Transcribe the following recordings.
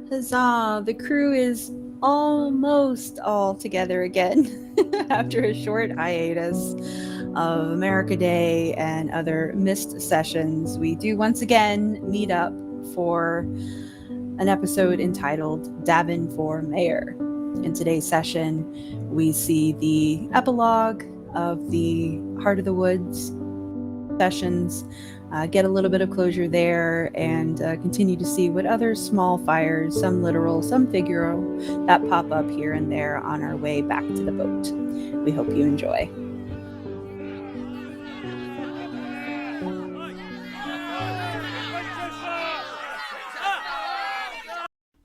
Huzzah! The crew is almost all together again after a short hiatus of America Day and other missed sessions. We do once again meet up for an episode entitled Davynn for Mayor. In today's session, we see the epilogue of the Heart of the Woods sessions, get a little bit of closure there, and continue to see what other small fires, some literal, some figural, that pop up here and there on our way back to the boat. We hope you enjoy.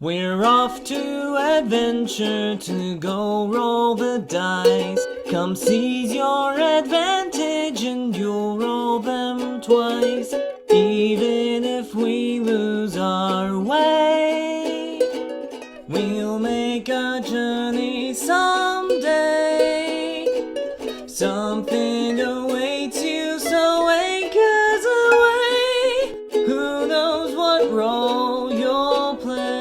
We're off to adventure to go roll the dice. Come seize your advantage and you'll roll them twice. Even if we lose our way, we'll make a journey someday. Something awaits you, so wake us away. Who knows what role you'll play?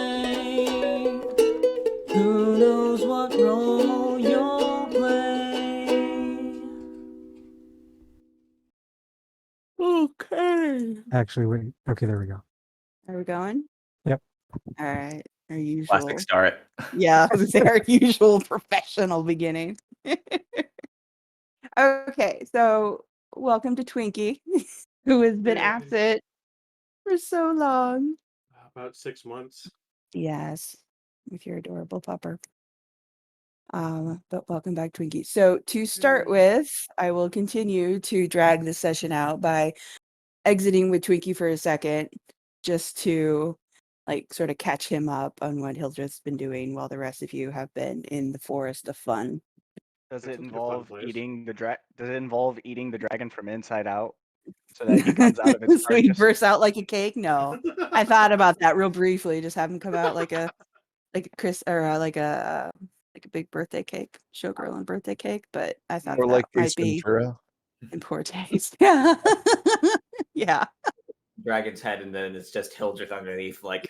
Who knows what role you'll play? Okay. Actually, wait. Okay, there we go. Are we going? Yep. All right. Our usual. Classic start. Yeah, it's our usual professional beginning. Okay, so welcome to Twinki, who has been absent for so long. About 6 months. Yes, with your adorable pupper. But welcome back, Twinkie. So to start with, I will continue to drag this session out by exiting with Twinkie for a second, just to like sort of catch him up on what Hildreth's been doing while the rest of you have been in the forest of fun. Does it That's a fun involve place. eating the dragon from inside out, so that he comes out of his So he carcass? bursts out like a cake? No. I thought about that real briefly, just have him come out like a Chris or like a big birthday cake, showgirl and birthday cake, but I thought Or that like might Ace be Ventura. in poor taste. Yeah. Yeah. Dragon's head, and then it's just Hildreth underneath, like.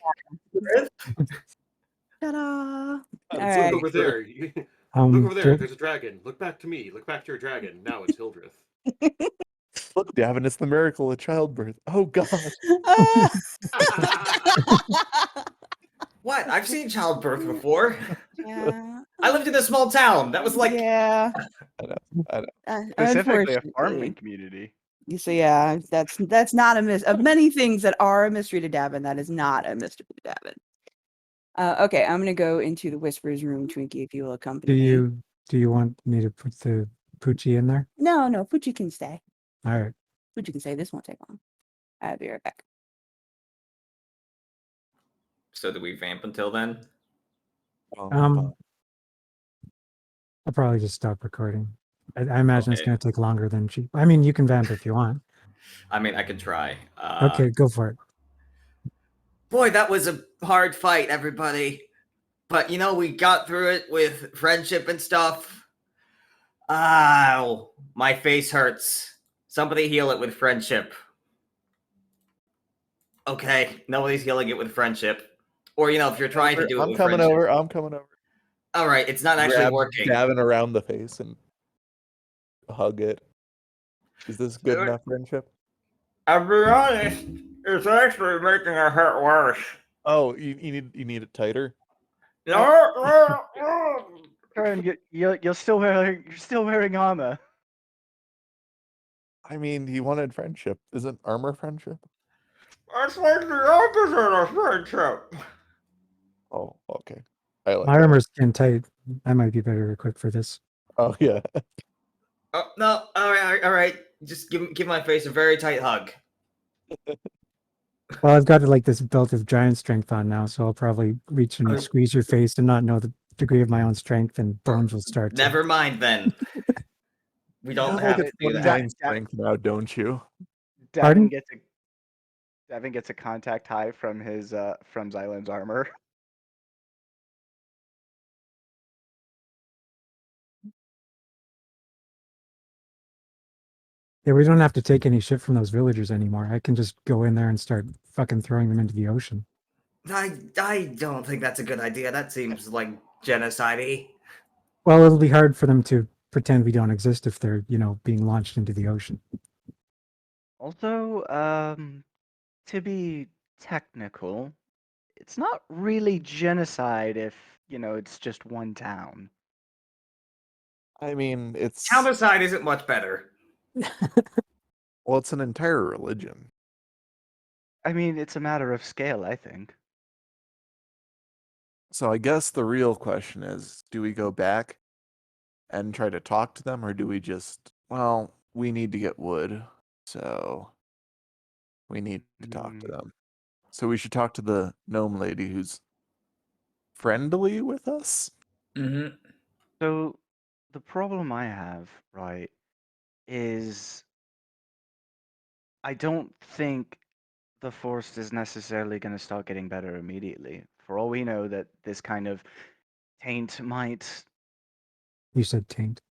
Ta-da! Look right. over there. Look over there. There's a dragon. Look back to me. Look back to your dragon. Now it's Hildreth. Look, Davynn, it's the miracle of childbirth. Oh God. What? I've seen childbirth before. Yeah. I lived in a small town. That was like. Yeah. I know. Specifically a farming Unfortunately. community. So yeah, that's not a mystery. Of many things that are a mystery to Davynn, that is not a mystery to Davynn. Okay, I'm gonna go into the Whispers room, Twinkie, if you will accompany me. Do you want me to put the Poochie in there? No, Poochie can stay. All right. Poochie can stay. This won't take long. I'll be right back. So do we vamp until then? I'll probably just stop recording. I imagine it's Okay. going to take longer than she. I mean, you can vamp if you want. I mean, I could try. Okay, go for it. Boy, that was a hard fight, everybody. But, we got through it with friendship and stuff. Ow, my face hurts. Somebody heal it with friendship. Okay, nobody's healing it with friendship. Or, if you're trying to do it I'm with coming friendship. over. I'm coming over. All right, it's not actually Grab working. Davynn around the face and hug it. Is this good Dude. enough friendship? I'll be honest, it's actually making it hurt worse. Oh, you need it tighter. Kern, you're still wearing armor. I mean, he wanted friendship. Isn't armor friendship? That's like the opposite of friendship. Oh, okay. I like My that. armor's skin tight. I might be better equipped for this. Oh yeah. Oh, no, all right. Just give my face a very tight hug. Well, I've got like this belt of giant strength on now, so I'll probably reach and squeeze your face and not know the degree of my own strength, and bones will start. Never mind then. We don't have to do that. Giant strength now, don't you? Pardon? Davynn gets a contact high from his from Xylund's armor. Yeah, we don't have to take any shit from those villagers anymore. I can just go in there and start fucking throwing them into the ocean. I don't think that's a good idea. That seems like genocide-y. Well, it'll be hard for them to pretend we don't exist if they're, being launched into the ocean. Also, to be technical, it's not really genocide if, it's just one town. I mean, it's Countercide isn't much better. it's an entire religion. I mean, it's a matter of scale, I think. So I guess the real question is, do we go back and try to talk to them, or do we just, well, we need to get wood, so we need to talk to them. So we should talk to the gnome lady who's friendly with us? Mm-hmm. So the problem I have, right, is I don't think the forest is necessarily going to start getting better immediately. For all we know, that this kind of taint might. You said taint.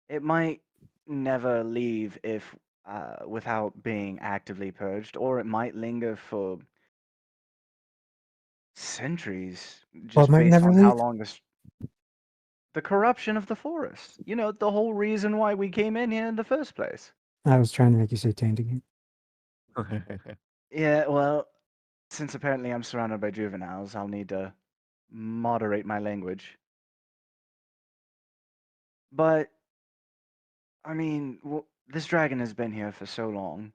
It might never leave if without being actively purged, or it might linger for centuries, Well, it just might based never on how leave. long the corruption of the forest. The whole reason why we came in here in the first place. I was trying to make you say taint again. Yeah, well, since apparently I'm surrounded by juveniles, I'll need to moderate my language. But, I mean, this dragon has been here for so long,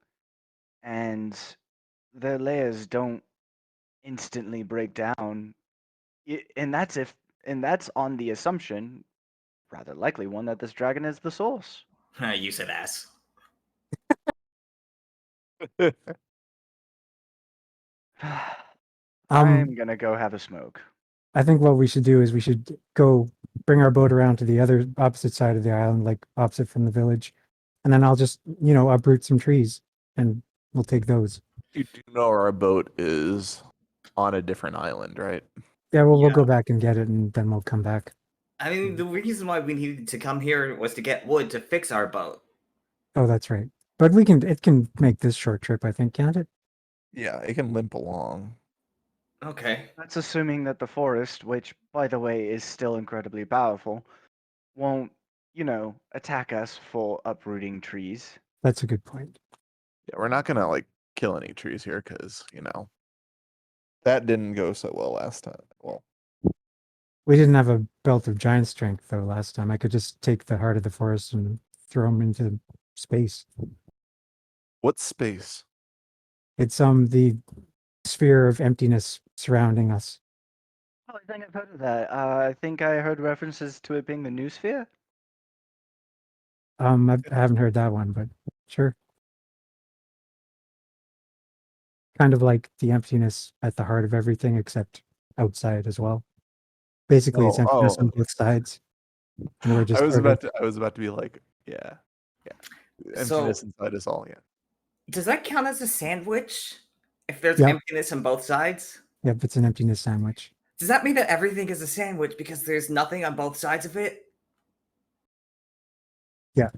and their layers don't instantly break down. And that's on the assumption, rather likely one, that this dragon is the source. You said ass. I'm gonna go have a smoke. I think what we should do is we should go bring our boat around to the other opposite side of the island, like opposite from the village. And then I'll just, uproot some trees and we'll take those. You do know our boat is on a different island, right? Yeah, well, we'll Yeah. go back and get it and then we'll come back. I mean, the reason why we needed to come here was to get wood to fix our boat. Oh, that's right. But it can make this short trip, I think, can't it? Yeah, it can limp along. Okay. That's assuming that the forest, which, by the way, is still incredibly powerful, won't, attack us for uprooting trees. That's a good point. Yeah, we're not gonna like kill any trees here because that didn't go so well last time. Well, We didn't have a belt of giant strength, though, last time. I could just take the heart of the forest and throw them into space. what space? It's the sphere of emptiness surrounding us. Oh, I think I've heard of that. I think I heard references to it being the new sphere. I haven't heard that one, but sure. Kind of like the emptiness at the heart of everything, except outside as well. Basically, it's emptiness on both sides. And we're just I was about to be like, yeah. Emptiness inside us all, yeah. Does that count as a sandwich? If there's Yep. emptiness on both sides? Yep, it's an emptiness sandwich. Does that mean that everything is a sandwich because there's nothing on both sides of it? Yeah.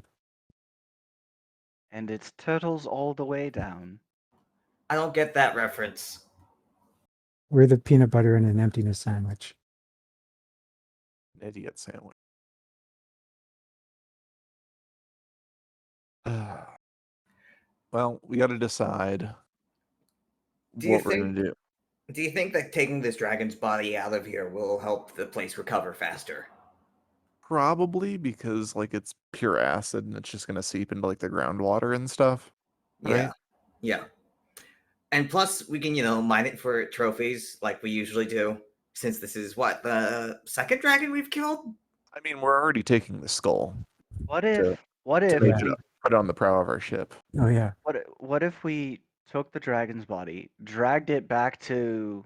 And it's turtles all the way down. I don't get that reference. We're the peanut butter in an emptiness sandwich. An idiot sandwich. Well, we got to decide what we're going to do. Do you think that taking this dragon's body out of here will help the place recover faster? Probably because like it's pure acid and it's just going to seep into like the groundwater and stuff. Right? Yeah. And plus, we can, mine it for trophies like we usually do. Since this is what, the second dragon we've killed? I mean, we're already taking the skull. What if? To What if? make it put it on the prow of our ship. Oh, yeah. What if we took the dragon's body, dragged it back to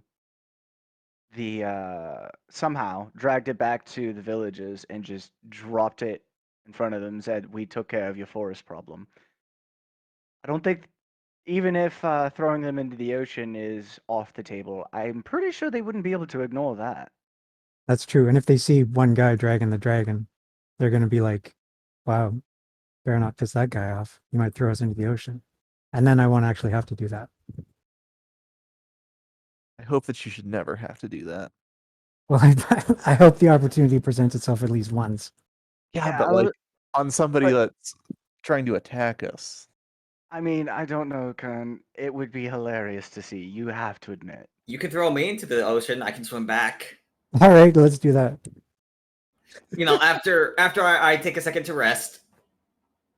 somehow dragged it back to the villages and just dropped it in front of them and said, "We took care of your forest problem." I don't think, even if throwing them into the ocean is off the table, I'm pretty sure they wouldn't be able to ignore that. That's true. And if they see one guy dragging the dragon, they're going to be like, wow, better not piss that guy off. He might throw us into the ocean. And then I won't actually have to do that. I hope that you should never have to do that. Well, I hope the opportunity presents itself at least once. Yeah, Yeah, but like on somebody but- that's trying to attack us. I mean, I don't know, Kern. It would be hilarious to see. You have to admit. You can throw me into the ocean. I can swim back. All right, let's do that. You know, after I take a second to rest.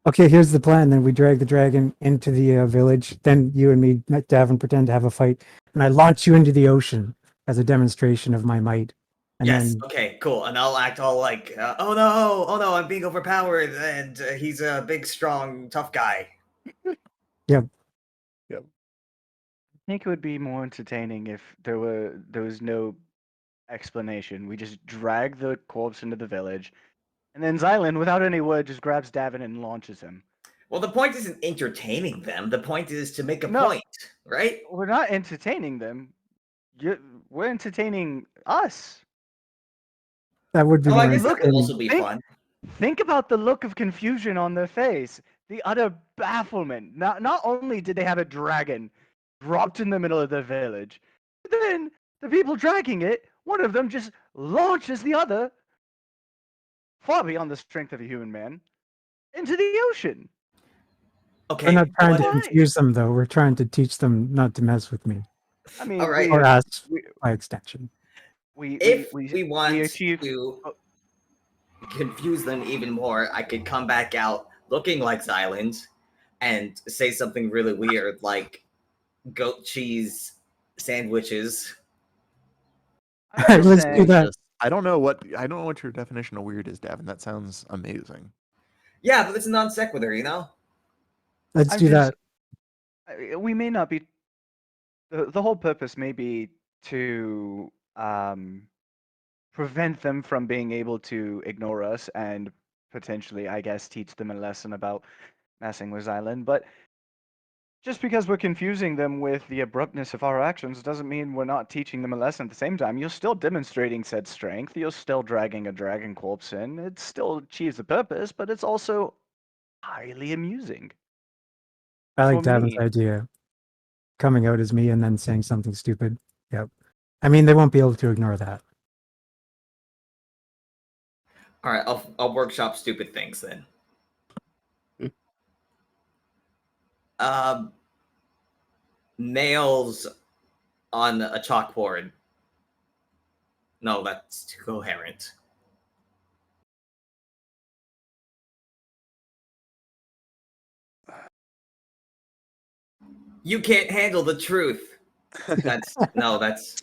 Okay, here's the plan. Then we drag the dragon into the village. Then you and me, Davin, pretend to have a fight, and I launch you into the ocean as a demonstration of my might. And Yes. then, Okay. Cool. And I'll act all like, oh no, I'm being overpowered, and he's a big, strong, tough guy. I think it would be more entertaining if there was no explanation. We just drag the corpse into the village, and then Xylund, without any word, just grabs Davin and launches him. Well, the point isn't entertaining them. The point is to make a No. point, right? We're not entertaining them. We're entertaining us. that would be Oh, more I guess that could entertaining. also be Think- fun. Think about the look of confusion on their face, the utter bafflement. Not only did they have a dragon dropped in the middle of the village, but then the people dragging it, one of them just launches the other, far beyond the strength of a human man, into the ocean. Okay. We're not trying to Why? confuse them, though. We're trying to teach them not to mess with me, I mean, All right. or us we, by extension. If we want achieved. to confuse them even more, I could come back out looking like Xylund and say something really weird like goat cheese sandwiches. I'm Alright, just let's do saying, that. I don't know what your definition of weird is, Davin. That sounds amazing. Yeah, but it's a non sequitur, you know? Let's I'm do just- that. we may not be. The whole purpose may be to prevent them from being able to ignore us and potentially, I guess, teach them a lesson about messing with Xylund. But just because we're confusing them with the abruptness of our actions doesn't mean we're not teaching them a lesson at the same time. You're still demonstrating said strength. You're still dragging a dragon corpse in. It still achieves the purpose, but it's also highly amusing. I like for Davin's me. idea. Coming out as me and then saying something stupid. Yep. I mean, they won't be able to ignore that. All right, I'll workshop stupid things then. Nails on a chalkboard. No, that's too coherent. You can't handle the truth. That's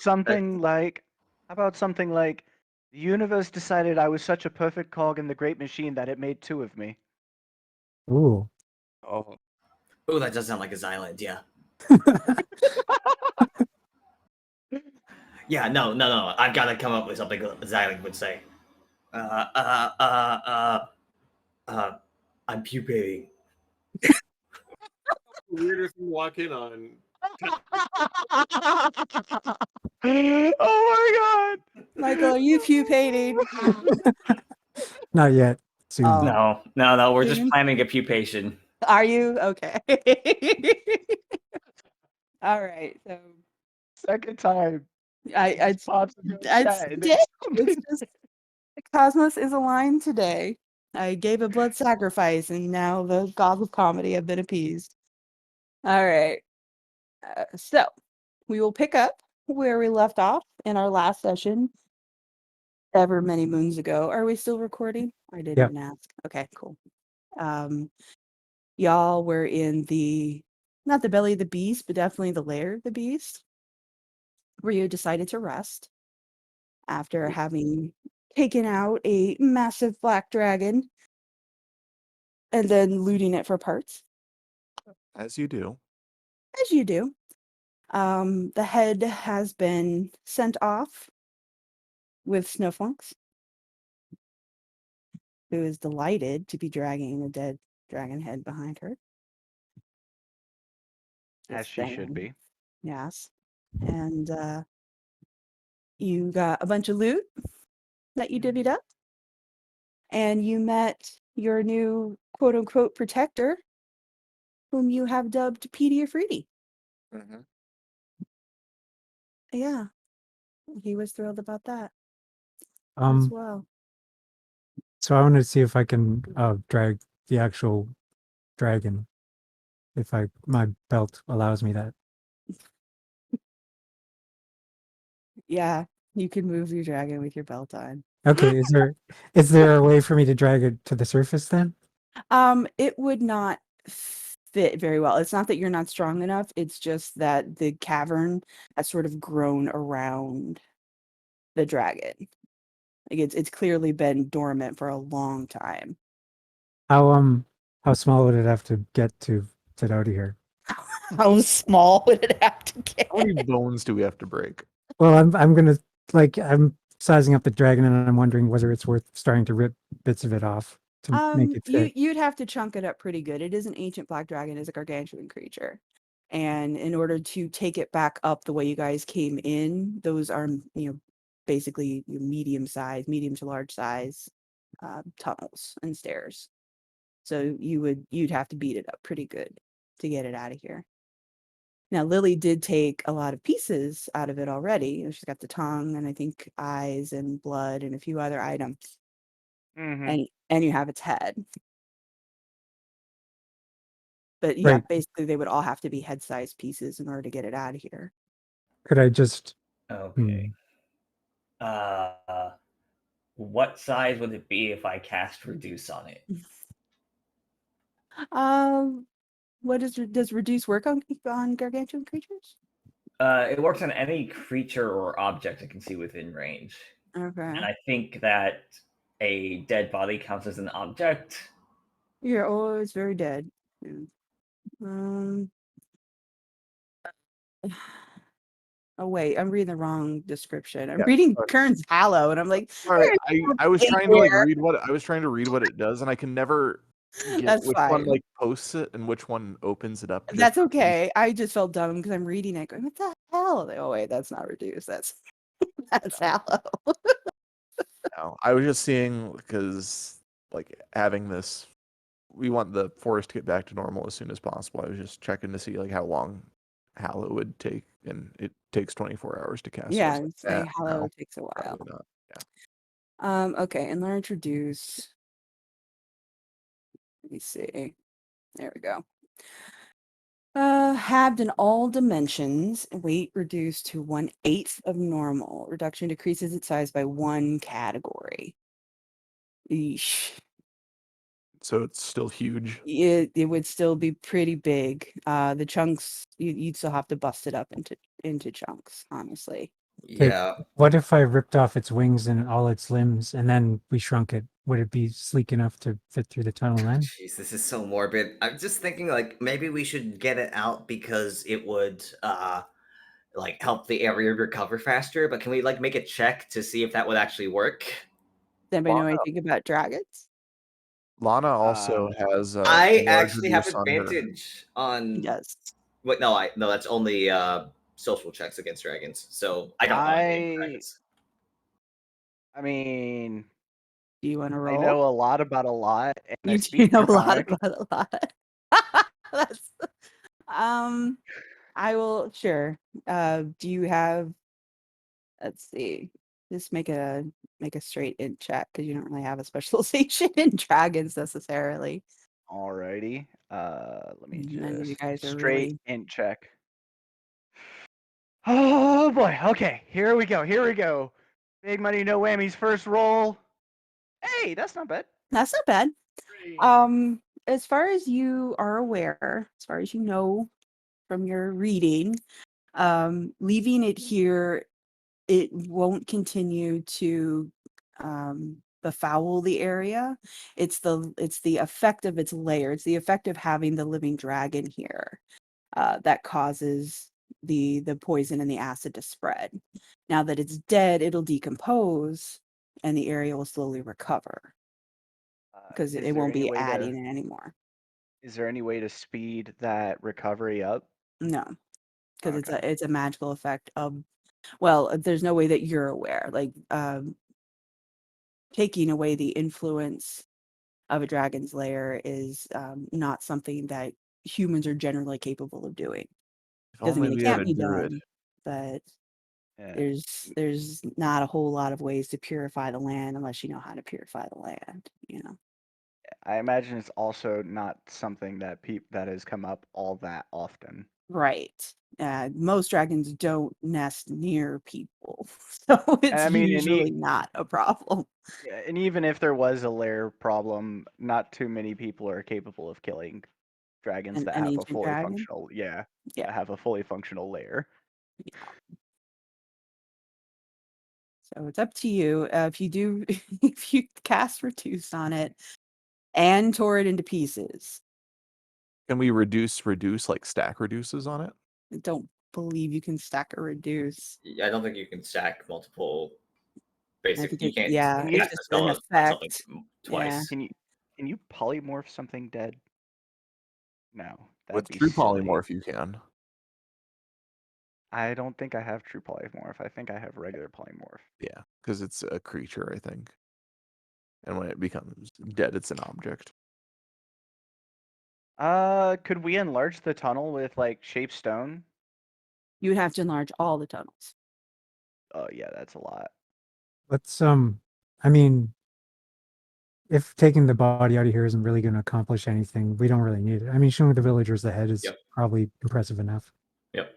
Something like, how about something like, the universe decided I was such a perfect cog in the great machine that it made two of me. Ooh. Oh, Oh, that does sound like a Xylund, yeah. Yeah, no. I've got to come up with something Xylund would say. I'm pupating. Weirdest thing to walk in on. Oh my Michael, are you pupating? Not yet. Soon. Oh. No. We're just Soon? planning a pupation. Are you? Okay. All right. So Second time. I Pops in the it's chat. it's just the cosmos is aligned today. I gave a blood sacrifice, and now the gods of comedy have been appeased. All right. So we will pick up where we left off in our last session, ever many moons ago. Are we still recording? I didn't Yep. even ask. Okay, cool. Y'all were in not the belly of the beast, but definitely the lair of the beast, where you decided to rest after having taken out a massive black dragon and then looting it for parts, as you do. as you do. The head has been sent off with Snowflunks, who is delighted to be dragging a dead dragon head behind her. As Just she should saying. be. Yes. And you got a bunch of loot that you divvied up. And you met your new quote unquote protector, whom you have dubbed Petey Afridi. Mm-hmm. Yeah, he was thrilled about that as Um, well. so I want to see if I can drag the actual dragon, if my belt allows me that. Yeah, you can move your dragon with your belt on. Okay, is there a way for me to drag it to the surface then? It would not fit very well. It's not that you're not strong enough, it's just that the cavern has sort of grown around the dragon. Like it's clearly been dormant for a long time. How small would it have to get to out of here? How small would it have to get? How many bones do we have to break? Well, I'm sizing up the dragon and I'm wondering whether it's worth starting to rip bits of it off to make it fit. You'd have to chunk it up pretty good. It is an ancient black dragon, is a gargantuan creature. And in order to take it back up the way you guys came in, those are, basically medium to large size tunnels and stairs. So you'd have to beat it up pretty good to get it out of here. Now, Lily did take a lot of pieces out of it already. She's got the tongue and I think eyes and blood and a few other items. Mm-hmm. And you have its head. But yeah, Right. basically they would all have to be head-sized pieces in order to get it out of here. Could I just Okay. What size would it be if I cast Reduce on it? What does reduce work on gargantuan creatures? It works on any creature or object I can see within range. Okay. And I think that a dead body counts as an object. You're always very dead. Oh wait, I'm reading the wrong description. I'm reading Kern's Hallow, and I'm like, All right, I was trying to anywhere. read what it does, and I can never get That's which one fine. posts it and which one opens it up. just That's for- okay. I just felt dumb because I'm reading it, going, "What the hell?" Oh wait, that's not reduced. That's Hallow. No, I was just seeing because having this, we want the forest to get back to normal as soon as possible. I was just checking to see how long Hallow would take, and it takes 24 hours to cast. Yeah, so it's like Hallow no, takes a while. probably not. Okay, and learn introduce. Let me see. There we go. Halved in all dimensions, weight reduced to 1/8 of normal. Reduction decreases its size by 1 category. Eesh. So it's still huge. It would still be pretty big. The chunks you'd still have to bust it up into chunks, honestly. Yeah. What if I ripped off its wings and all its limbs and then we shrunk it? Would it be sleek enough to fit through the tunnel then? Jeez, this is so morbid. I'm just thinking maybe we should get it out because it would help the area recover faster. But can we make a check to see if that would actually work? Does anybody know anything about dragons? Lana also has. I large actually have reduce on her. advantage on. Yes. Wait, no, that's only social checks against dragons. So I don't know any dragons. I mean, Do you want to I roll? know a lot about a lot, and I You do speak know a lot Draconic. about a lot. That's I will sure. Do you have let's see. Just make a straight int check because you don't really have a specialization in dragons necessarily. Alrighty. Let me None of you just guys are straight really int check. Oh boy. Okay, here we go. Big money, no whammies. First roll. Hey, that's not bad. that's not bad. Great. As far as you are aware, as far as you know from your reading, leaving it here, it won't continue to befoul the area. It's the effect of its layer. It's the effect of having the living dragon here that causes the poison and the acid to spread. Now that it's dead, it'll decompose and the area will slowly recover because Is it there won't any be way adding it anymore. Is there any way to speed that recovery up? No, because Okay. it's a magical effect of. Well, there's no way that you're aware. Taking away the influence of a dragon's lair is not something that humans are generally capable of doing. If Doesn't only mean it we had can't a be druid. done, but Yeah. There's not a whole lot of ways to purify the land unless you know how to purify the land, you know. I imagine it's also not something that that has come up all that often. Right. Most dragons don't nest near people, so it's I mean, usually not a problem. yeah, and even if there was a lair problem, not too many people are capable of killing dragons that An have a ancient fully dragon. functional, Yeah. that have a fully functional lair. So it's up to you. If you do, if you cast Reduce on it and tore it into pieces, Can we reduce like stack reduces on it? I don't believe you can stack a Reduce. I don't think you can stack multiple. I Basic, think you it, can't yeah, it's cast a just spell an on something effect. twice. Can you polymorph something dead? No, that'd With be true silly. polymorph, you can. I don't think I have true polymorph. I think I have regular polymorph. Yeah, because it's a creature, I think. And when it becomes dead, it's an object. Could we enlarge the tunnel with like shaped stone? You would have to enlarge all the tunnels. Oh yeah, that's a lot. Let's I mean, if taking the body out of here isn't really going to accomplish anything, we don't really need it. I mean, showing the villagers the head is Yep. probably impressive enough. Yep.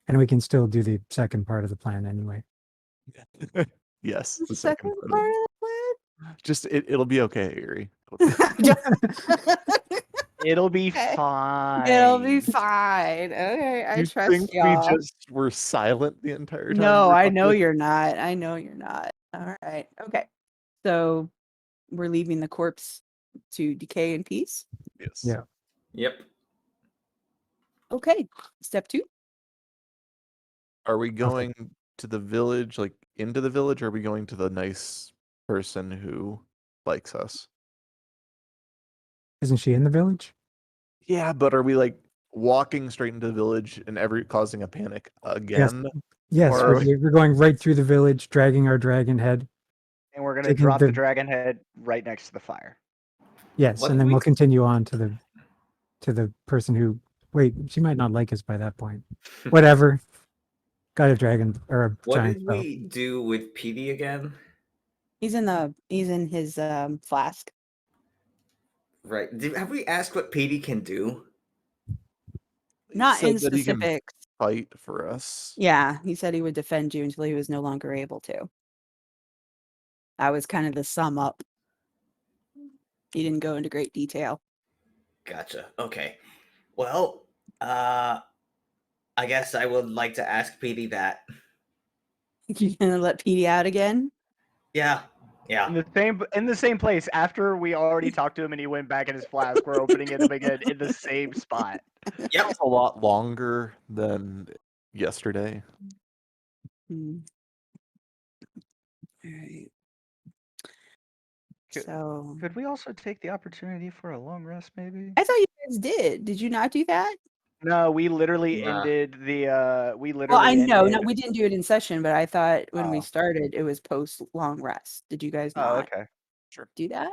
And we can still do the second part of the plan anyway. Yes, The second part of the Just it'll be okay, Erie. plan? It'll be Okay. fine. It'll be fine. Okay, I You trust think y'all. we just were silent the entire time? No, we were I talking know about- you're not. I know you're not. All right. Okay. So we're leaving the corpse to decay in peace. Yes. Yeah. Yep. Okay. Step 2. Are we going to the village, like into the village, or are we going to the nice person who likes us? Isn't she in the village? Yeah, but are we like walking straight into the village and causing a panic again? Yes, Or are we're going right through the village, dragging our dragon head. And we're gonna Taking drop the the- dragon head right next to the fire. Yes, What and then we- we'll continue on to the person who. Wait, she might not like us by that point. Whatever. Got a dragon or a What giant did spell. we do with PD again? He's in his flask. Right. Have we asked what PD can do? Not in Said that he can specifics. fight for us. Yeah, he said he would defend you until he was no longer able to. That was kind of the sum up. He didn't go into great detail. Gotcha. Okay. Well, I guess I would like to ask PD that. You gonna let Petey out again? Yeah. Yeah. In the same place. After we already talked to him and he went back in his flask, we're opening it up again in the same spot. Yep. It's a lot longer than yesterday. All right. Good. So Could we also take the opportunity for a long rest, maybe? I thought you guys did. Did you not do that? No, we literally Nah. ended the we literally Well, I know, ended... we didn't do it in session, but I thought when we Oh. started, it was post long rest. Did you guys Oh, not okay. do that?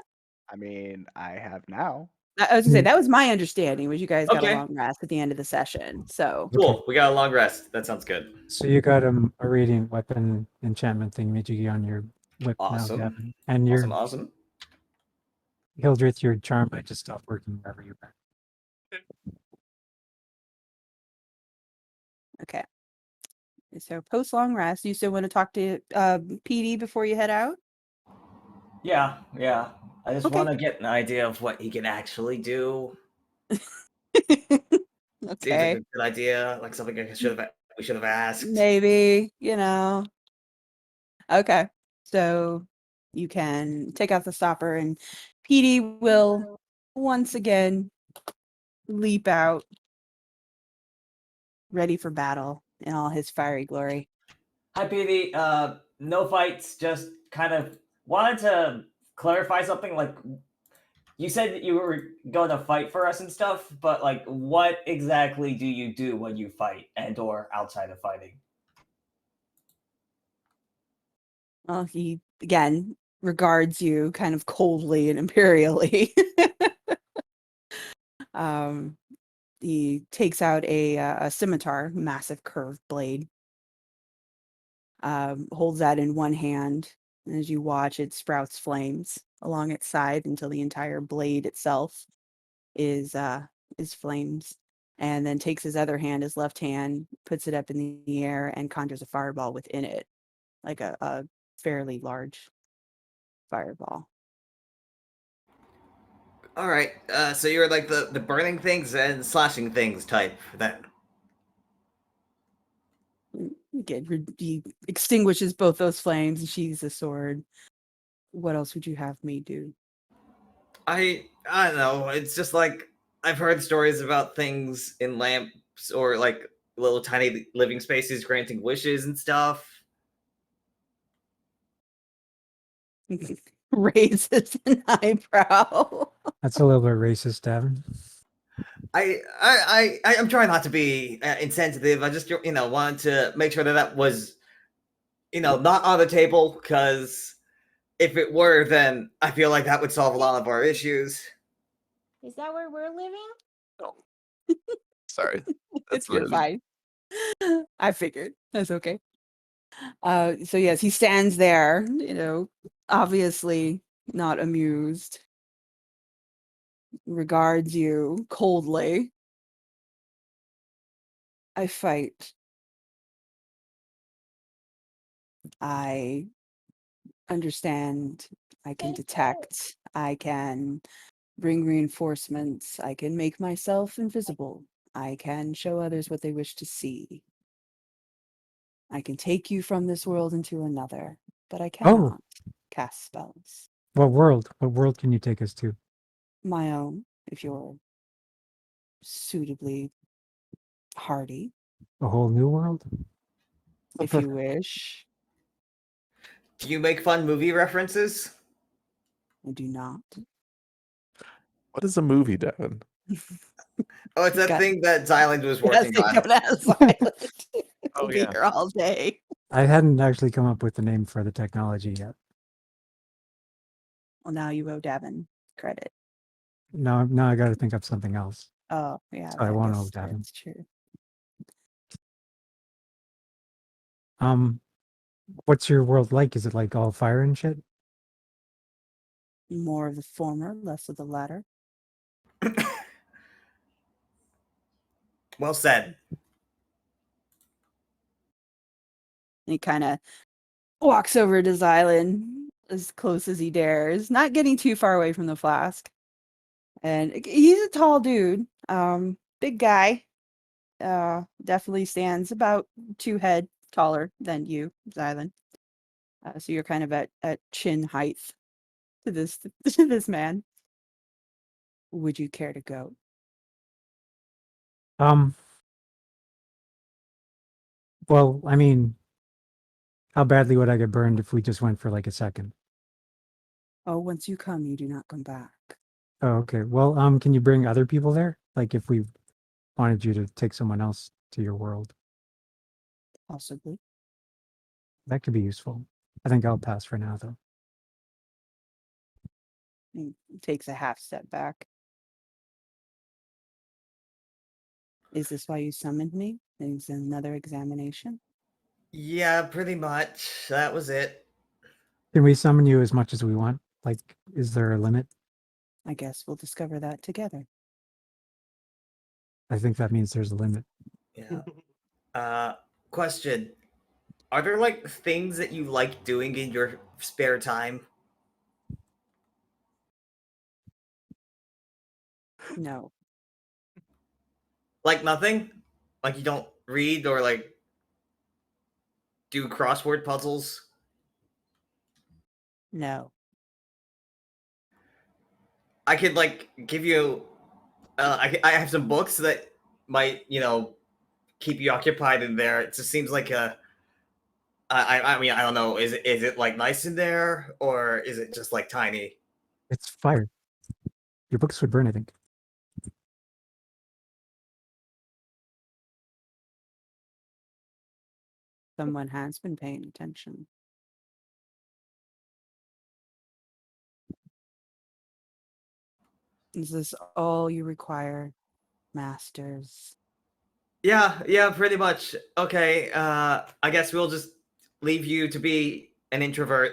I mean, I have now. I was gonna say that was my understanding. Was you guys got Okay. a long rest at the end of the session? So Cool. We got a long rest. That sounds good. So you got a radiant weapon enchantment thing, Mijigi, on your whip Awesome. now, Davynn. And your Awesome. Hildreth, your charm might just stop working wherever you're at. okay. So post long rest, you still want to talk to PD before you head out? Yeah. I just Okay. want to get An idea of what he can actually do. Seems Okay. like a good idea. Like something we should have asked. Maybe, Okay. So you can take out the stopper and PD will once again leap out, ready for battle in all his fiery glory. Hi, PD. No fights. Just kind of wanted to clarify something. Like, you said that you were going to fight for us and stuff, but like, what exactly do you do when you fight and/or outside of fighting? Well, he again regards you kind of coldly and imperially. He takes out a scimitar, massive curved blade, holds that in one hand. And as you watch, it sprouts flames along its side until the entire blade itself is flames. And then takes his other hand, his left hand, puts it up in the air, and conjures a fireball within it, like a fairly large fireball. All right. So you're like the burning things and slashing things type then. Again, he extinguishes both those flames and sheathes a sword. What else would you have me do? I don't know. It's just like I've heard stories about things in lamps or like little tiny living spaces granting wishes and stuff. Raises an eyebrow. That's a little bit racist, Davin. I'm trying not to be insensitive. I just wanted to make sure that was not on the table, because if it were, then I feel like that would solve a lot of our issues. Is that where we're living? Sorry. It's you're fine. I figured. That's okay. So yes, he stands there, obviously not amused. Regards you coldly. I fight. I understand. I can detect. I can bring reinforcements. I can make myself invisible. I can show others what they wish to see. I can take you from this world into another, but I cannot cast spells. What world? What world can you take us to? My own, if you're suitably hardy. A whole new world? If you wish. Do you make fun movie references? I do not. What is a movie, Devin? Oh, it's that Got- thing that Xylund was working on. I'll be here all day. I hadn't actually come up with the name for the technology yet. Well, now you owe Davin credit. Now I got to think of something else. Oh, yeah. So I won't owe Davin. That's true. What's your world like? Is it like all fire and shit? More of the former, less of the latter. Well said. And he kind of walks over to Xylund as close as he dares, not getting too far away from the flask. And he's a tall dude, big guy. Definitely stands about 2 head taller than you, Xylund. So you're kind of at chin height to this man. Would you care to go? Well, I mean, how badly would I get burned if we just went for like a second? Oh, once you come, you do not come back. Oh, okay. Well, can you bring other people there? Like if we wanted you to take someone else to your world. Possibly. That could be useful. I think I'll pass for now, though. He takes a half step back. Is this why you summoned me? Is another examination? Yeah, pretty much. That was it. Can we summon you as much as we want? Like, is there a limit? I guess we'll discover that together. I think that means there's a limit. Yeah. Question. Are there like things that you like doing in your spare time? No. Like nothing? Like you don't read or like do crossword puzzles? No. I could like give you I have some books that might, keep you occupied in there. It just seems like I mean, I don't know. Is it like nice in there, or is it just like tiny? It's fire. Your books would burn, I think. Someone has been paying attention. Is this all you require, masters? Yeah, pretty much. Okay, I guess we'll just leave you to be an introvert.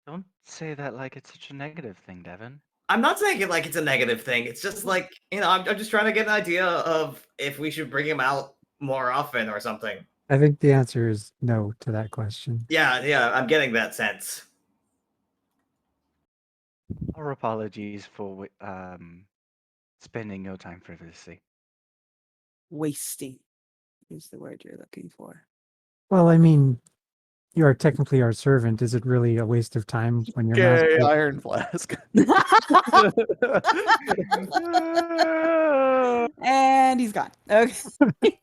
Don't say that like it's such a negative thing, Davynn. I'm not saying it like it's a negative thing. It's just like, I'm just trying to get an idea of if we should bring him out more often or something. I think the answer is no to that question. Yeah, I'm getting that sense. Our apologies for spending no time frivolously. Wasting is the word you're looking for. Well, I mean, you are technically our servant. Is it really a waste of time when your master? Yay, Iron Flask. And he's gone. Okay.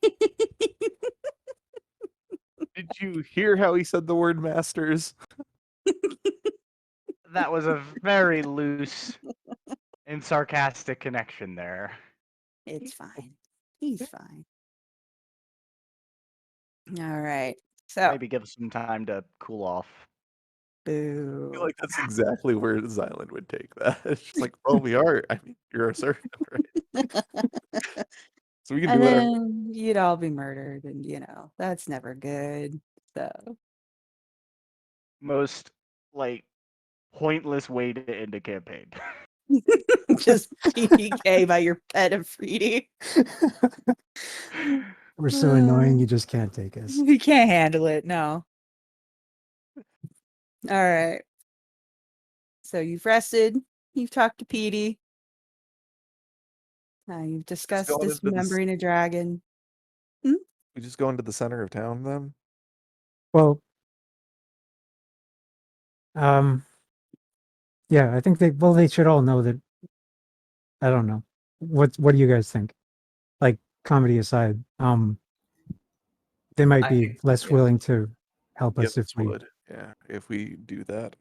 Did you hear how he said the word masters? That was a very loose and sarcastic connection there. It's fine. He's fine. All right. So, Maybe give us some time to cool off. I boo. feel like that's exactly where Xylund would take that. It's just like, well, we are. I mean, you're a servant, right? So we can And do whatever. then you'd all be murdered, and that's never good. So, Most pointless way to end a campaign. just PDK by your pet of Freedy. We're so annoying, you just can't take us. We can't handle it. No. All right. So you've rested. You've talked to Petey. You've discussed going into this- dismembering a dragon. We just go into the center of town then? Well, yeah, I think they should all know that. I don't know. What do you guys think? Like, comedy aside, they might I be think- less yeah. willing to help us if Yes, we. would. Yeah, if we do that.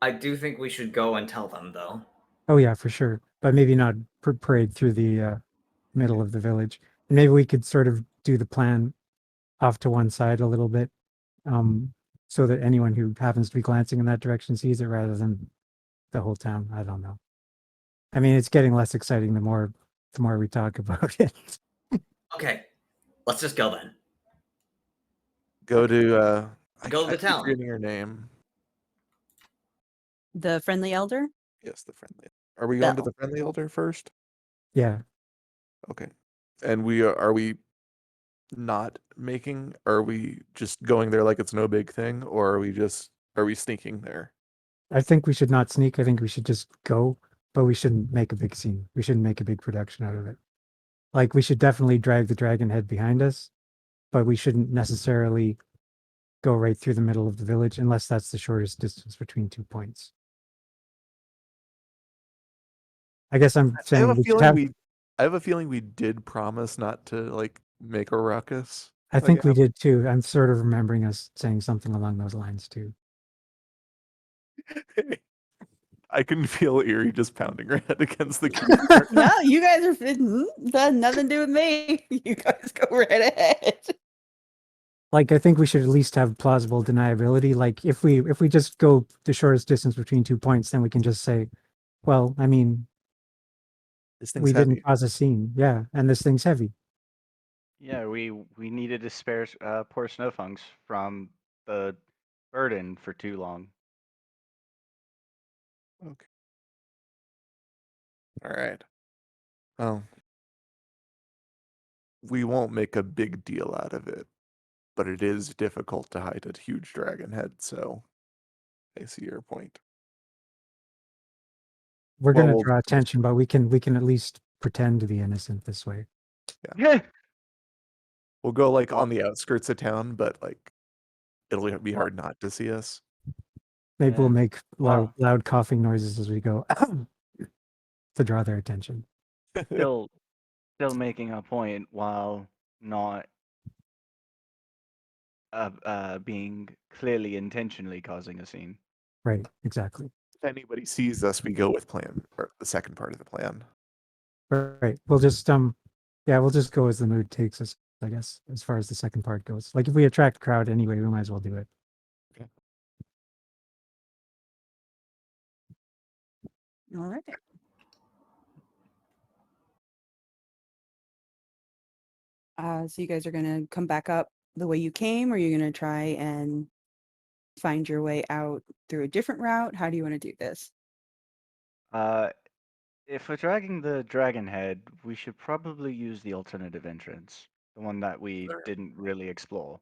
I do think we should go and tell them, though. Oh yeah, for sure. But maybe not parade through the middle of the village. And maybe we could sort of do the plan off to one side a little bit, so that anyone who happens to be glancing in that direction sees it rather than the whole town. I don't know. I mean, it's getting less exciting the more we talk about it. Okay, let's just go then. Go to Go to the I keep town. forgetting your name. The friendly elder? Yes, the friendly. Are we going to Bell. the friendly elder first? Yeah. Okay. And are we not making? Are we just going there like it's no big thing, or are we sneaking there? I think we should not sneak. I think we should just go, but we shouldn't make a big scene. We shouldn't make a big production out of it. Like, we should definitely drag the dragon head behind us, but we shouldn't necessarily go right through the middle of the village unless that's the shortest distance between 2 points. I guess I'm saying I have a feeling we did promise not to make a ruckus. I think we did too. I'm sort of remembering us saying something along those lines too. I can feel Eerie just pounding her head against the keyboard. No, you guys are that nothing to do with me. You guys go right ahead. Like, I think we should at least have plausible deniability. Like, if we just go the shortest distance between 2 points, then we can just say, well, I mean, This thing's we heavy. didn't cause a scene. Yeah, and this thing's heavy. Yeah, we needed to spare poor Snowfunks from the burden for too long. Okay. All right. Well, we won't make a big deal out of it, but it is difficult to hide a huge dragon head, so I see your point. We're Well, gonna we'll- draw attention, but we can at least pretend to be innocent this way. Yeah. We'll go on the outskirts of town, but it'll be hard not to see us. Maybe we'll Yeah. make Wow. loud coughing noises as we go to draw their attention. Still making a point while not being clearly intentionally causing a scene. Right, exactly. If anybody sees us, we go with the second part of the plan. Right. We'll just we'll just go as the mood takes us, I guess, as far as the second part goes. Like, if we attract crowd anyway, we might as well do it. All right. So you guys are gonna come back up the way you came, or are you going to try and find your way out through a different route? How do you want to do this? If we're dragging the dragon head, we should probably use the alternative entrance, the one that we There- didn't really explore.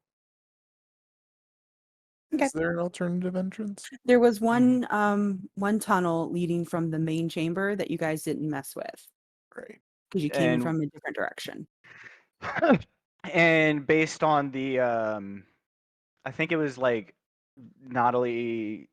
Okay. Is there an alternative entrance? There was one tunnel leading from the main chamber that you guys didn't mess with Right. because you came And- from a different direction. And based on the, I think it was like not only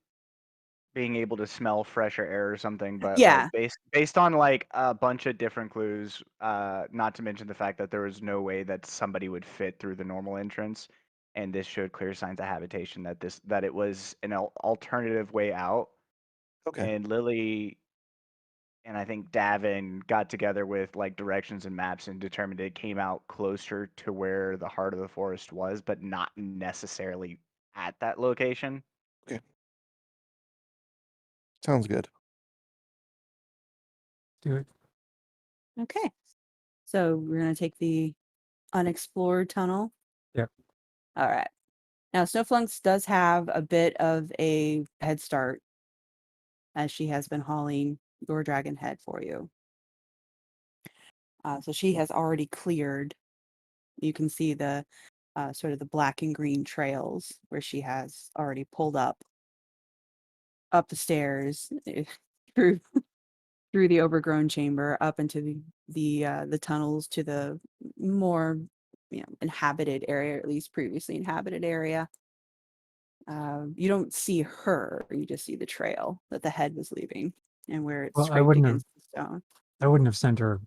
being able to smell fresher air or something, but Yeah. like based on like a bunch of different clues, not to mention the fact that there was no way that somebody would fit through the normal entrance, and this showed clear signs of habitation that it was an alternative way out. Okay. And Lily and I think Davynn got together with like directions and maps and determined it came out closer to where the heart of the forest was, but not necessarily at that location. Sounds good. Do it. Okay. So we're going to take the unexplored tunnel. Yep. All right. Now, Snowflunks does have a bit of a head start as she has been hauling your dragon head for you. So she has already cleared. You can see the sort of the black and green trails where she has already pulled up the stairs through the overgrown chamber up into the tunnels to the more inhabited area, or at least previously inhabited area. You don't see her; you just see the trail that the head was leaving and where it's Well, I scraped wouldn't have- against the stone. I wouldn't have sent her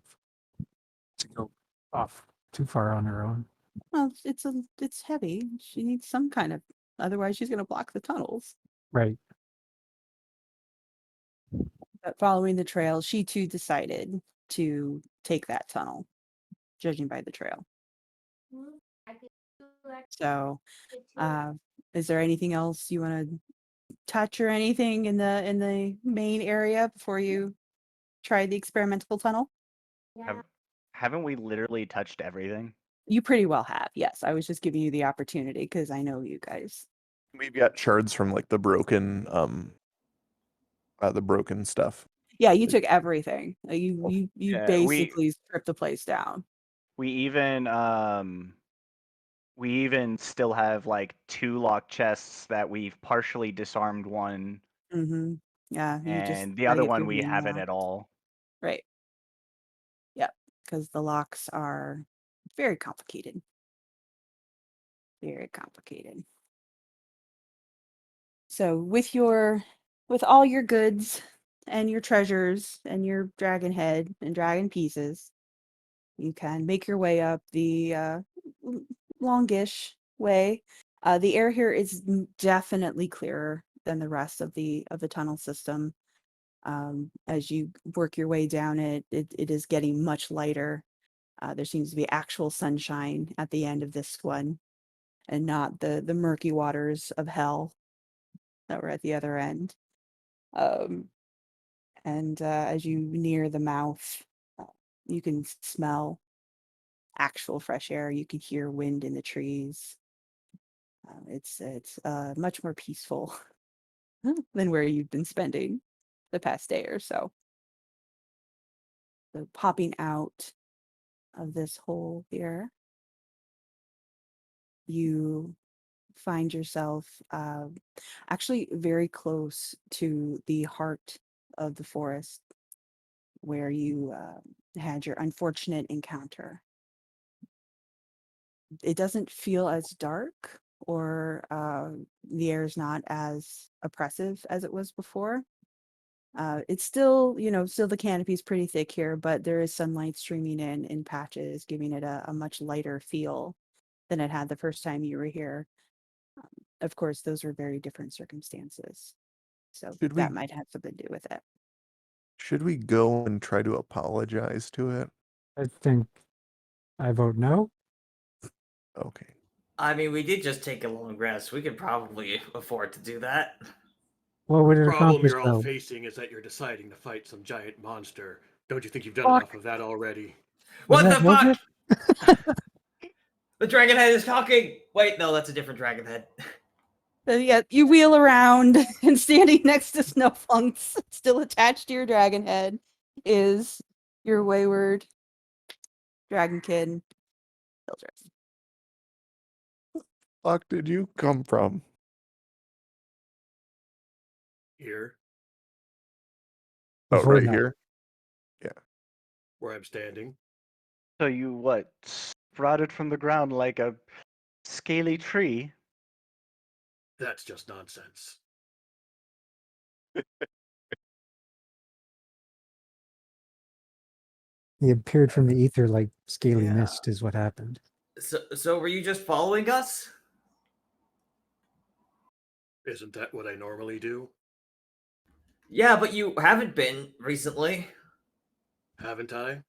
to go off too far on her own. Well, it's heavy. She needs some kind of. Otherwise, she's going to block the tunnels. Right. But following the trail, she too decided to take that tunnel, judging by the trail. So, is there anything else you want to touch or anything in the main area before you try the experimental tunnel? Haven't we literally touched everything? You pretty well have. Yes, I was just giving you the opportunity because I know you guys. We've got shards from like the broken stuff. Yeah, you took everything. You Yeah, basically stripped the place down. We even still have like 2 locked chests that we've partially disarmed one, Mm-hmm. Yeah, you just and the gotta other get one through we the main haven't lock. at all. Right. Yep, because the locks are very complicated. Very complicated. So with all your goods and your treasures and your dragon head and dragon pieces, you can make your way up the longish way. The air here is definitely clearer than the rest of the tunnel system. As you work your way down it is getting much lighter. There seems to be actual sunshine at the end of this one, and not the murky waters of hell that were at the other end. And as you near the mouth, you can smell actual fresh air. You can hear wind in the trees. It's much more peaceful than where you've been spending the past day or so. So popping out of this hole here, you find yourself actually very close to the heart of the forest where you had your unfortunate encounter. It doesn't feel as dark, or the air is not as oppressive as it was before. It's still, still the canopy is pretty thick here, but there is sunlight streaming in patches, giving it a much lighter feel than it had the first time you were here. Of course, those were very different circumstances. So that might have something to do with it. Should we go and try to apologize to it? I think I vote no. Okay. I mean, we did just take a long rest. We could probably afford to do that. What would it The problem accomplish, you're all though? facing is that you're deciding to fight some giant monster. Don't you think you've done enough of that already? What the fuck? The dragon head is talking! Wait, no, that's a different dragon head. So yeah, you wheel around, and standing next to Snowflunks, still attached to your dragon head, is your wayward dragon kid, Hildreth. Fuck did you come from? Here, Oh, Before right that. here. where I'm standing. So you what? Sprouted from the ground like a scaly tree? That's just nonsense. He appeared from the ether like scaly Yeah. mist is what happened. So were you just following us? Isn't that what I normally do? Yeah, but you haven't been recently. Haven't I?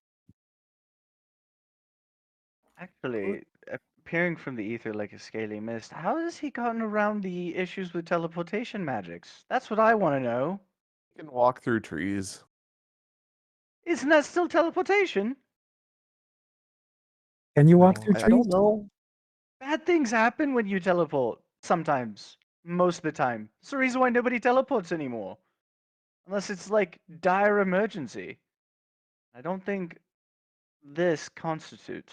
Actually, appearing from the ether like a scaly mist, how has he gotten around the issues with teleportation magics? That's what I want to know. You can walk through trees. Isn't that still teleportation? Can you walk No, through I trees? don't know. Bad things happen when you teleport. Sometimes. Most of the time. It's the reason why nobody teleports anymore. Unless it's like dire emergency. I don't think this constitutes.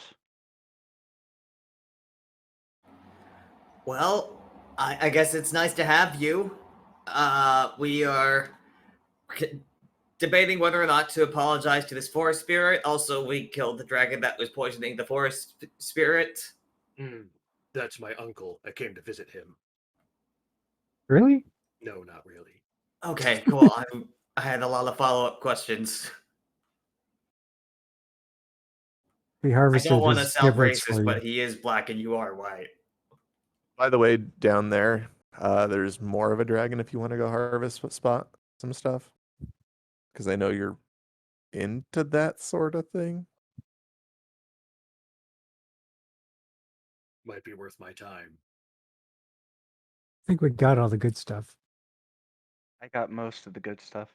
Well, I guess it's nice to have you. We are debating whether or not to apologize to this forest spirit. Also, we killed the dragon that was poisoning the forest spirit. That's my uncle. I came to visit him. Really? No, not really. Okay, cool. I had a lot of follow-up questions. We I harvested don't want to his sound giblets for racist, you. but he is black and you are white. By the way, down there, there's more of a dragon if you want to go harvest some stuff. Because I know you're into that sort of thing. Might be worth my time. I think we got all the good stuff. I got most of the good stuff.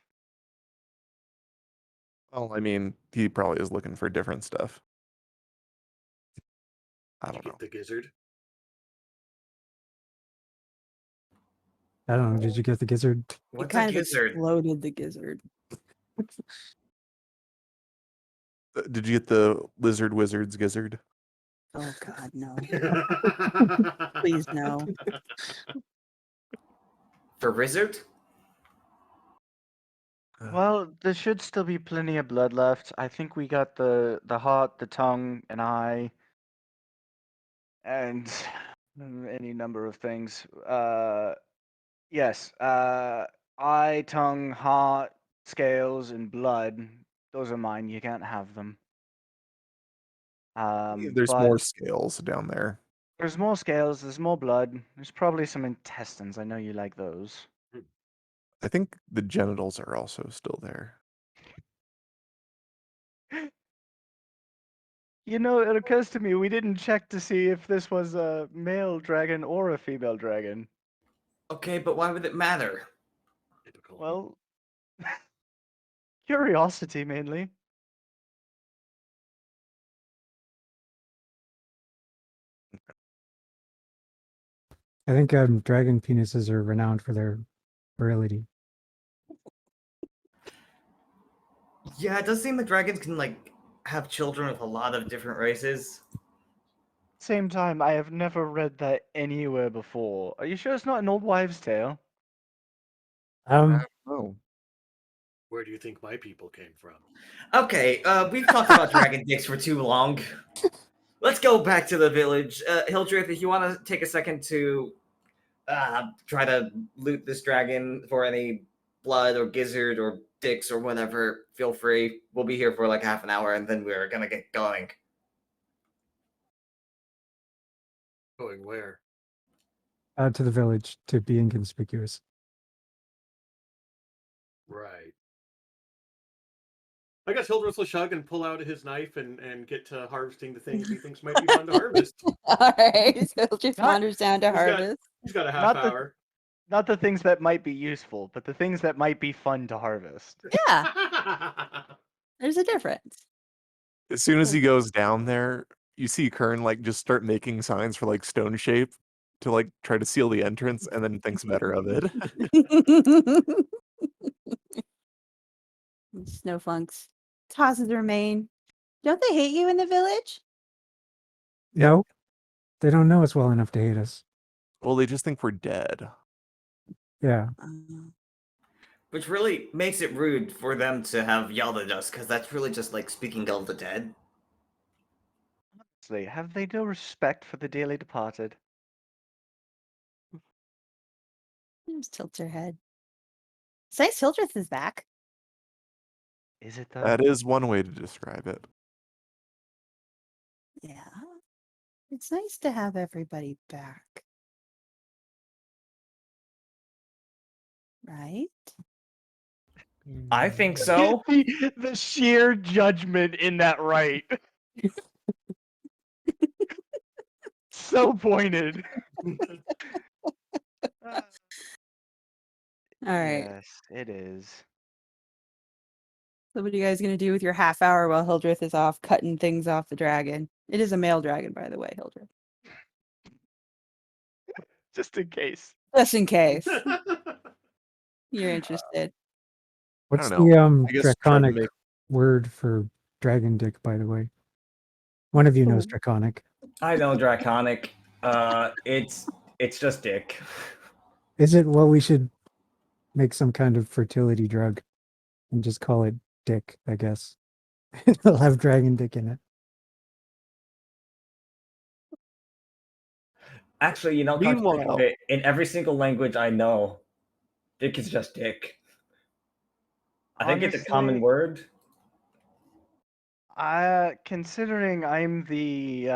Well, I mean, he probably is looking for different stuff. I Did don't you know. get the gizzard? I don't know. Did you get the gizzard? It What's a kind of gizzard? exploded the gizzard. Did you get the lizard wizard's gizzard? Oh God, no! Please no. For Rizzard? Well, there should still be plenty of blood left. I think we got the heart, the tongue, an eye, and any number of things. Yes. Eye, tongue, heart, scales, and blood. Those are mine. You can't have them. There's But more scales down there. there's more scales. There's more blood. There's probably some intestines. I know you like those. I think the genitals are also still there. You know, it occurs to me we didn't check to see if this was a male dragon or a female dragon. Okay, but why would it matter? Typical. Well, curiosity mainly. I think dragon penises are renowned for their virility. Yeah, it does seem like dragons can like have children with a lot of different races. Same time, I have never read that anywhere before. Are you sure it's not an old wives' tale? Oh, Where do you think my people came from? Okay, we've talked about dragon dicks for too long. Let's go back to the village. Hildreth, if you want to take a second to try to loot this dragon for any blood or gizzard or dicks or whatever, feel free. We'll be here for like half an hour and then we're gonna get going. Going where? To the village to be inconspicuous. Right. I guess Hildreth will shrug and pull out his knife and get to harvesting the things he thinks might be fun to harvest. All right, so just Not- wanders down to harvest. He's got a half Not the- hour. Not the things that might be useful, but the things that might be fun to harvest. Yeah, there's a difference. as soon as he goes down there, you see Kern like just start making signs for like stone shape to like try to seal the entrance, and then thinks better of it. Snowflunks tosses their mane. Don't they hate you in the village? No, they don't know us well enough to hate us. Well, they just think we're dead. Yeah. Which really makes it rude for them to have yelled at us, because that's really just like speaking of the dead. Honestly, have they no respect for the dearly departed? Just tilts her head. Nice Hildreth is back. Is it though? That is one way to describe it. Yeah. It's nice to have everybody back. Right? I think so. the sheer judgment in that right. So pointed. All right. Yes, it is. So what are you guys gonna do with your half hour while Hildreth is off cutting things off the dragon? It is a male dragon, by the way, Hildreth. Just in case. Just in case you're interested. What's don't the know. I guess try to draconic make- word for dragon dick, by the way? One of you knows Oh. draconic. I know Draconic. It's just dick. Is it? Well, we should make some kind of fertility drug and just call it dick, I guess. It'll have dragon dick in it. Actually, come to think of Meanwhile- it, in every single language I know, dick is just dick. I think it's a common Honestly, word. Considering I'm the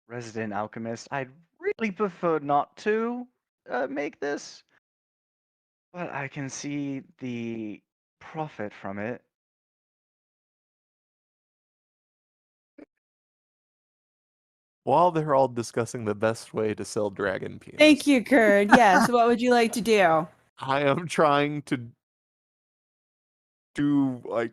resident alchemist, I'd really prefer not to make this, but I can see the profit from it. While they're all discussing the best way to sell dragon penis, Thank you, Kern. Yes, what would you like to do? I am trying to do like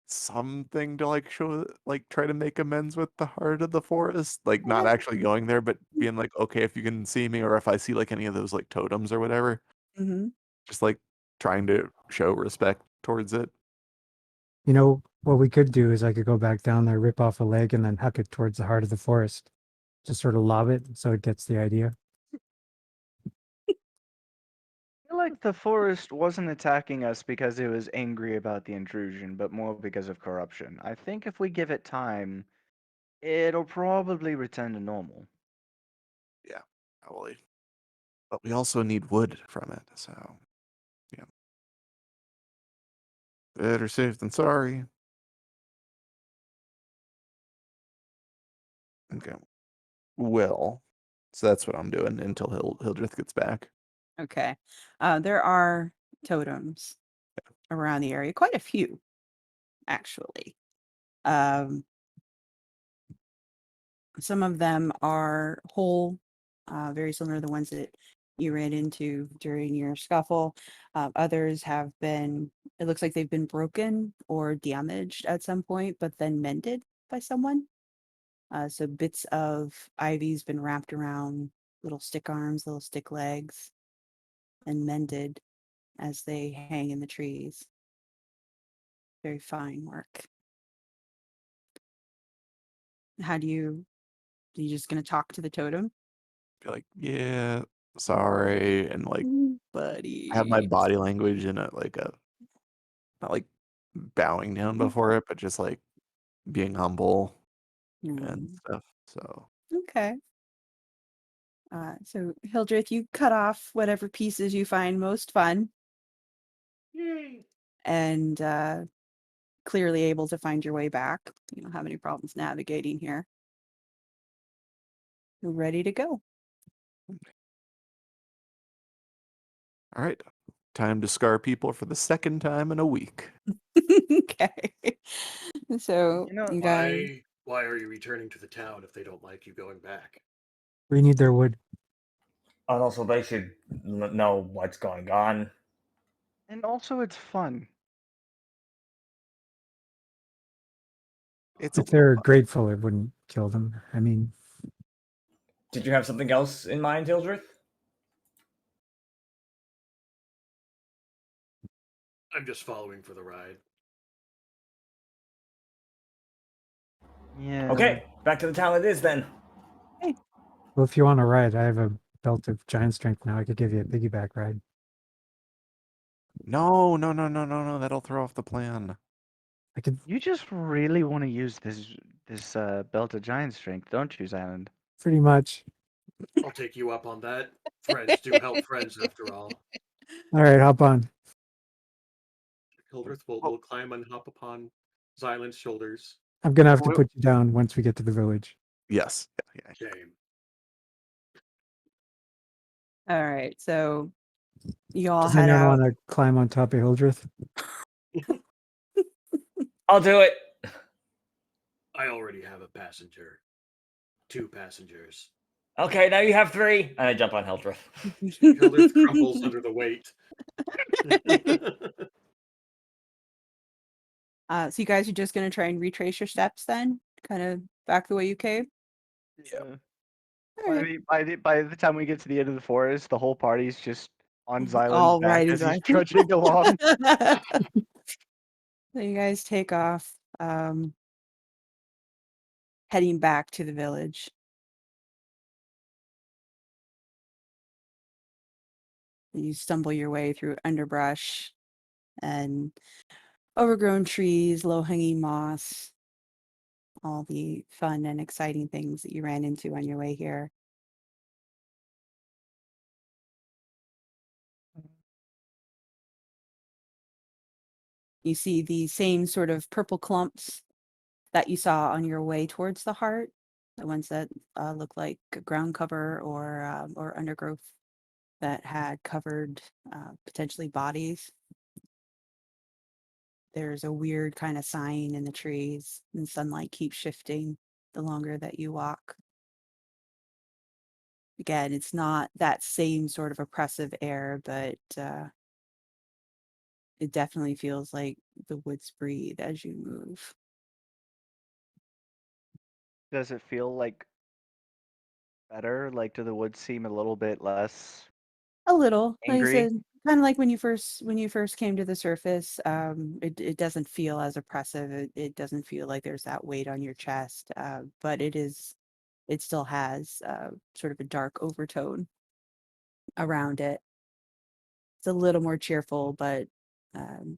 something to like show like try to make amends with the heart of the forest, like not actually going there, but being like, okay, if you can see me or if I see like any of those like totems or whatever, Mm-hmm. just like trying to show respect towards it. You know, what we could do is I could go back down there, rip off a leg, and then huck it towards the heart of the forest. Just sort of lob it so it gets the idea. I feel like the forest wasn't attacking us because it was angry about the intrusion, but more because of corruption. I think if we give it time, it'll probably return to normal. Yeah, probably. But we also need wood from it, so yeah. Better safe than sorry. Okay. Well, so that's what I'm doing until Hildreth gets back. Okay. There are totems around the area, quite a few, actually. Some of them are whole, very similar to the ones that you ran into during your scuffle. Others have been, it looks like they've been broken or damaged at some point, but then mended by someone. So bits of ivy's been wrapped around little stick arms, little stick legs, and mended as they hang in the trees. Very fine work. How do you, are you just going to talk to the totem? Be like, yeah, sorry, and like Buddy. have my body language in it, like a not like bowing down before it, but just like being humble and stuff. So Okay. So Hildreth, you cut off whatever pieces you find most fun. Yay. And clearly able to find your way back. You don't have any problems navigating here. You're ready to go. all right, time to scar people for the second time in a week. Okay. So You know, you guys, Why are you returning to the town if they don't like you going back? We need their wood. And also, they should know what's going on. and also it's fun. It's a If they're little- grateful, it wouldn't kill them. I mean, Did you have something else in mind, Hildreth? I'm just following for the ride. Yeah. Okay, back to the town it is then. well, if you want to ride, I have a belt of giant strength now. I could give you a piggyback ride. No, no, no, no, no, no. That'll throw off the plan. I could You just really want to use this belt of giant strength, don't you, Xylund? pretty much. I'll take you up on that. Friends do help friends, after all. All right, hop on. Hildreth will climb and hop upon Xylund's shoulders. I'm gonna have to Well- put you down once we get to the village. Yes. Yeah. Shame. All right, so you all Does head anyone out. want to climb on top of Hildreth? I'll do it. I already have a passenger. 2 passengers. Okay, now you have 3. And I jump on Hildreth. Hildreth crumbles under the weight. So you guys are just going to try and retrace your steps then? Kind of back the way you came? Yep. All By right. by the time we get to the end of the forest, the whole party's just on Xylund's All back riding as he's Xylund. trudging along. So you guys take off, heading back to the village. You stumble your way through underbrush and overgrown trees, low-hanging moss, all the fun and exciting things that you ran into on your way here. You see the same sort of purple clumps that you saw on your way towards the heart, the ones that look like ground cover or undergrowth that had covered potentially bodies. There's a weird kind of sign in the trees, and sunlight keeps shifting the longer that you walk. Again, it's not that same sort of oppressive air, but it definitely feels like the woods breathe as you move. Does it feel like better? Like, do the woods seem a little bit less A little, like I angry? said, kind of like when you first came to the surface. It doesn't feel as oppressive. It doesn't feel like there's that weight on your chest, but it still has sort of a dark overtone around it. It's a little more cheerful, but um,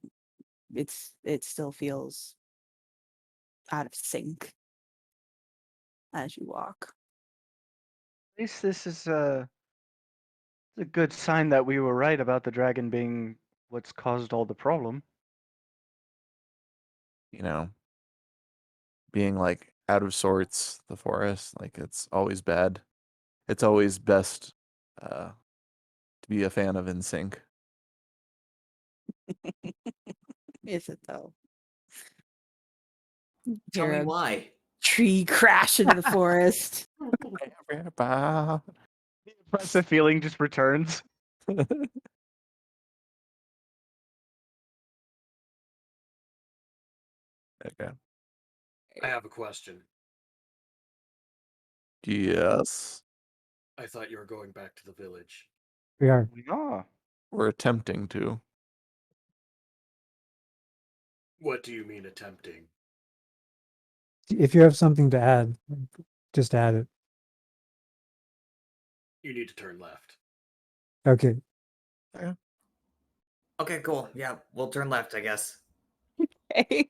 it still feels out of sync as you walk. At least this is a good sign that we were right about the dragon being what's caused all the problem. You know, being like out of sorts, the forest, like it's always bad. It's always best to be a fan of In Sync. Is it though? Tell Hear me a why. tree crash into the forest. The oppressive feeling just returns. Okay. I have a question. Yes. I thought you were going back to the village. We are. We are. We're attempting to. What do you mean attempting? If you have something to add, just add it. You need to turn left. Okay. Okay, cool. Yeah, we'll turn left, I guess. Okay.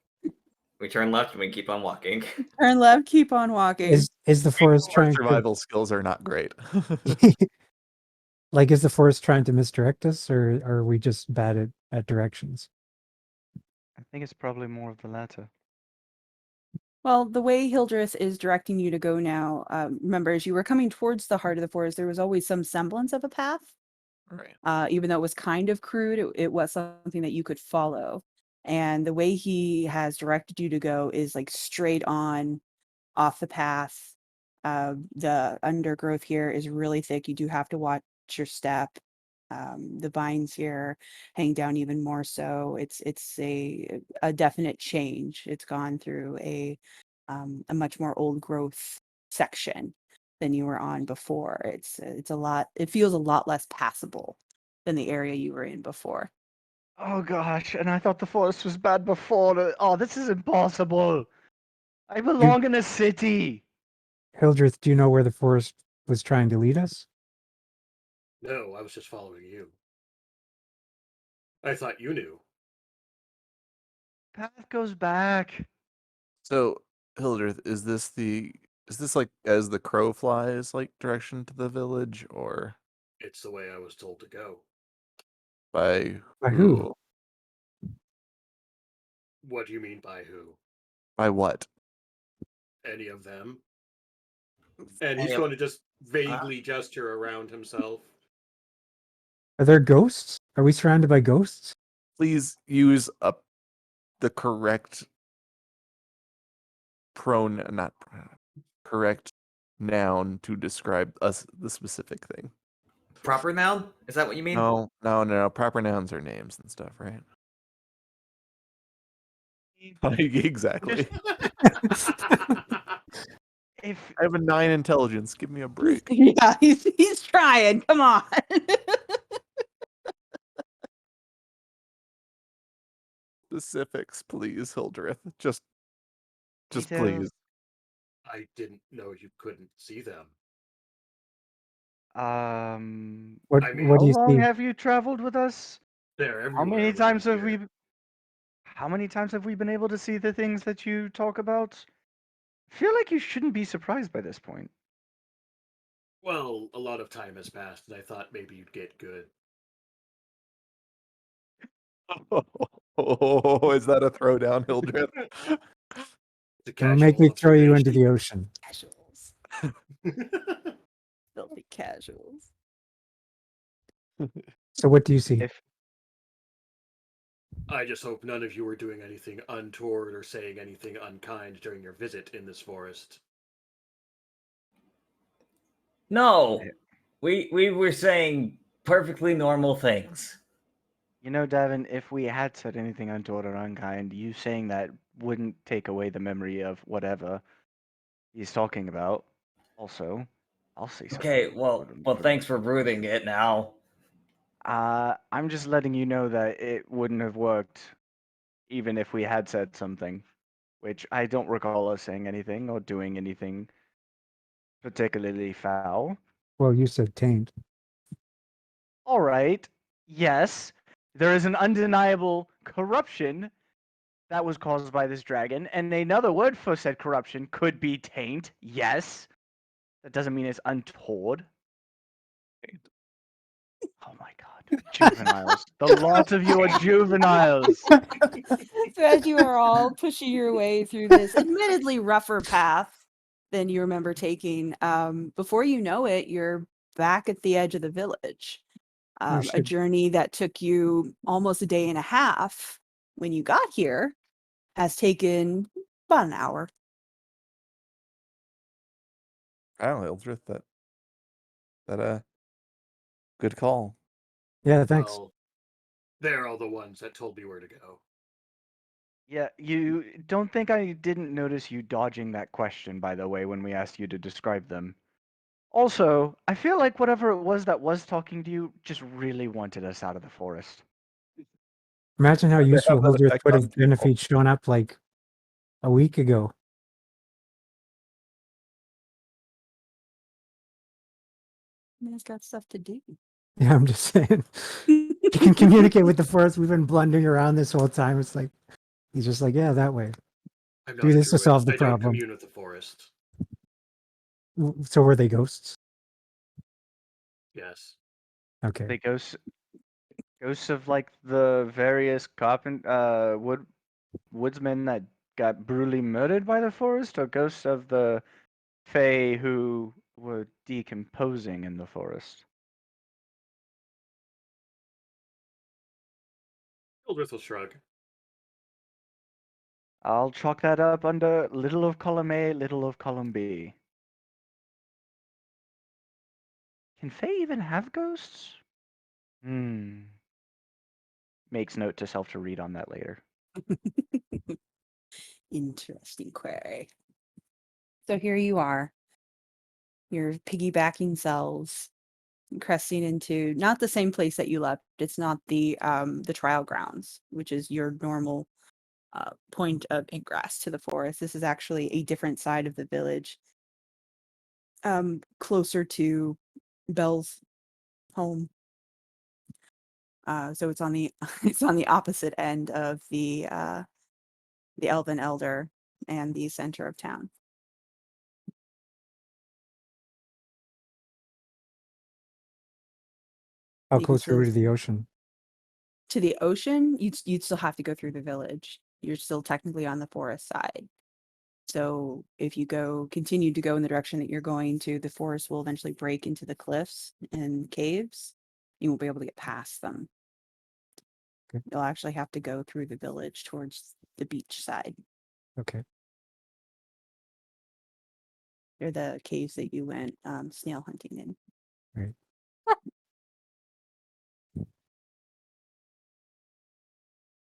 We turn left and we keep on walking. Turn left, keep on walking. Is the forest Our trying survival skills are not great. to like is the forest trying to misdirect us, or are we just bad at directions? I think it's probably more of the latter. Well, the way Hildreth is directing you to go now, remember, as you were coming towards the heart of the forest, there was always some semblance of a path. Right. Even though it was kind of crude, it was something that you could follow. And the way he has directed you to go is like straight on off the path. The undergrowth here is really thick. You do have to watch your step. The vines here hang down even more so. It's a definite change. It's gone through a a much more old growth section than you were on before. It's a lot. It feels a lot less passable than the area you were in before. Oh gosh, and I thought the forest was bad before. Oh, this is impossible. I belong in a city. Hildreth, do you know where the forest was trying to lead us? No, I was just following you. I thought you knew. Path goes back. So, Hildreth, is this like as the crow flies, like direction to the village, or It's the way I was told to go. by By who? What do you mean by who? By what? Any of them? And he's Any of- going to just vaguely gesture around himself. Are there ghosts? Are we surrounded by ghosts? Please use the correct correct noun to describe the specific thing. Proper noun? Is that what you mean? No. Proper nouns are names and stuff, right? Exactly. If I have a 9 intelligence. Give me a break. Yeah, he's trying. Come on. Specifics, please, Hildreth. Just Details. please. I didn't know you couldn't see them. What I mean, what How do you long see? have you traveled with us? They're everywhere. How many around times have here. we? How many times have we been able to see the things that you talk about? I feel like you shouldn't be surprised by this point. Well, a lot of time has passed, and I thought maybe you'd get good. Oh, is that a throwdown, Hildreth? It's a Don't make me casual throw you into observation. the ocean. Casuals. Filthy casuals. So what do you see? If I just hope none of you were doing anything untoward or saying anything unkind during your visit in this forest. No, we were saying perfectly normal things. you know, Davin, if we had said anything untoward or unkind, you saying that wouldn't take away the memory of whatever he's talking about. Also, I'll say something. Okay, well, thanks for brooding it now. I'm just letting you know that it wouldn't have worked even if we had said something, which I don't recall us saying anything or doing anything particularly foul. Well, you said taint. All right, yes, there is an undeniable corruption that was caused by this dragon, and another word for said corruption could be taint. Yes, that doesn't mean it's untoward. Oh my god, juveniles! The lot of you are juveniles. So as you are all pushing your way through this admittedly rougher path than you remember taking, before you know it, you're back at the edge of the village. A shit. journey that took you almost a day and a half when you got here has taken about an hour. Wow, Hildreth, that good call. Yeah, thanks. Well, they're all the ones that told me where to go. Yeah, you don't think I didn't notice you dodging that question, by the way, when we asked you to describe them. Also, I feel like whatever it was that was talking to you just really wanted us out of the forest. Imagine how They useful have that Hildreth effect would on have been if people. he'd shown up like a week ago. Man's got stuff to do. Yeah, I'm just saying. You can communicate with the forest. We've been blundering around this whole time. It's like he's just like, yeah, that way. I'm not Do a this to druid. solve the I don't problem. commune with the forest. So were they ghosts? Yes. Okay. The ghosts of like the various woodsmen that got brutally murdered by the forest, or ghosts of the fae who were decomposing in the forest? Hildreth will shrug. I'll chalk that up under little of column A, little of column B. Can fae even have ghosts? Makes note to self to read on that later. Interesting query. So here you are. You're piggybacking cells, cresting into not the same place that you left. It's not the trial grounds, which is your normal point of ingress to the forest. This is actually a different side of the village, closer to Belle's home. So it's on the it's on the opposite end of the Elven Elder and the center of town. How You can close are we to still the ocean? to the ocean. You'd still have to go through the village. You're still technically on the forest side. So if you continue to go in the direction that you're going to, the forest will eventually break into the cliffs and caves. You won't be able to get past them. Okay. You'll actually have to go through the village towards the beach side. Okay. They're the caves that you went snail hunting in. Right.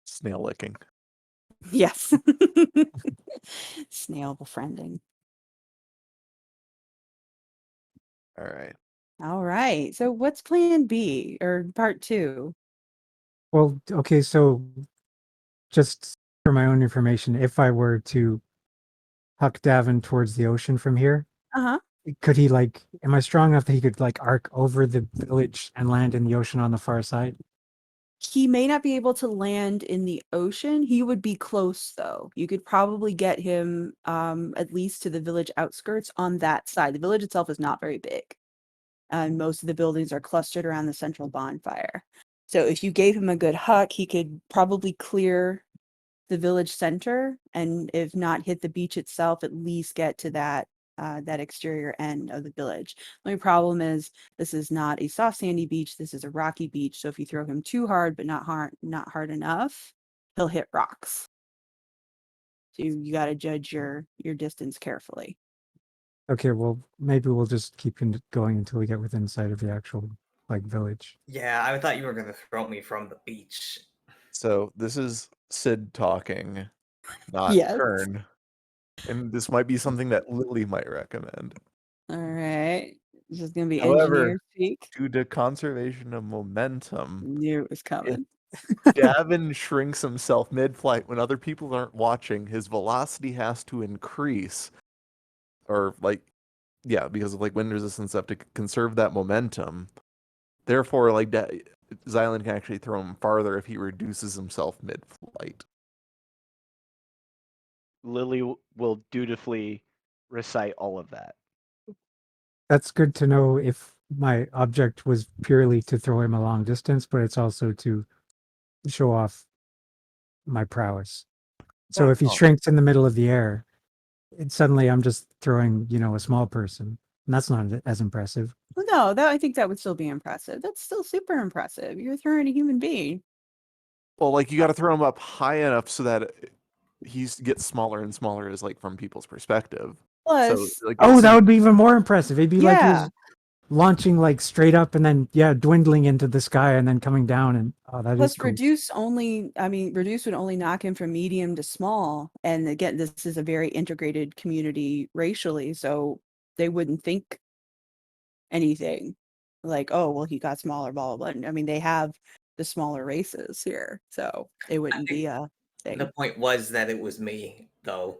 Snail licking. Yes. Snail befriending. All right. All right. So what's plan B or part 2? Well, okay, so just for my own information, if I were to huck Davin towards the ocean from here, Uh-huh. could he am I strong enough that he could arc over the village and land in the ocean on the far side? He may not be able to land in the ocean. He would be close though. You could probably get him at least to the village outskirts on that side. The village itself is not very big. And most of the buildings are clustered around the central bonfire. So if you gave him a good huck, he could probably clear the village center, and if not hit the beach itself, at least get to that exterior end of the village. The only problem is this is not a soft sandy beach. This is a rocky beach. So if you throw him too hard, but not hard enough, he'll hit rocks. So you got to judge your distance carefully. Okay, well, maybe we'll just keep going until we get within sight of the actual village. Yeah, I thought you were gonna throw me from the beach. So this is Sid talking, not Yes. Kern. And this might be something that Lily might recommend. All right. This is going to be However, engineer speak. due to conservation of momentum, Knew it was coming. Davin shrinks himself mid-flight when other people aren't watching. His velocity has to increase, or because of wind resistance stuff to conserve that momentum. Therefore, Xylund can actually throw him farther if he reduces himself mid-flight. Lily will dutifully recite all of that. That's good to know if my object was purely to throw him a long distance, but it's also to show off my prowess. So if he shrinks in the middle of the air, suddenly I'm just throwing, a small person. And that's not as impressive. Well, no, I think that would still be impressive. That's still super impressive. You're throwing a human being. Well, you got to throw him up high enough so that he gets smaller and smaller as from people's perspective. Plus, that would be even more impressive. It'd be like he yeah. was launching straight up and then dwindling into the sky and then coming down, and Plus, is cool. reduce would only knock him from medium to small. And again, this is a very integrated community racially, so they wouldn't think anything like, oh, well, he got smaller, blah, blah, blah. I mean, they have the smaller races here, so it wouldn't be a thing. The point was that it was me, though.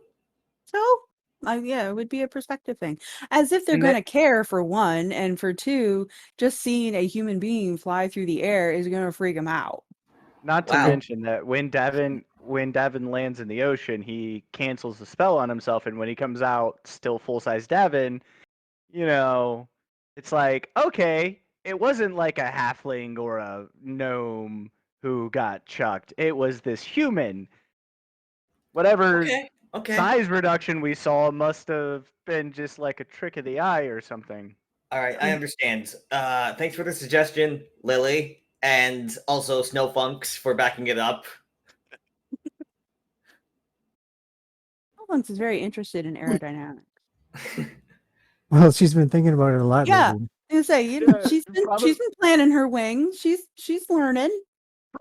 So, it would be a perspective thing. As if they're going to care, for one, and for two, just seeing a human being fly through the air is going to freak them out. Not to mention that when Davin lands in the ocean, he cancels the spell on himself, and when he comes out, still full-size Davin, it's like, okay, it wasn't like a halfling or a gnome who got chucked. It was this human. Whatever size reduction we saw must have been just like a trick of the eye or something. All right, I understand. Thanks for the suggestion, Lily, and also Snowfunks for backing it up. Snowfunks is very interested in aerodynamics. Well, she's been thinking about it a lot Yeah, lately. I was gonna say, she's been planning her wings. She's learning.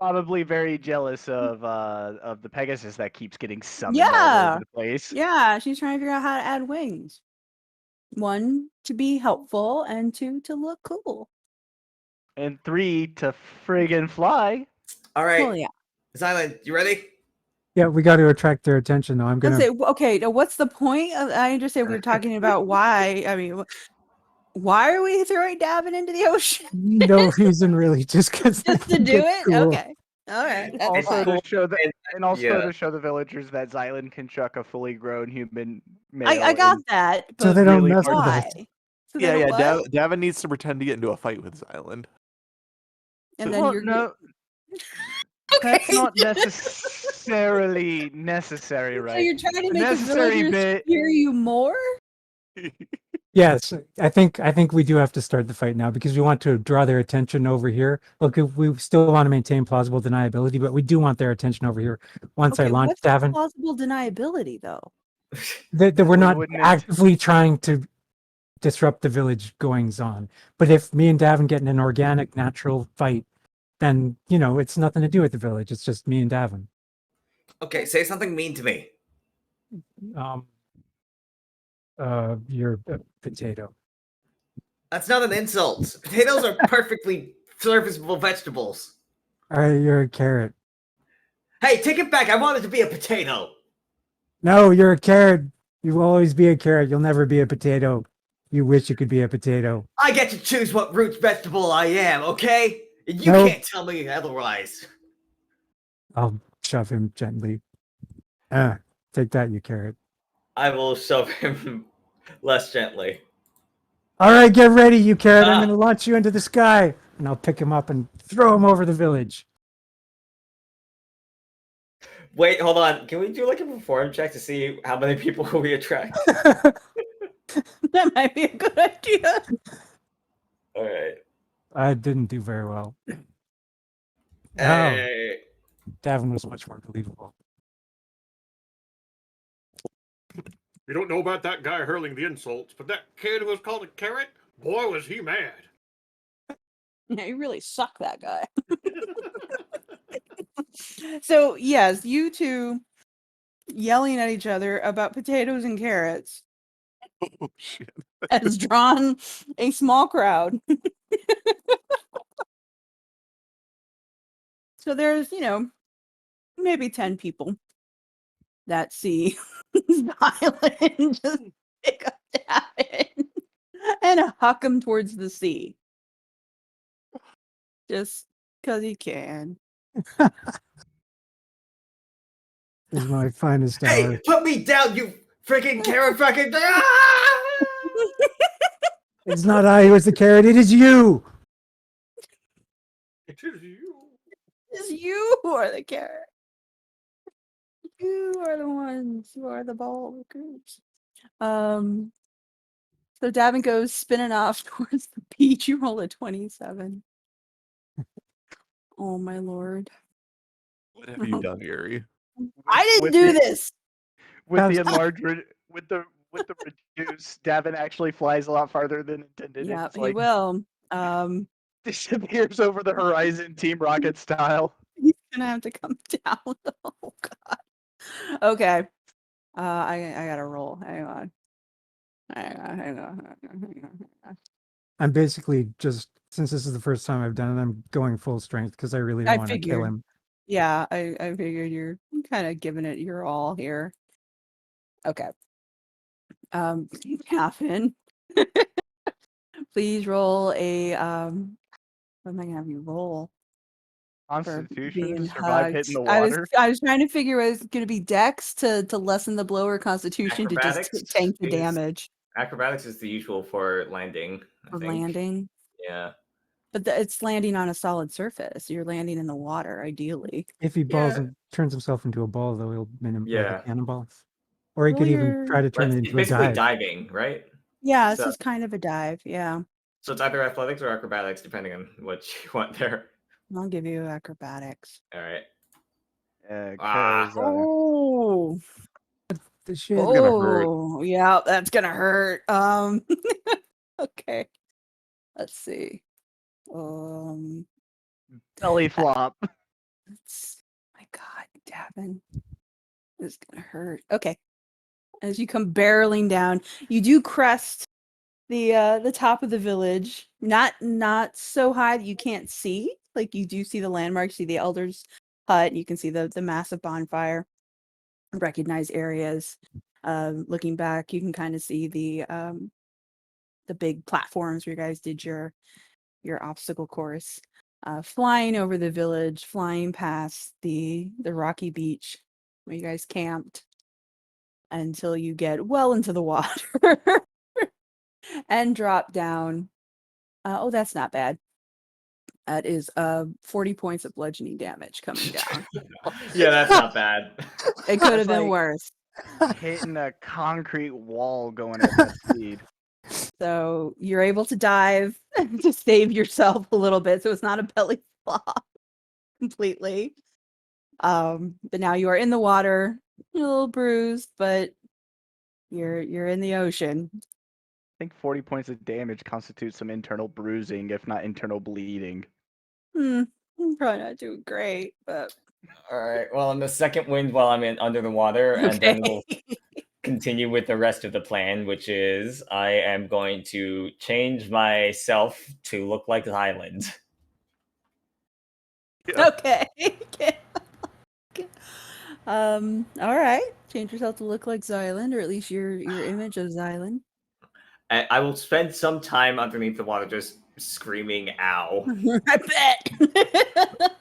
Probably very jealous of the Pegasus that keeps getting summoned all over Yeah. the place. Yeah, she's trying to figure out how to add wings. 1, to be helpful, and 2, to look cool. And 3, to friggin' fly. All right, Well, yeah. Xylund, you ready? Yeah, we got to attract their attention, though. I'm Let's gonna. say, okay, now what's the point of, I understand we're talking about why, I mean, why are we throwing Davynn into the ocean? No reason really, just because Just to do it? Okay. All right. That's Also fine. to show the and also yeah. to show the villagers that Xylund can chuck a fully grown human male. I got in- that, but So they don't really mess with why? us. So they Yeah, don't yeah. what? Davin needs to pretend to get into a fight with Xylund. And then Well, you're no, that's not necessarily necessary, right? So you're trying to The make the necessary villagers bit- fear you more? Yes, I think we do have to start the fight now because we want to draw their attention over here. Look, we still want to maintain plausible deniability, but we do want their attention over here. Once I Okay, launch what's the Davin, plausible deniability though? that we're We not wouldn't actively trying to disrupt the village goings on. But if me and Davin get in an organic, natural fight, then it's nothing to do with the village. It's just me and Davin. Okay, say something mean to me. You're a potato. That's not an insult. Potatoes are perfectly serviceable vegetables. All right, you're a carrot. Hey, take it back. I wanted to be a potato. No, you're a carrot. You will always be a carrot. You'll never be a potato. You wish you could be a potato. I get to choose what root vegetable I am, okay? And you Nope. can't tell me otherwise. I'll shove him gently. Take that, you carrot. I will shove him less gently. All right, get ready, you carrot. I'm going to launch you into the sky. And I'll pick him up and throw him over the village. Wait, hold on. Can we do like a perform check to see how many people we attract? That might be a good idea. All right. I didn't do very well. Hey. Davin was much more believable. You don't know about that guy hurling the insults, but that kid who was called a carrot, boy, was he mad. Yeah, you really suck, that guy. So, yes, you two yelling at each other about potatoes and carrots Oh shit! has drawn a small crowd. So there's, maybe 10 people that see Xylund just pick up Davin and huck him towards the sea. Just because he can. This is my finest hour. Hey, put me down, you freaking carrot fucking. It's not I who is the carrot. It is you. It is you. It's you who are the carrot. You are the ones who are the ball recruits. So Davin goes spinning off towards the beach. You roll a 27. Oh my lord. What have you done, Gary? I didn't with do the- this. With the enlarged, with the reduce, Davin actually flies a lot farther than intended. Yeah, It's he like will. disappears over the horizon, Team Rocket style. He's gonna have to come down. Oh god. Okay. I gotta roll. Hang on. Hang on. I'm basically just, since this is the first time I've done it, I'm going full strength because I really don't I want to kill figured. him. Yeah, I figured you're kind of giving it your all here. Okay. Davin. Please roll a what am I gonna have you roll? For Constitution being to survive hugged. hitting the I water. was trying to figure it was gonna be Dex to lessen the blow or Constitution to just Acrobatics tank the is- damage Acrobatics is the usual for landing. I for think. landing. Yeah. But it's landing on a solid surface. You're landing in the water, ideally. If he balls Yeah. and turns himself into a ball, though, he'll min him like Yeah. a cannonball. Or he Well, could even you're- try to turn it It's into a basically dive. diving, right? Yeah, this So- is kind of a dive. Yeah. So it's either athletics or acrobatics, depending on what you want there. I'll give you acrobatics. All right. Because Oh, The shit. It's gonna hurt. oh, yeah, that's gonna hurt. Okay. Let's see. belly flop. My God, Davynn. This is gonna hurt. Okay. As you come barreling down, you do crest the top of the village. Not so high that you can't see. Like you do see the landmarks, see the elders' hut, you can see the massive bonfire, recognize areas. Looking back, you can kind of see the big platforms where you guys did your obstacle course. Flying over the village, flying past the rocky beach where you guys camped until you get well into the water and drop down. Oh, that's not bad. That is 40 points of bludgeoning damage coming down. Yeah, that's not bad. It could have That's been like- worse. Hitting a concrete wall going at that speed. So you're able to dive to save yourself a little bit, so it's not a belly flop completely. But now you are in the water, a little bruised, but you're in the ocean. I think 40 points of damage constitutes some internal bruising, if not internal bleeding. I'm probably not doing great, but All right. Well, on the second wind while I'm under the water, and then we'll continue with the rest of the plan, which is I am going to change myself to look like Xylund. Okay. All right. Change yourself to look like Xylund, or at least your image of Xylund. I will spend some time underneath the water just screaming "ow." I bet.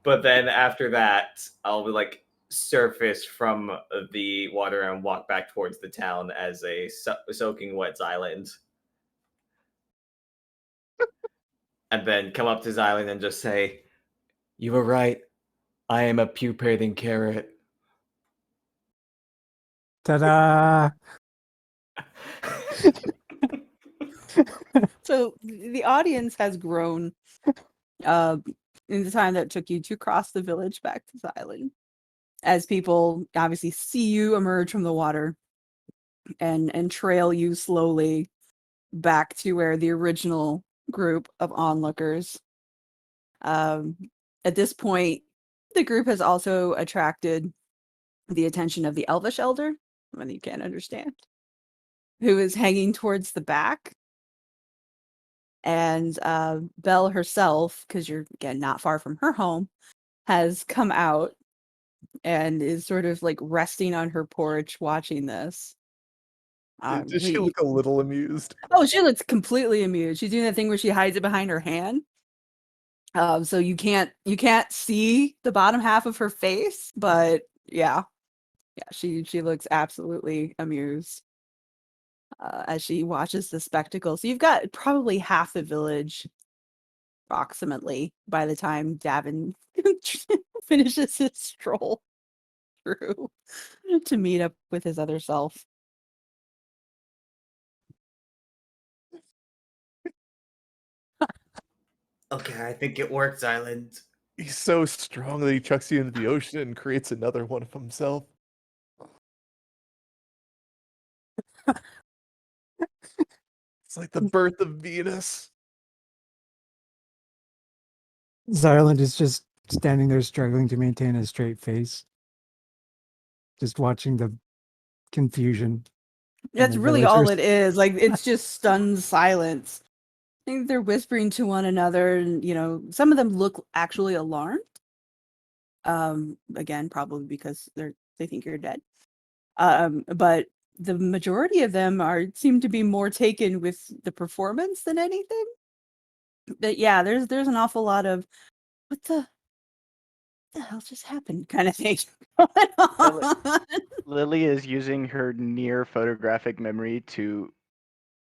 But then after that, I'll be like surface from the water and walk back towards the town as a soaking wet Xylund. And then come up to Xylund and just say, "You were right. I am a pupating carrot." Ta-da! So the audience has grown in the time that it took you to cross the village back to Xylund, as people obviously see you emerge from the water and trail you slowly back to where the original group of onlookers. At this point, the group has also attracted the attention of the Elvish Elder, one you can't understand, who is hanging towards the back. And Belle herself, because you're again not far from her home, has come out and is sort of like resting on her porch watching this. Does she look a little amused? Oh, she looks completely amused. She's doing that thing where she hides it behind her hand. So you can't see the bottom half of her face, but yeah, she looks absolutely amused as she watches the spectacle. So you've got probably half the village, approximately, by the time Davynn finishes his stroll through to meet up with his other self. Okay, I think it worked, Xylund. He's so strong that he chucks you into the ocean and creates another one of himself. It's like the birth of Venus. Xylund is just standing there struggling to maintain a straight face. Just watching the confusion. That's the really all villagers. it is. Like, it's just stunned silence. I think they're whispering to one another, and some of them look actually alarmed. Again, probably because they think you're dead. But the majority of them seem to be more taken with the performance than anything. But yeah, there's an awful lot of what the hell just happened kind of thing going on. Lily is using her near photographic memory to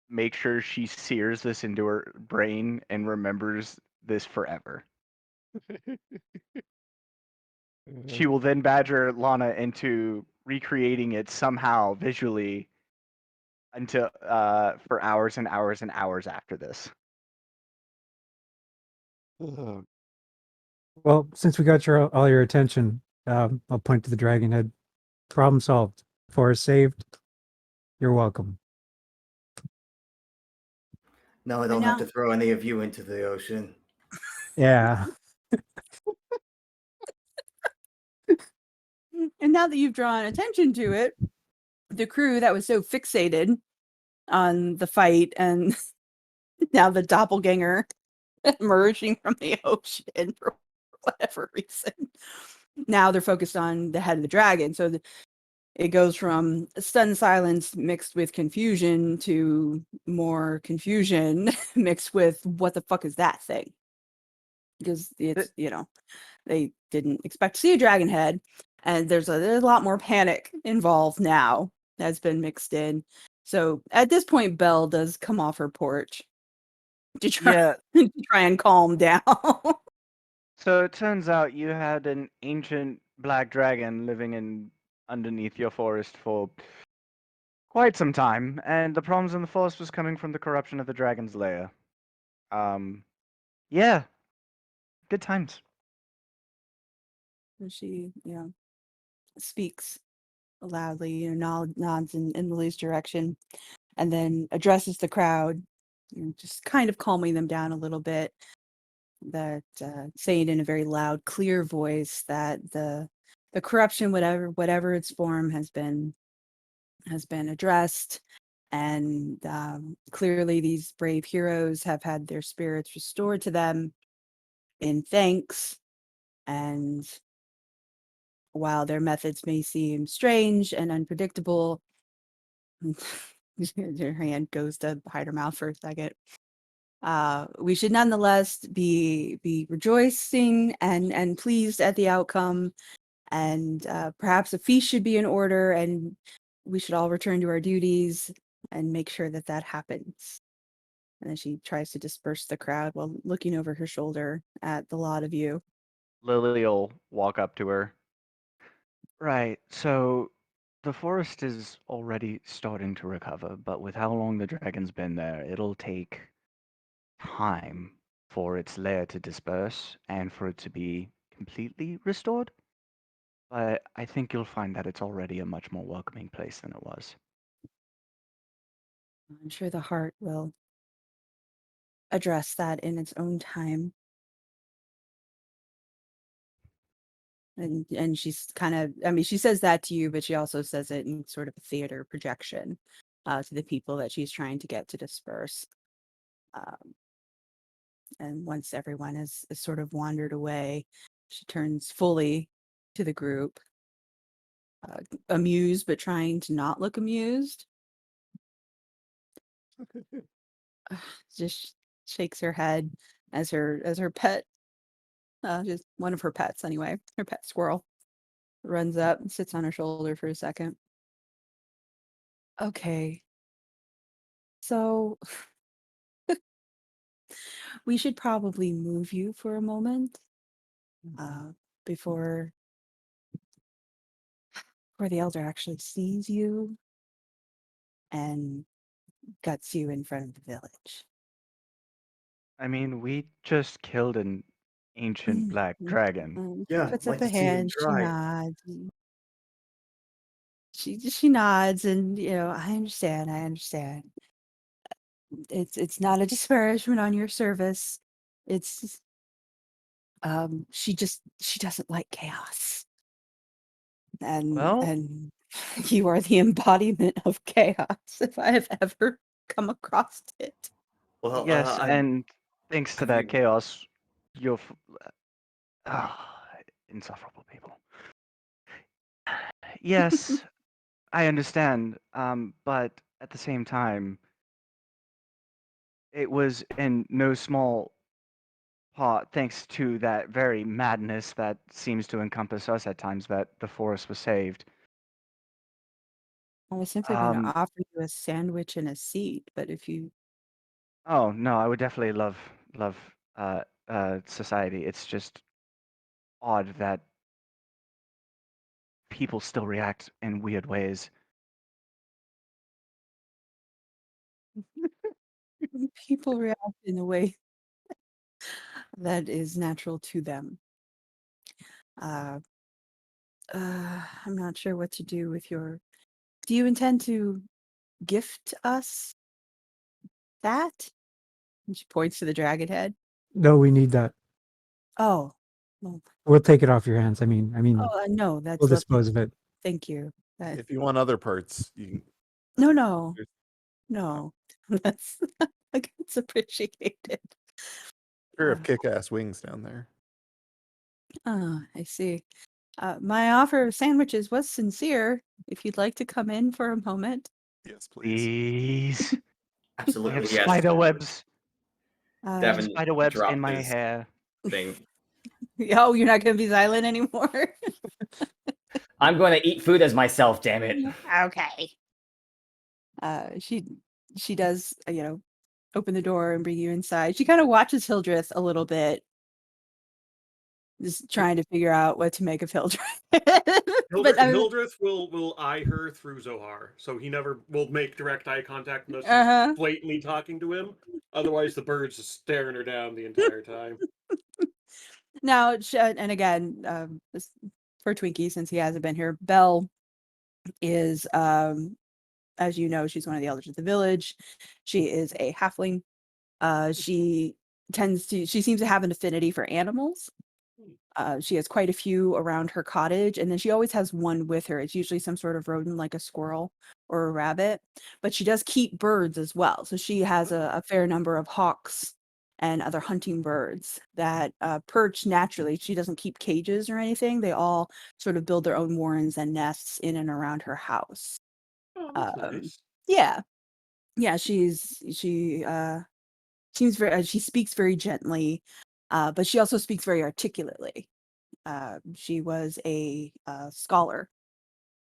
make sure she sears this into her brain and remembers this forever. She will then badger Lana into recreating it somehow visually until for hours and hours and hours after this. Oh, Well, since we got all your attention, I'll point to the dragon head. Problem solved. Forest saved. You're welcome. No, I don't have to throw any of you into the ocean. Yeah. And now that you've drawn attention to it, the crew that was so fixated on the fight and now the doppelganger emerging from the ocean for whatever reason. Now they're focused on the head of the dragon. So it goes from stunned silence mixed with confusion to more confusion mixed with what the fuck is that thing? Because it's, they didn't expect to see a dragon head. And there's a lot more panic involved now that's been mixed in. So at this point, Belle does come off her porch to try, to try and calm down. So it turns out you had an ancient black dragon living underneath your forest for quite some time, and the problems in the forest was coming from the corruption of the dragon's lair. Yeah, good times. And she, speaks loudly, nods in Lily's direction, and then addresses the crowd, just kind of calming them down a little bit. That saying in a very loud, clear voice that the corruption, whatever its form, has been addressed, and clearly these brave heroes have had their spirits restored to them in thanks. And while their methods may seem strange and unpredictable, her hand goes to hide her mouth for a second. We should nonetheless be rejoicing and pleased at the outcome, and perhaps a feast should be in order, and we should all return to our duties and make sure that happens. And then she tries to disperse the crowd while looking over her shoulder at the lot of you. Lily will walk up to her. Right, so the forest is already starting to recover, but with how long the dragon's been there, it'll take time for its lair to disperse and for it to be completely restored. But I think you'll find that it's already a much more welcoming place than it was. I'm sure the heart will address that in its own time. And she's kind of, she says that to you, but she also says it in sort of a theater projection to the people that she's trying to get to disperse. And once everyone has sort of wandered away, she turns fully to the group, amused but trying to not look amused. Just shakes her head as her pet, just one of her pets anyway, her pet squirrel, runs up and sits on her shoulder for a second. Okay, so we should probably move you for a moment before the elder actually sees you and guts you in front of the village. I mean, we just killed an ancient black dragon. She puts up a hand, she nods. She nods, and I understand. It's not a disparagement on your service. It's she doesn't like chaos. And you are the embodiment of chaos if I have ever come across it. Well, yes, and thanks to that chaos, you're insufferable people. Yes, I understand, but at the same time, it was in no small part thanks to that very madness that seems to encompass us at times that the forest was saved. I was simply going to offer you a sandwich and a seat, but if you... Oh, no, I would definitely love society. It's just odd that people still react in weird ways. People react in a way that is natural to them. I'm not sure what to do with your... Do you intend to gift us that? And she points to the dragon head. No, we need that. Oh, well, We'll take it off your hands. I mean, Oh, no, that's we'll lovely. dispose of it. Thank you. That, If you want other parts, you can. no, There's- no. That's like it's appreciated. Sure, Uh, have kick-ass wings down there. I see. My offer of sandwiches was sincere. If you'd like to come in for a moment. Yes, please. Please. I Absolutely, have yes. spider webs. Davynn Spider webs dropped in my his hair. thing. Oh, you're not going to be Xylund anymore? I'm going to eat food as myself, damn it. Okay. She does, open the door and bring you inside. She kind of watches Hildreth a little bit, just trying to figure out what to make of Hildreth. Hildreth will eye her through Zohar, so he never will make direct eye contact unless Uh-huh. she's blatantly talking to him. Otherwise, the bird's just staring her down the entire time. Now, and again, for Twinki, since he hasn't been here, Belle is, as you know, she's one of the elders of the village. She is a halfling. She seems to have an affinity for animals. She has quite a few around her cottage, and then she always has one with her. It's usually some sort of rodent like a squirrel or a rabbit, but she does keep birds as well. So she has a fair number of hawks and other hunting birds that perch naturally. She doesn't keep cages or anything. They all sort of build their own warrens and nests in and around her house. Oh, that's Um, nice. yeah, she seems very, she speaks very gently, but she also speaks very articulately. She was a scholar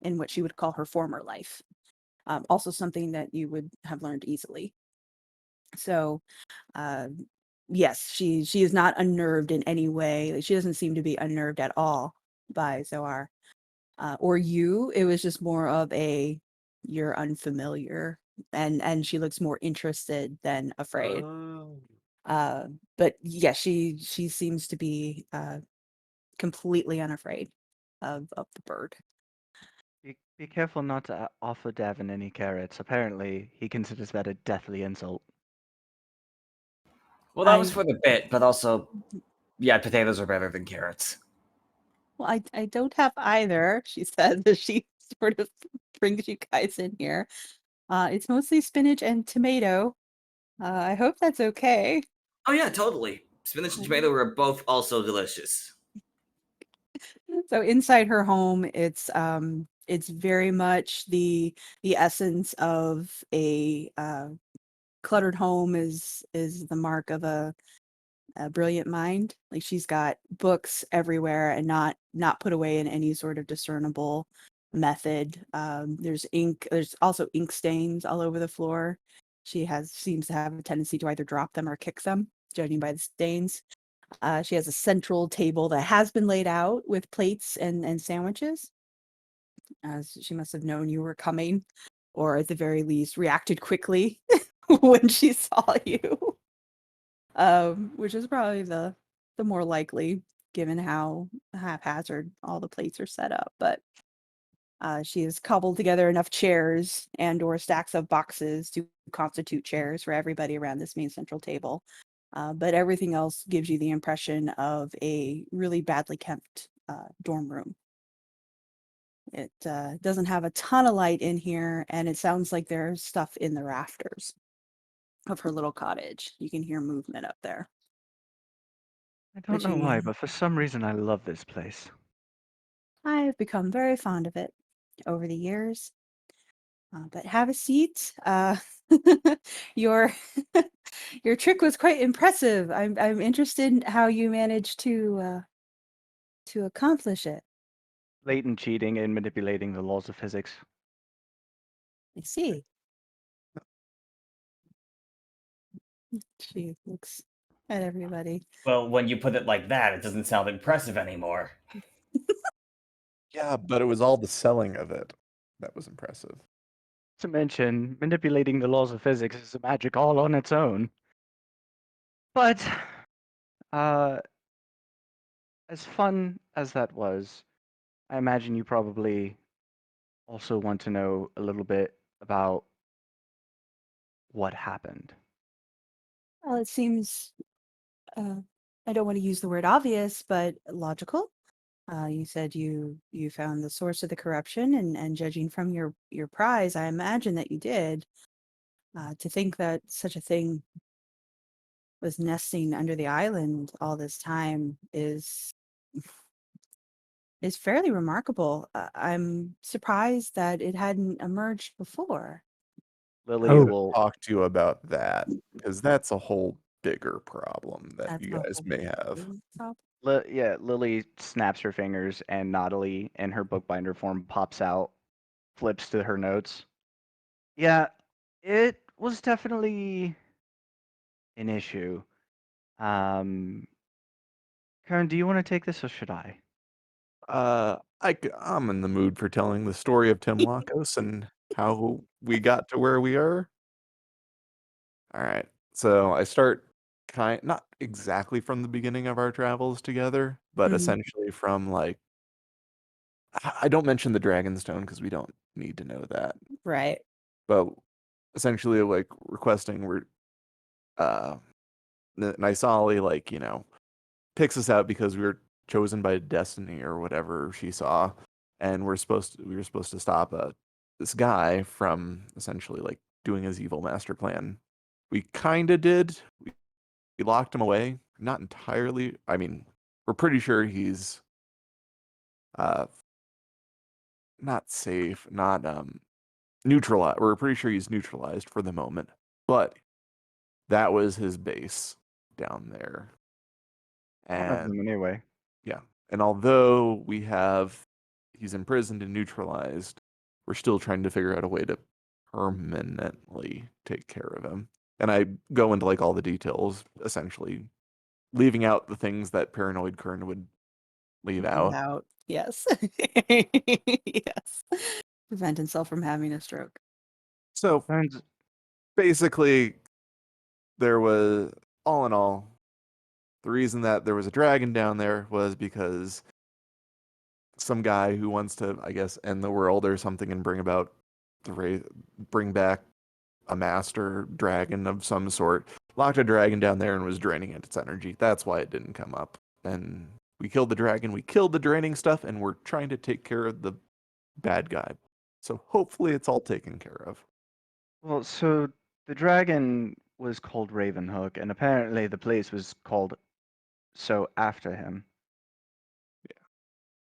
in what she would call her former life. Also something that you would have learned easily. So, yes, she is not unnerved in any way. Like, she doesn't seem to be unnerved at all by Zohar or you. It was just more of a you're unfamiliar, and she looks more interested than afraid. Oh. But yeah, she seems to be completely unafraid of the bird. Be careful not to offer Davin any carrots. Apparently, he considers that a deathly insult. Well, that was for the bit, but also, yeah, potatoes are better than carrots. Well, I don't have either, she says as she sort of brings you guys in here. It's mostly spinach and tomato. I hope that's okay. Oh yeah, totally. Spinach and tomato are both also delicious. So inside her home, it's very much the essence of a cluttered home is the mark of a brilliant mind. Like, she's got books everywhere and not put away in any sort of discernible method. There's ink. There's also ink stains all over the floor. She seems to have a tendency to either drop them or kick them, judging by the stains. She has a central table that has been laid out with plates and sandwiches. As she must have known you were coming, or at the very least reacted quickly when she saw you. Which is probably the more likely, given how haphazard all the plates are set up. But she has cobbled together enough chairs and or stacks of boxes to constitute chairs for everybody around this main central table. But everything else gives you the impression of a really badly kept dorm room. It doesn't have a ton of light in here, and it sounds like there's stuff in the rafters of her little cottage. You can hear movement up there. I don't But know why, but for some reason I love this place. I have become very fond of it over the years. But have a seat. Your your trick was quite impressive. I'm interested in how you managed to accomplish it. Blatant cheating and manipulating the laws of physics. I see. She looks at everybody. Well, when you put it like that, it doesn't sound impressive anymore. Yeah, but it was all the selling of it that was impressive. To mention, manipulating the laws of physics is a magic all on its own. But, as fun as that was, I imagine you probably also want to know a little bit about what happened. Well, it seems I don't want to use the word obvious, but logical. You said you found the source of the corruption, and judging from your prize, I imagine that you did. To think that such a thing was nesting under the island all this time is fairly remarkable. I'm surprised that it hadn't emerged before. Lily Oh. will Talk to you about that because that's a whole bigger problem that That's you a guys whole may have. big problem. Lily snaps her fingers and Naughty in her bookbinder form pops out, flips to her notes. Yeah, it was definitely an issue. Kern, do you want to take this or should I? I'm in the mood for telling the story of Tim Lakos and how we got to where we are. All right. So I start not exactly from the beginning of our travels together, but Mhm. essentially from like I don't mention the Dragonstone because we don't need to know that. Right. But essentially like requesting Nisali like, picks us out because we were chosen by destiny or whatever she saw, and we were supposed to stop this guy from essentially like doing his evil master plan. We kind of did. We locked him away. Not entirely. I mean, we're pretty sure he's uh not safe, not neutralized. We're pretty sure he's neutralized for the moment, but that was his base down there. One of And them anyway. yeah. And although he's imprisoned and neutralized, we're still trying to figure out a way to permanently take care of him. And I go into like all the details, essentially leaving out the things that paranoid Kern would leave out. Yes. Yes. Prevent himself from having a stroke. So Kern's basically, there was, all in all, the reason that there was a dragon down there was because some guy who wants to, I guess, end the world or something and bring back a master dragon of some sort, locked a dragon down there and was draining its energy. That's why it didn't come up. And we killed the dragon, we killed the draining stuff, and we're trying to take care of the bad guy. So hopefully it's all taken care of. Well, so the dragon was called Ravenhook, and apparently the place was called so after him.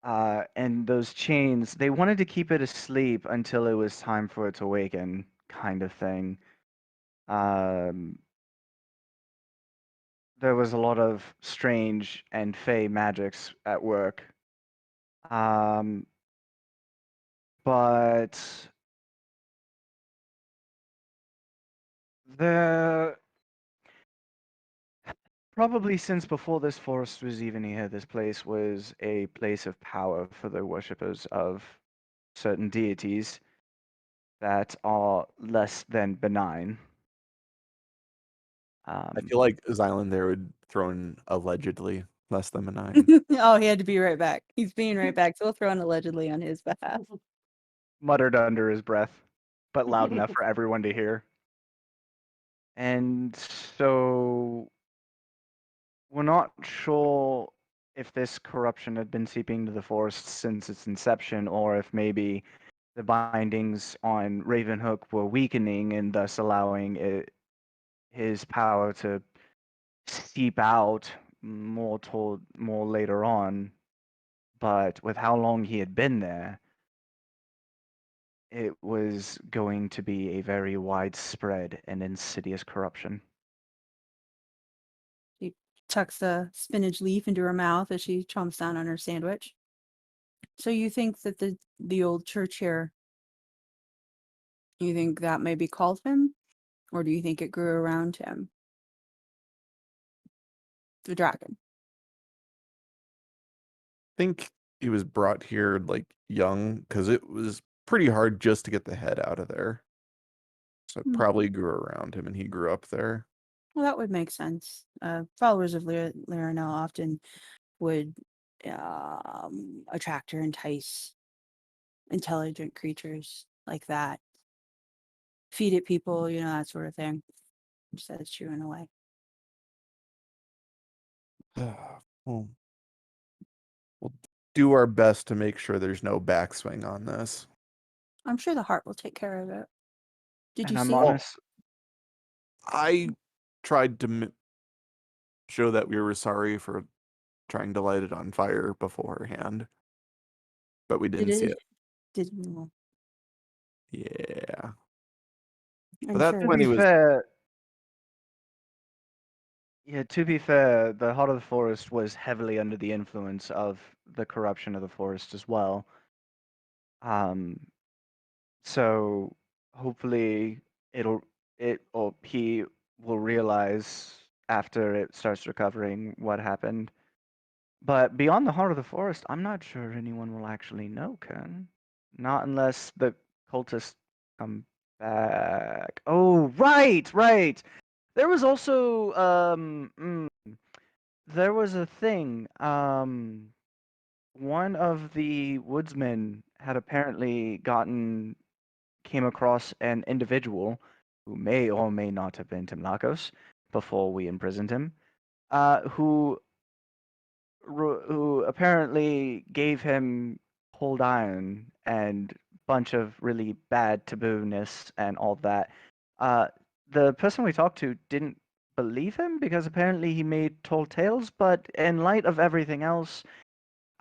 And those chains, they wanted to keep it asleep until it was time for it to awaken, kind of thing. There was a lot of strange and fey magics at work. But the probably since before this forest was even here, this place was a place of power for the worshippers of certain deities that are less than benign. I feel like Xylund there would throw in allegedly less than benign. Oh, he had to be right back. He's being right back, so we'll throw in allegedly on his behalf. Muttered under his breath, but loud enough for everyone to hear. And so we're not sure if this corruption had been seeping into the forest since its inception, or if maybe the bindings on Ravenhook were weakening and thus allowing his power to seep out more later on. But with how long he had been there, it was going to be a very widespread and insidious corruption. She tucks a spinach leaf into her mouth as she chomps down on her sandwich. So you think that the old church here, you think that maybe called him? Or do you think it grew around him? The dragon. I think he was brought here like young because it was pretty hard just to get the head out of there. So it Hmm. probably grew around him and he grew up there. Well, that would make sense. Followers of Laranel often would attract or entice intelligent creatures like that. Feed it people, that sort of thing. Which that's true in a way. Well, do our best to make sure there's no backswing on this. I'm sure the heart will take care of it. Did And you I'm see it? honest. I tried to show that we were sorry for trying to light it on fire beforehand, but we didn't see it. Did Yeah. I'm But that's sure. To when be he was. fair, yeah, to be fair, the Heart of the Forest was heavily under the influence of the corruption of the forest as well. So hopefully he will realize after it starts recovering what happened. But beyond the Heart of the Forest, I'm not sure anyone will actually know, Kern. Not unless the cultists come back. Oh, right. There was also there was a thing. One of the woodsmen had apparently came across an individual who may or may not have been Timlakos before we imprisoned him, who apparently gave him cold iron and bunch of really bad taboo-ness and all that. The person we talked to didn't believe him because apparently he made tall tales, but in light of everything else,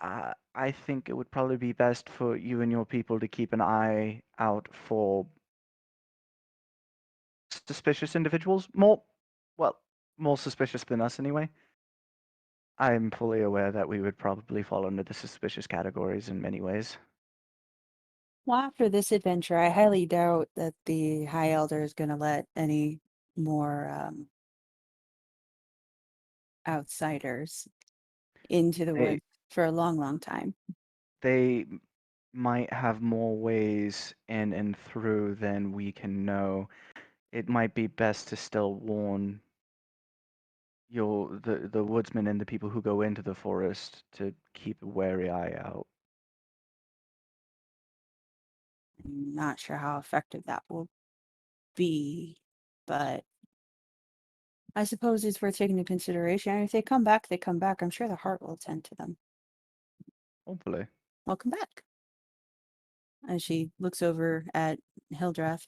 I think it would probably be best for you and your people to keep an eye out for suspicious individuals. More suspicious than us anyway. I'm fully aware that we would probably fall under the suspicious categories in many ways. Well, after this adventure, I highly doubt that the High Elder is going to let any more outsiders into the They woods for a long, long time. they might have more ways in and through than we can know. It might be best to still warn the woodsmen and the people who go into the forest to keep a wary eye out. I'm not sure how effective that will be, but I suppose it's worth taking into consideration. And if they come back, they come back. I'm sure the heart will attend to them. Hopefully. Welcome back. As she looks over at Hildreth.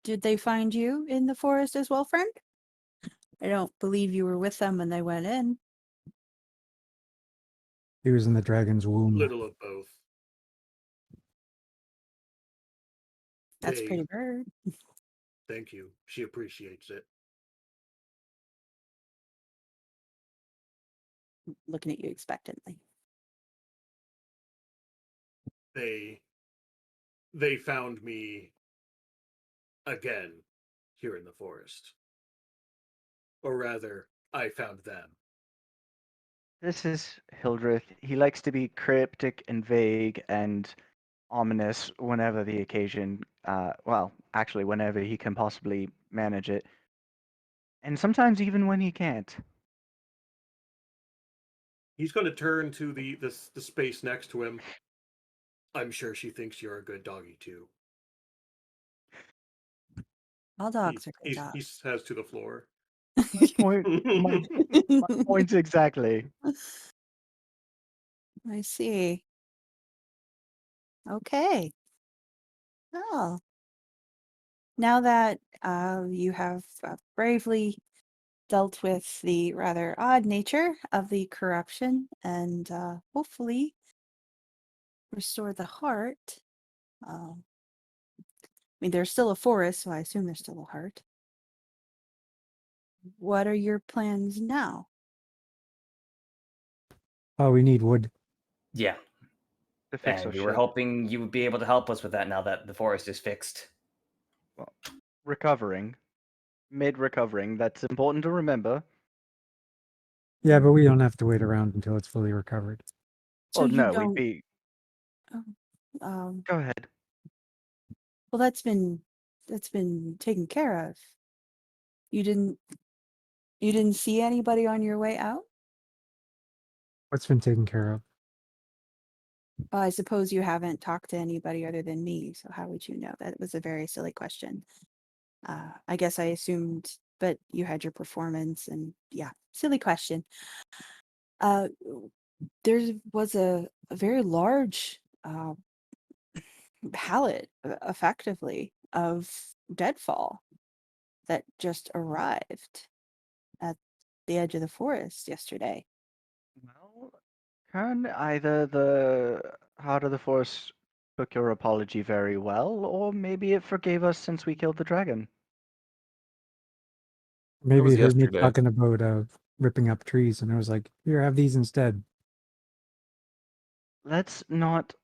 Did they find you in the forest as well, friend? I don't believe you were with them when they went in. He was in the dragon's womb. Little of both. That's They- pretty bird. Thank you. She appreciates it. Looking at you expectantly. They found me again here in the forest. Or rather, I found them. This is Hildreth. He likes to be cryptic and vague and ominous whenever the occasion, actually, whenever he can possibly manage it. And sometimes even when he can't. He's going to turn to the space next to him. I'm sure she thinks you're a good doggy too. All dogs are good He dogs. says to the floor. My point exactly. I see. Okay. Oh. Now that you have bravely dealt with the rather odd nature of the corruption and hopefully restore the heart. I mean, there's still a forest, so I assume there's still a heart. What are your plans now? Oh, we need wood. Yeah. To fix And our we were ship. hoping you would be able to help us with that now that the forest is fixed. Well, recovering. Mid-recovering. That's important to remember. Yeah, but we don't have to wait around until it's fully recovered. So Oh, you no, don't. we'd be... Go ahead. Well, that's been taken care of. You didn't see anybody on your way out? What's been taken care of? I suppose you haven't talked to anybody other than me, so how would you know? That was a very silly question. I guess I assumed, but you had your performance and yeah, silly question. there was a very large pallet, effectively, of deadfall that just arrived at the edge of the forest yesterday. Well, Kern, either the Heart of the Force took your apology very well, or maybe it forgave us since we killed the dragon. Maybe was it heard me yesterday. talking about ripping up trees, and I was like, "Here, have these instead." Let's not.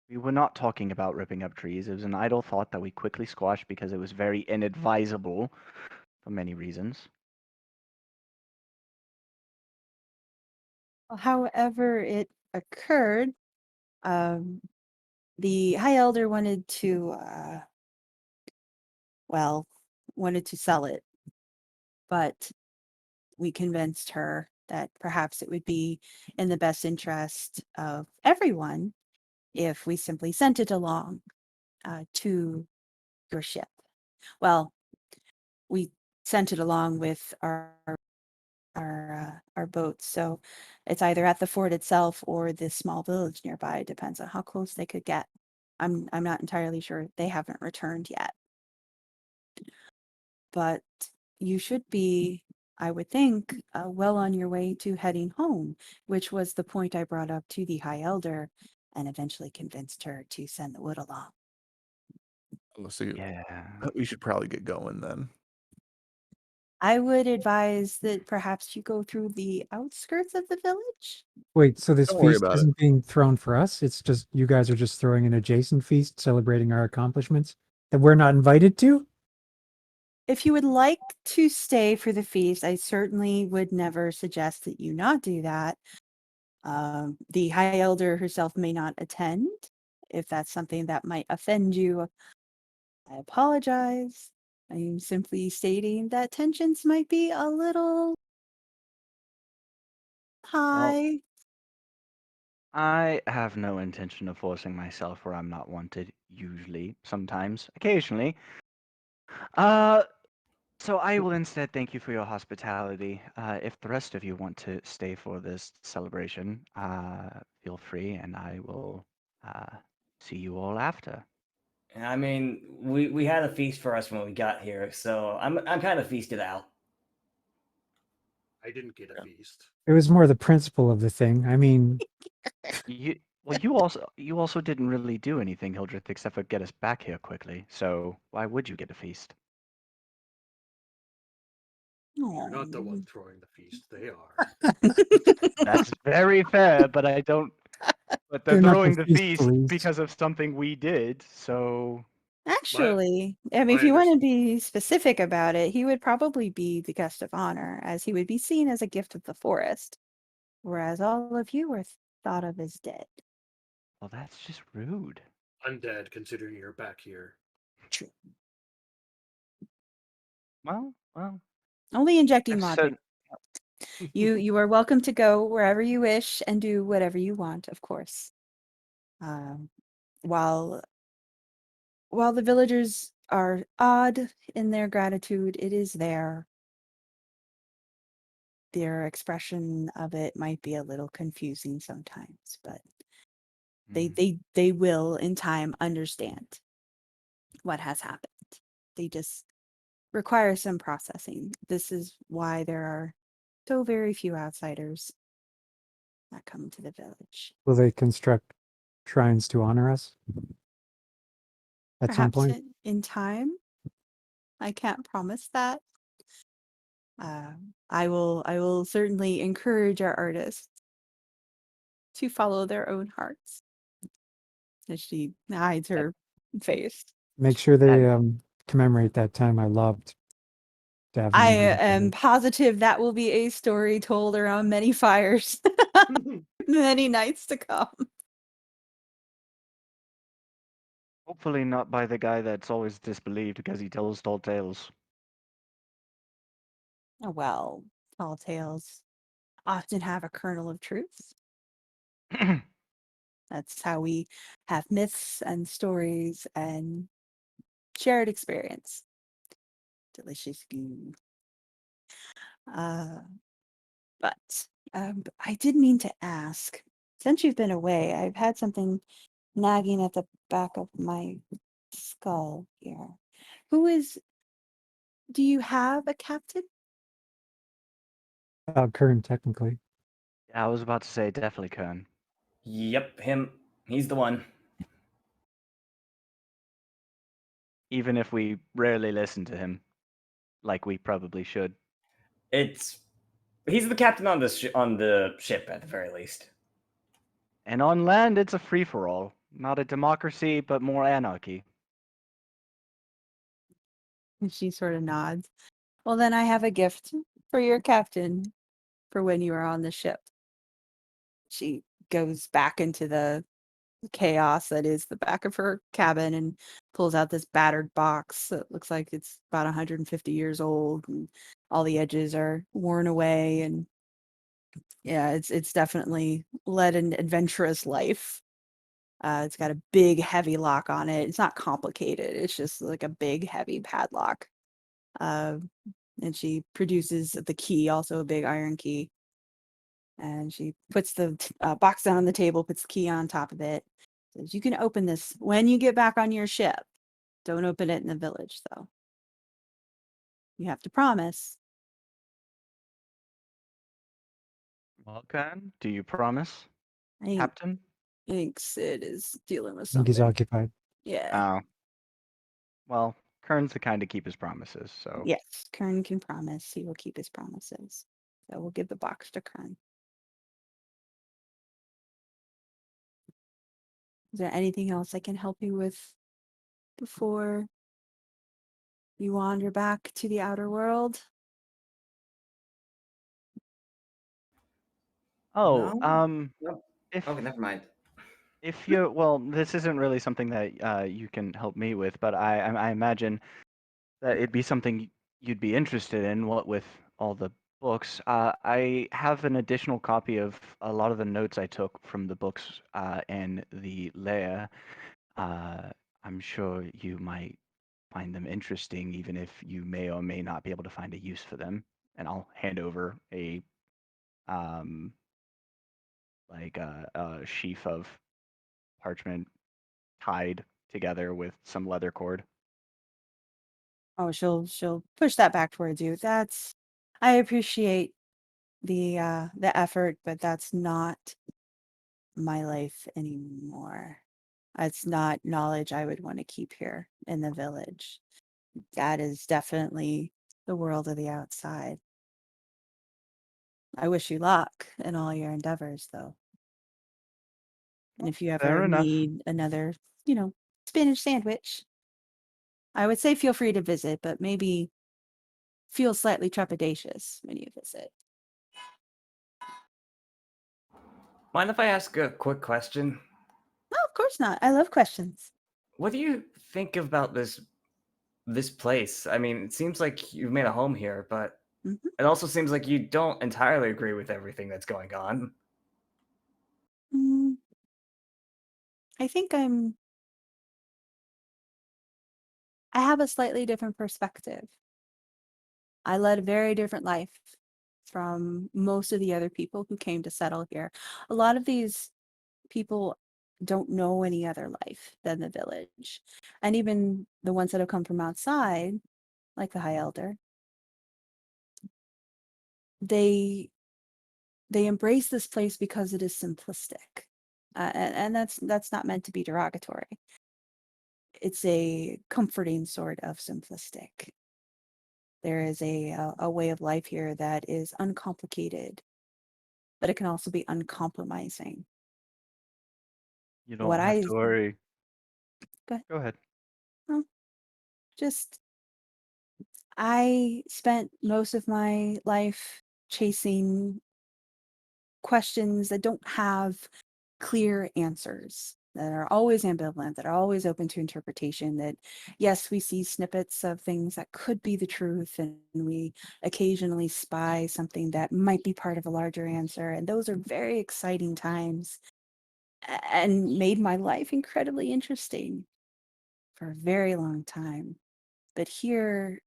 We were not talking about ripping up trees. It was an idle thought that we quickly squashed because it was very inadvisable for many reasons. However, it occurred, the High Elder wanted to, wanted to sell it, but we convinced her that perhaps it would be in the best interest of everyone if we simply sent it along to your ship. Well, we sent it along with our boats, so it's either at the fort itself or this small village nearby. It depends on how close they could get. I'm not entirely sure. They haven't returned yet. But you should be, I would think, well on your way to heading home, which was the point I brought up to the High Elder and eventually convinced her to send the wood along. Let's see. Yeah. We should probably get going then. I would advise that perhaps you go through the outskirts of the village. Wait, so this Don't worry feast about it. isn't being thrown for us? It's just you guys are just throwing an adjacent feast celebrating our accomplishments that we're not invited to? If you would like to stay for the feast, I certainly would never suggest that you not do that. The High Elder herself may not attend. If that's something that might offend you, I apologize. I'm simply stating that tensions might be a little Well, high. I have no intention of forcing myself where I'm not wanted, usually, sometimes, occasionally. So I will instead thank you for your hospitality. If the rest of you want to stay for this celebration, feel free, and I will see you all after. I mean, we had a feast for us when we got here, so I'm kind of feasted out. I didn't get a Yeah. feast. It was more the principle of the thing. I mean, You also didn't really do anything, Hildreth, except for get us back here quickly. So why would you get a feast? You're not the one Oh. throwing the feast, they are. That's very fair, but I don't. But they're they're not the throwing the feast feast police. because of something we did. So Actually, I mean, my if you want to underst- be specific about it, he would probably be the guest of honor, as he would be seen as a gift of the forest, whereas all of you were thought of as dead. well, that's just rude. Undead, considering you're back here. True. Well, Only injecting I've logic. said You are welcome to go wherever you wish and do whatever you want, of course. Um, while the villagers are odd in their gratitude, it is there. Their expression of it might be a little confusing sometimes, but they will in time understand what has happened. They just require some processing. This is why there are so very few outsiders that come to the village. Will they construct shrines to honor us at some Perhaps point? in time. I can't promise that. I will certainly encourage our artists to follow their own hearts. As she hides her face. Make sure that they commemorate that time I loved Davynn I and am positive that will be a story told around many fires, many nights to come. hopefully not by the guy that's always disbelieved because he tells tall tales. Oh, well, tall tales often have a kernel of truth. That's how we have myths and stories and shared experience. Delicious goo. But I did mean to ask, since you've been away, I've had something nagging at the back of my skull here. Do you have a captain? Kern, technically. I was about to say definitely Kern. Yep, him. He's the one. Even if we rarely listen to him, like we probably should. He's the captain on the ship at the very least. And on land, it's a free for all. Not a democracy, but more anarchy. And she sort of nods. Well, then I have a gift for your captain for when you are on the ship. She goes back into the chaos that is the back of her cabin and pulls out this battered box that looks like it's about 150 years old, and all the edges are worn away, and yeah, it's definitely led an adventurous life. It's got a big heavy lock on it. It's not complicated, it's just like a big heavy padlock. And she produces the key, also a big iron key, and she puts the box down on the table, puts the key on top of it. Says, you can open this when you get back on your ship. Don't open it in the village, though. You have to promise. Well, Kern, do you promise, Captain? I think Sid is dealing with I think he's something. occupied. Yeah. Oh. Well, Kern's the kind to keep his promises, so. Yes, Kern can promise. He will keep his promises. So we'll give the box to Kern. Is there anything else I can help you with before you wander back to the outer world? Oh, No? Nope. if Okay, never mind. if you well, this isn't really something that you can help me with, but I imagine that it'd be something you'd be interested in. What with all the books, I have an additional copy of a lot of the notes I took from the books and the lair. I'm sure you might find them interesting, even if you may or may not be able to find a use for them. And I'll hand over a um a sheaf of parchment tied together with some leather cord. Oh, she'll push that back towards you. I appreciate the effort, but that's not my life anymore. It's not knowledge I would want to keep here in the village. That is definitely the world of the outside. I wish you luck in all your endeavors, though. And if you Fair ever enough. need another, Spanish sandwich, I would say feel free to visit, but maybe feel slightly trepidatious when you visit. Mind if I ask a quick question? No, of course not. I love questions. What do you think about this place? I mean, it seems like you've made a home here, but Mhm. it also seems like you don't entirely agree with everything that's going on. Mm, I think I have a slightly different perspective. I led a very different life from most of the other people who came to settle here. A lot of these people don't know any other life than the village. And even the ones that have come from outside, like the High Elder, they embrace this place because it is simplistic. And that's not meant to be derogatory. It's a comforting sort of simplistic. There is a way of life here that is uncomplicated, but it can also be uncompromising. You What don't have I to worry. Go Go ahead. well, just I spent most of my life chasing questions that don't have clear answers, that are always ambivalent, that are always open to interpretation. That, yes, we see snippets of things that could be the truth, and we occasionally spy something that might be part of a larger answer. And those are very exciting times and made my life incredibly interesting for a very long time. But here,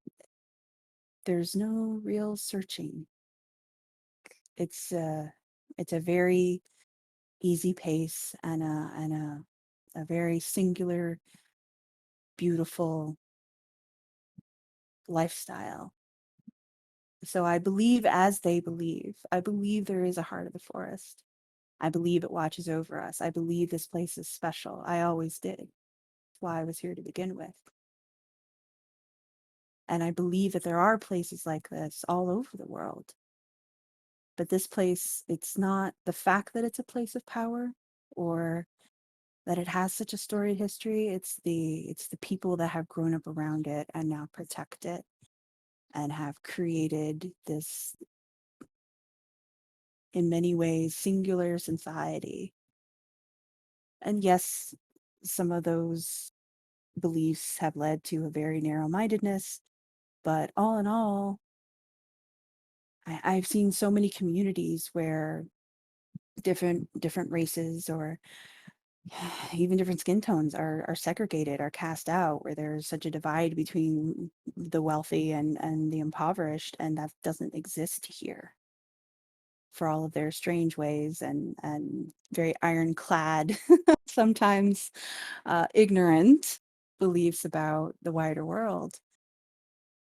there's no real searching. it's a very easy pace and a very singular, beautiful lifestyle. So I believe as they believe. I believe there is a heart of the forest. I believe it watches over us. I believe this place is special. I always did. That's why I was here to begin with. And I believe that there are places like this all over the world. But this place, it's not the fact that it's a place of power or that it has such a storied history. It's the people that have grown up around it and now protect it and have created this, in many ways, singular society. And yes, some of those beliefs have led to a very narrow-mindedness, but all in all, I've seen so many communities where different races or even different skin tones are segregated, are cast out, where there's such a divide between the wealthy and the impoverished, and that doesn't exist here. For all of their strange ways and very ironclad, sometimes ignorant beliefs about the wider world,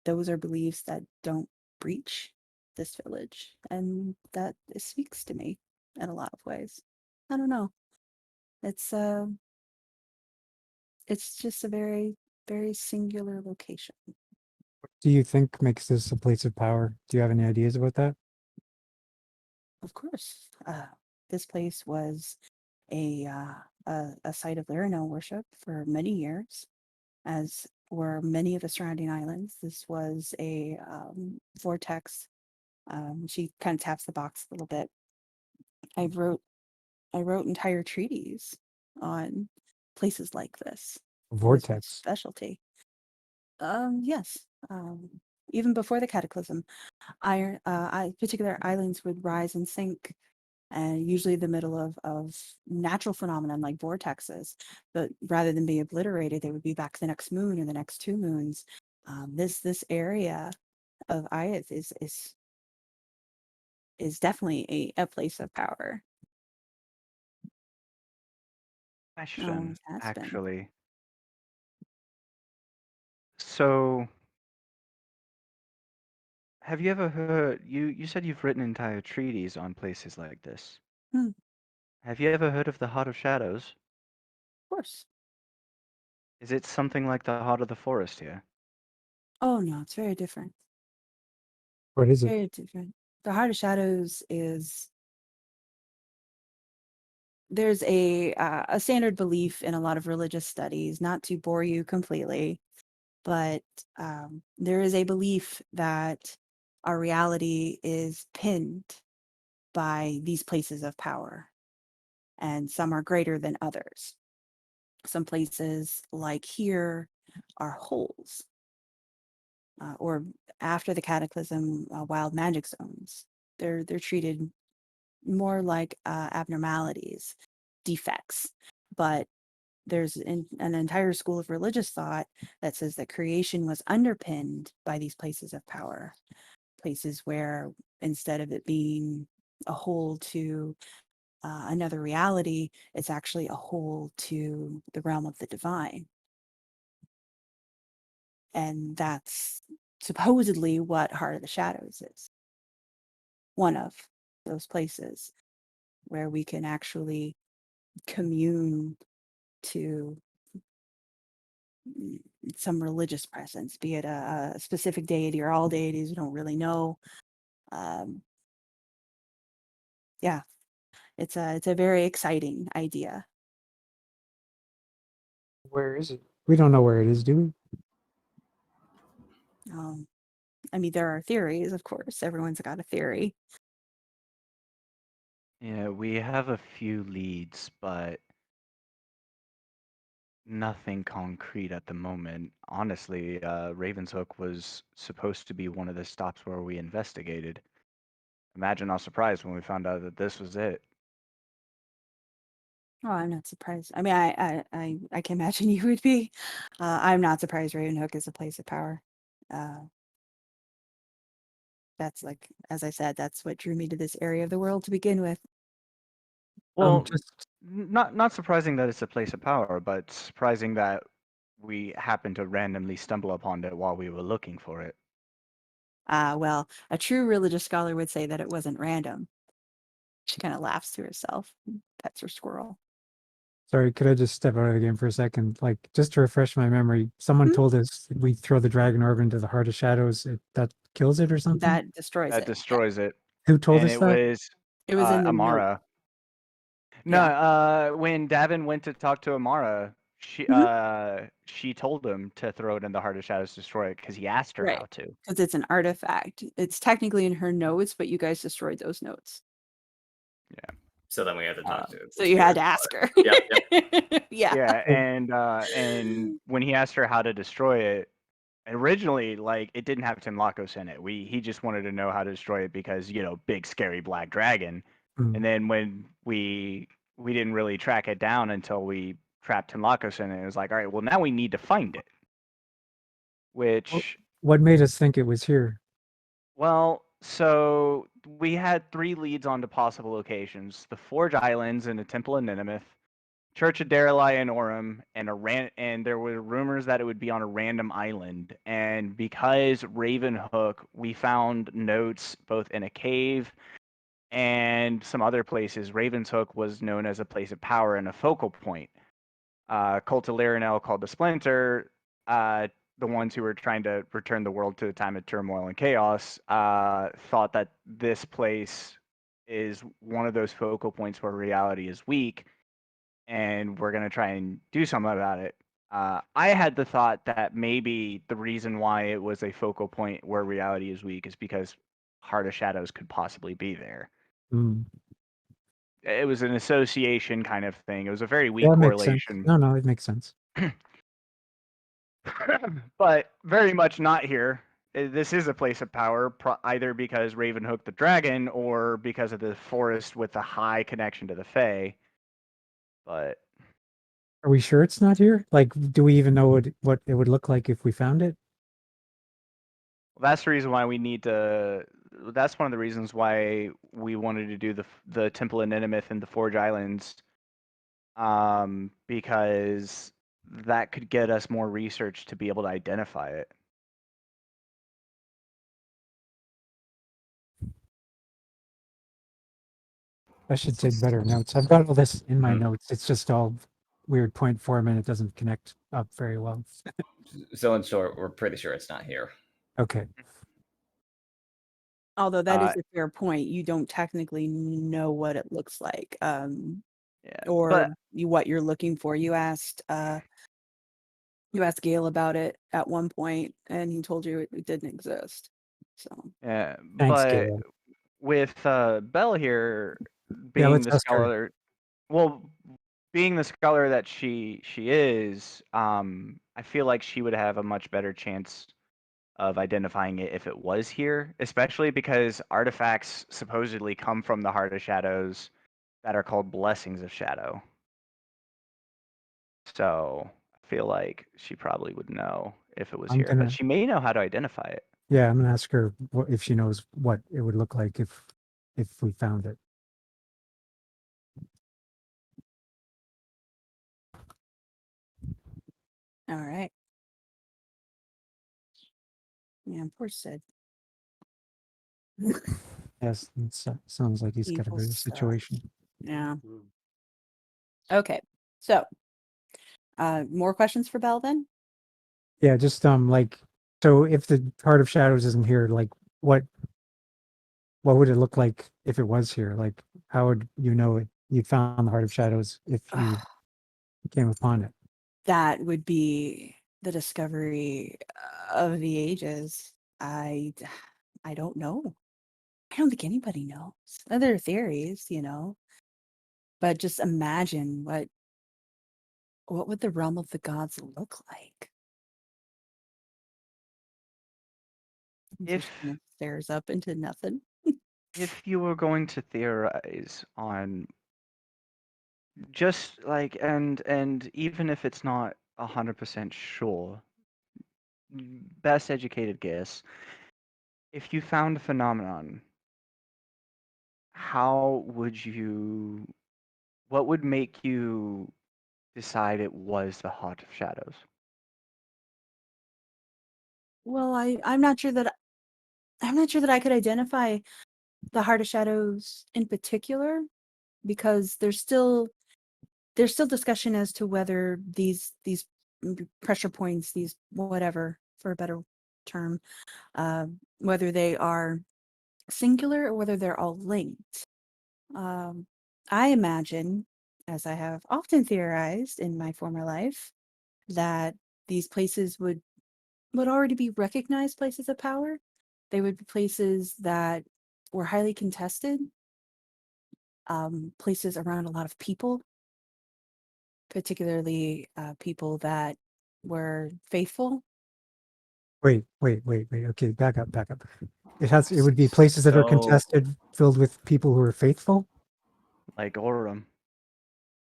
those are beliefs that don't breach this village, and that speaks to me in a lot of ways. I don't know. It's just a very, very singular location. Do you think makes this a place of power? Do you have any ideas about that? Of course, this place was a site of Larano worship for many years, as were many of the surrounding islands. This was a vortex. She kind of taps the box a little bit. I wrote entire treaties on places like this. It was my Vortex. specialty. Yes. Even before the cataclysm, particular islands would rise and sink, and usually the middle of natural phenomenon like vortexes. But rather than be obliterated, they would be back the next moon or the next two moons. This area of Iyith is definitely a place of power. Question, Always has been. actually. So, have you ever heard, you said you've written entire treaties on places like this. Hmm. Have you ever heard of the Heart of Shadows? Of course. Is it something like the Heart of the Forest here? Oh no, it's very different. What is it? Very different. The Heart of Shadows is there's a standard belief in a lot of religious studies, not to bore you completely, but there is a belief that our reality is pinned by these places of power, and some are greater than others. Some places, like here, are holes, or after the cataclysm, wild magic zones. They're treated more like abnormalities, defects, but there's an entire school of religious thought that says that creation was underpinned by these places of power, places where instead of it being a hole to another reality, it's actually a hole to the realm of the divine. And that's supposedly what Heart of the Shadows is. One of those places where we can actually commune to some religious presence, be it a specific deity or all deities, we don't really know. Yeah, it's a very exciting idea. Where is it? We don't know where it is, do we? I mean, there are theories, of course. Everyone's got a theory. Yeah, we have a few leads, but nothing concrete at the moment. Honestly, Ravenshook was supposed to be one of the stops where we investigated. Imagine our surprise when we found out that this was it. Oh, I'm not surprised. I mean, I can imagine you would be. I'm not surprised Ravenhook is a place of power. that's like, as I said, that's what drew me to this area of the world to begin with. Well, just not surprising that it's a place of power, but surprising that we happened to randomly stumble upon it while we were looking for it. Well, a true religious scholar would say that it wasn't random. She kind of laughs to herself, pets her squirrel. sorry, could I just step out of the game for a second? Like, just to refresh my memory, someone Mhm. told us we throw the dragon orb into the Heart of Shadows, that kills it or something? That destroys That it. destroys it. Who told And us it that? was It was in the note. Amara. No, when Davynn went to talk to Amara, she told him to throw it in the Heart of Shadows, destroy it, because he asked her Right. how to. Because it's an artifact. It's technically in her notes, but you guys destroyed those notes. So then we had to talk to. So you had Spirit to ask her. Yep, Yeah. Yeah, and when he asked her how to destroy it, originally, like, it didn't have Tinlakos in it. He just wanted to know how to destroy it because, big scary black dragon. Hmm. And then when we didn't really track it down until we trapped Tinlakos in it, it was like, all right, well, now we need to find it. Which, What made us think it was here? well, so we had 3 leads onto possible locations: the Forge Islands and the Temple of Nineveh, Church of Darelai and Orem, and there were rumors that it would be on a random island. And because Ravenhook, we found notes both in a cave and some other places. Ravenshook was known as a place of power and a focal point. Cult of Lirinel, called the Splinter, the ones who were trying to return the world to the time of turmoil and chaos, thought that this place is one of those focal points where reality is weak, and we're going to try and do something about it. I had the thought that maybe the reason why it was a focal point where reality is weak is because Heart of Shadows could possibly be there. Hmm. It was an association kind of thing. It was a very weak Yeah, it makes sense. correlation. No, it makes sense. But very much not here. This is a place of power, either because Ravenhook the dragon or because of the forest with a high connection to the Fae. But Are we sure it's not here? Like, do we even know what it would look like if we found it? that's the reason why we need to. That's one of the reasons why we wanted to do the Temple of Nineveh and the Forge Islands, because that could get us more research to be able to identify it. I should take better notes. I've got all this in my Mhm. notes. It's just all weird point form and it doesn't connect up very well. So in short, we're pretty sure it's not here. Okay. Although that is a fair point. You don't technically know what it looks like. Yeah, Or but what you're looking for. You asked Gale about it at one point, and he told you it didn't exist. So yeah, Thanks, but Gale. with Belle here Yeah, being let's the ask her. scholar, well, being the scholar that she is, I feel like she would have a much better chance of identifying it if it was here, especially because artifacts supposedly come from the Heart of Shadows that are called Blessings of Shadow. So I feel like she probably would know if it was I'm here, gonna but she may know how to identify it. Yeah, I'm gonna ask her if she knows what it would look like if we found it. all right. Yeah, poor Sid. Yes, sounds like he's got a Evil better stuff. situation. Yeah. Mm. Okay. So more questions for Belle then? Yeah, just like, so if the Heart of Shadows isn't here, like what would it look like if it was here? Like, how would you know you found the Heart of Shadows if you came upon it? That would be the discovery of the ages. I don't know. I don't think anybody knows. There are theories, but just imagine what would the realm of the gods look like? He If just kind of stares up into nothing. if you were going to theorize on just like and even if it's not 100% sure, best educated guess, if you found a phenomenon, how would you? What would make you decide it was the Heart of Shadows? Well, I'm not sure that I could identify the Heart of Shadows in particular, because there's still discussion as to whether these pressure points, these whatever for a better term, whether they are singular or whether they're all linked. I imagine, as I have often theorized in my former life, that these places would already be recognized places of power. They would be places that were highly contested, places around a lot of people, particularly people that were faithful. Wait. Okay, back up. It would be places that are So- contested, filled with people who are faithful. Like Orem.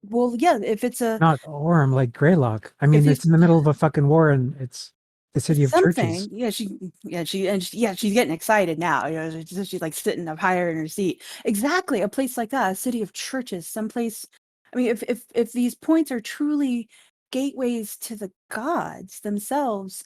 Well, yeah, if it's a Not Orem, like Greylock. I mean, these- it's in the middle of a fucking war, and it's the city of churches. something, yeah, she's getting excited now. You know, she's like sitting up higher in her seat. Exactly, a place like that, a city of churches, someplace. I mean, if these points are truly gateways to the gods themselves,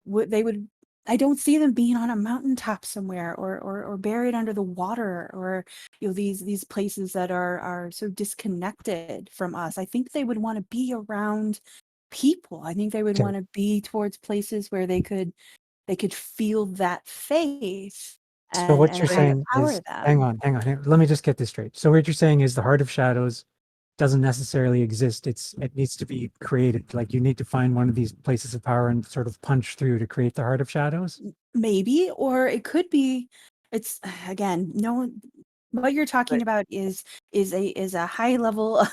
they would. I don't see them being on a mountaintop somewhere, or buried under the water, or these places that are so disconnected from us. I think they would want to be around people. I think they would Okay. want to be towards places where they could feel that faith So what and you're have it saying power is, them. hang on. Let me just get this straight. So what you're saying is the Heart of Shadows doesn't necessarily exist. It needs to be created. Like you need to find one of these places of power and sort of punch through to create the Heart of Shadows. Maybe, or it could be. It's again, no one. What you're talking about is a high level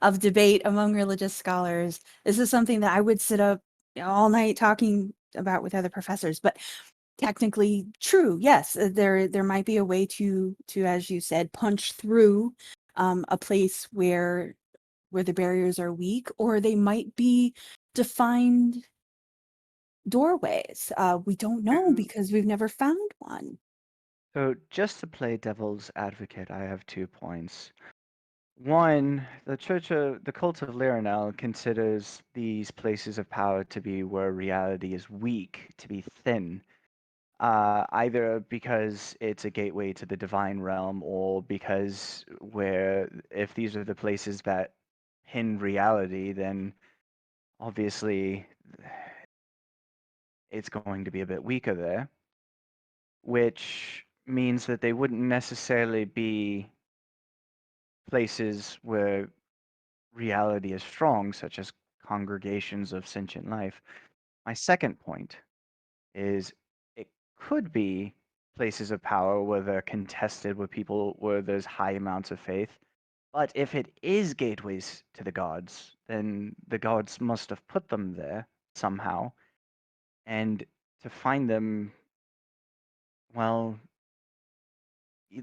of debate among religious scholars. This is something that I would sit up all night talking about with other professors. But technically true, yes, there might be a way to, as you said, punch through a place where the barriers are weak, or they might be defined doorways. We don't know because we've never found one. So, just to play devil's advocate, I have 2 points. One, the cult of Lirinel considers these places of power to be where reality is weak, to be thin. Either because it's a gateway to the divine realm, or because if these are the places that pin reality, then obviously it's going to be a bit weaker there, which means that they wouldn't necessarily be places where reality is strong, such as congregations of sentient life. My second point is it could be places of power where they're contested with people where there's high amounts of faith. But if it is gateways to the gods, then the gods must have put them there somehow. And to find them, well,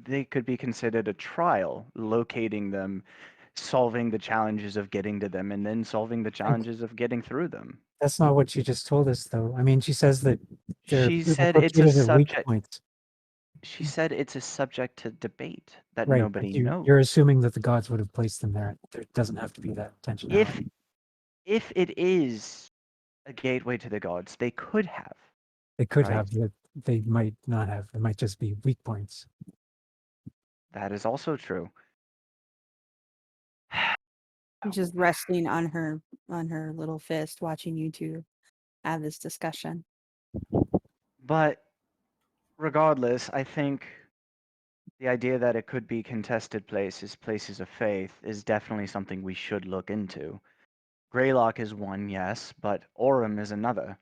they could be considered a trial, locating them, solving the challenges of getting to them, and then solving the challenges of getting through them. That's not what she just told us, though. I mean, she says that they're She said located at weak points. She said it's a subject to debate that Right. nobody knows. You're assuming that the gods would have placed them there. There doesn't have to be that intentionality. If it is a gateway to the gods, they could have. They could right? have, but they might not have. It might just be weak points. That is also true. Just resting on her little fist, watching you two have this discussion. But regardless, I think the idea that it could be contested places of faith, is definitely something we should look into. Greylock is one, yes, but Orem is another.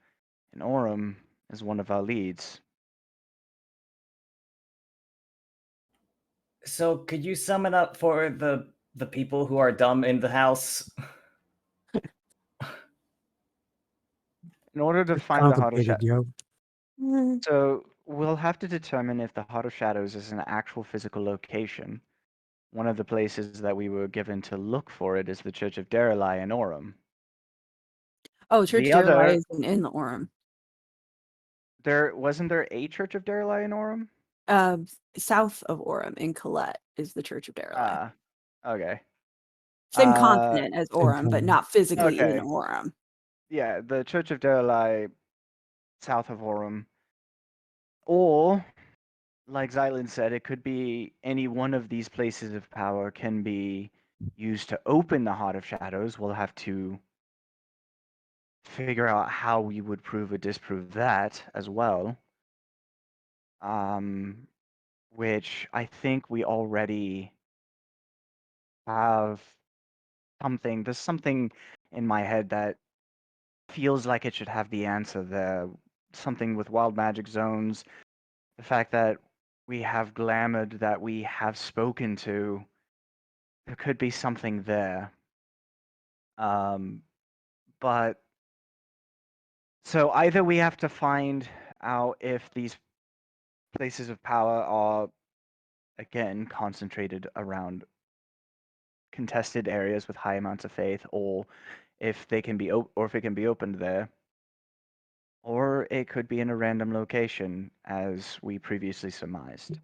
And Orem is one of our leads. So could you sum it up for the people who are dumb in the house? In order to It's find the Heart of complicated, Shadows. yo. So we'll have to determine if the Heart of Shadows is an actual physical location. One of the places that we were given to look for it is the Church of Derelai in Orem. Oh, Church The Derelai other- is in the Orem. wasn't there a Church of Darelai in Orem? South of Orem in Colette is the Church of Darelai. Ah, okay. Same continent as Same Orem, but continent. not physically in Okay. Orem. Yeah, the Church of Darelai, south of Orem. Or, like Xylund said, it could be any one of these places of power can be used to open the Heart of Shadows. We'll have to figure out how we would prove or disprove that as well. Which I think we already have something. There's something in my head that feels like it should have the answer there. Something with wild magic zones. The fact that we have Glamored that we have spoken to. There could be something there. But so either we have to find out if these places of power are again concentrated around contested areas with high amounts of faith, or if they can be or if it can be opened there, or it could be in a random location as we previously surmised.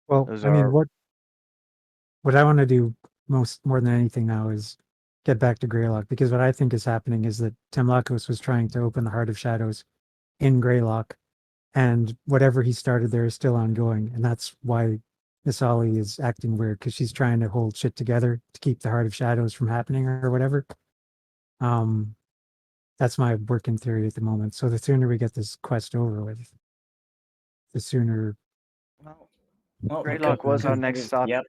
Well, Those I mean, are what I want to do more than anything now is get back to Greylock, because what I think is happening is that Temlakos was trying to open the Heart of Shadows in Greylock, and whatever he started there is still ongoing, and that's why Nisali is acting weird, because she's trying to hold shit together to keep the Heart of Shadows from happening or whatever. That's my working theory at the moment. So the sooner we get this quest over with, the sooner. Well, Greylock was our good next news. stop. Yep.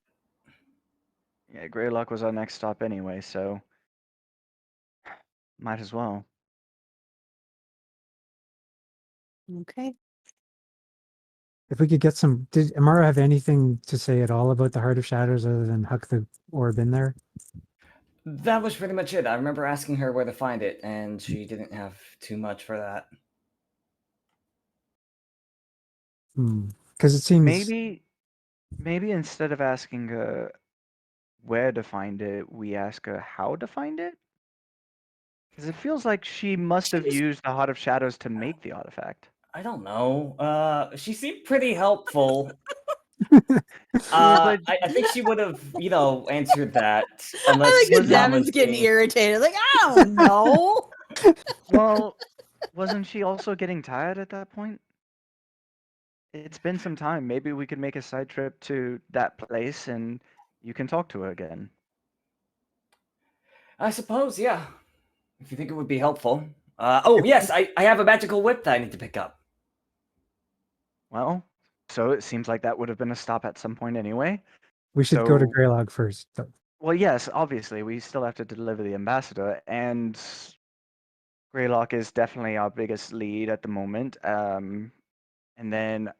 Yeah, Greylock was our next stop anyway, so might as well. Okay. If we could get some, did Amara have anything to say at all about the Heart of Shadows other than huck the orb in there? That was pretty much it. I remember asking her where to find it, and she didn't have too much for that. Because it seems Maybe instead of asking her where to find it, we ask her how to find it? Because it feels like she must have used the Heart of Shadows to make the artifact. I don't know. She seemed pretty helpful. but I think she would have, answered that unless I think Dom was Davin's getting being- irritated. Like, I don't know. well, wasn't she also getting tired at that point? It's been some time. Maybe we could make a side trip to that place and you can talk to her again. I suppose, yeah. If you think it would be helpful. Yes, I have a magical whip that I need to pick up. Well, so it seems like that would have been a stop at some point anyway. we should go to So- Greylock first, though. Well, yes, obviously, we still have to deliver the ambassador, and Greylock is definitely our biggest lead at the moment. And then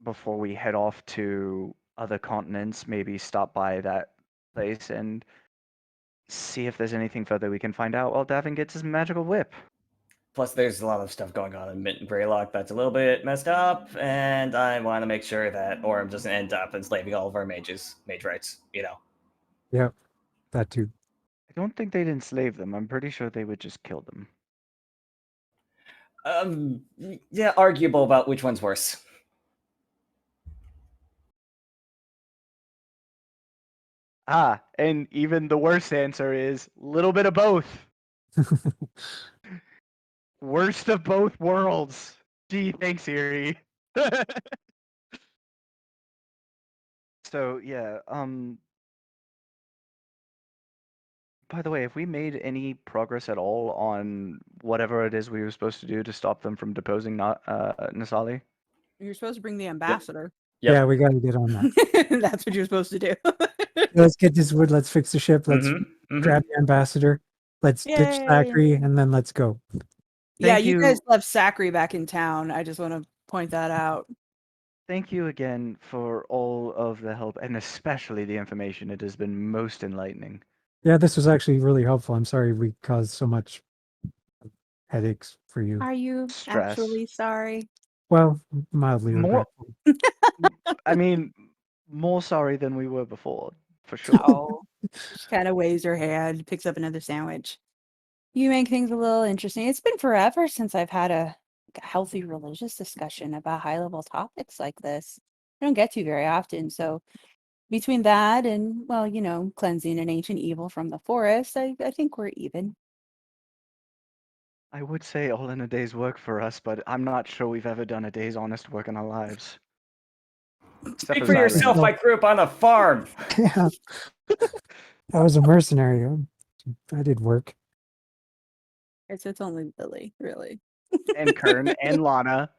before we head off to other continents, maybe stop by that place and see if there's anything further we can find out while Davynn gets his magical whip. Plus, there's a lot of stuff going on in Mint Greylock that's a little bit messed up, and I want to make sure that Orem doesn't end up enslaving all of our mage rights, Yeah, that too. I don't think they'd enslave them. I'm pretty sure they would just kill them. Yeah, arguable about which one's worse. And even the worst answer is a little bit of both. Worst of both worlds. Gee, thanks, Erie. So yeah, by the way, have we made any progress at all on whatever it is we were supposed to do to stop them from deposing Nisali? You're supposed to bring the ambassador. Yep. Yeah, we got to get on that. That's what you're supposed to do. Let's get this wood. Let's fix the ship. Let's Mhm. grab the ambassador. Let's ditch Yay. Zachary, and then let's go. Yeah, Thank you you. guys left Zachary back in town. I just want to point that out. Thank you again for all of the help and especially the information. It has been most enlightening. Yeah, this was actually really helpful. I'm sorry we caused so much headaches for you. Are you Stress. actually sorry? Well, mildly More- regretful. I mean, more sorry than we were before, for sure. Oh, she kind of waves her hand, picks up another sandwich. You make things a little interesting. It's been forever since I've had a a healthy religious discussion about high level topics like this. I don't get to very often. So between that and, well, cleansing an ancient evil from the forest, I think we're even. I would say all in a day's work for us, but I'm not sure we've ever done a day's honest work in our lives. Except Speak for Xylund. yourself. I grew up on a farm. Yeah. I was a mercenary. I did work. It's only Lily, really. And Kern and Lana.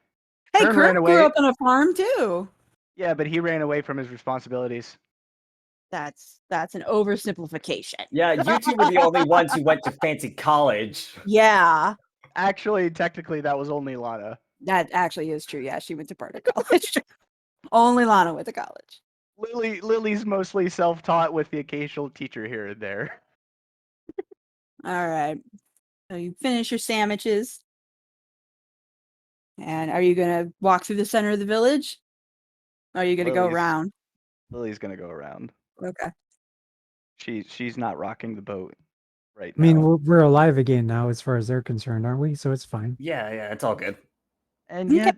Hey, Kern ran Kurt grew away. up on a farm too. Yeah, but he ran away from his responsibilities. That's an oversimplification. Yeah, you two were the only ones who went to fancy college. Yeah, Actually, technically, that was only Lana. that actually is true. Yeah, she went to part of college. Only Lana went to college. Lily's mostly self-taught with the occasional teacher here and there. All right. So you finish your sandwiches. And are you going to walk through the center of the village? Or are you going to go Lily's- around? Lily's gonna go around. Okay. She's not rocking the boat right I mean, now. we're alive again now, as far as they're concerned, aren't we? So it's fine. Yeah, it's all good. And Okay.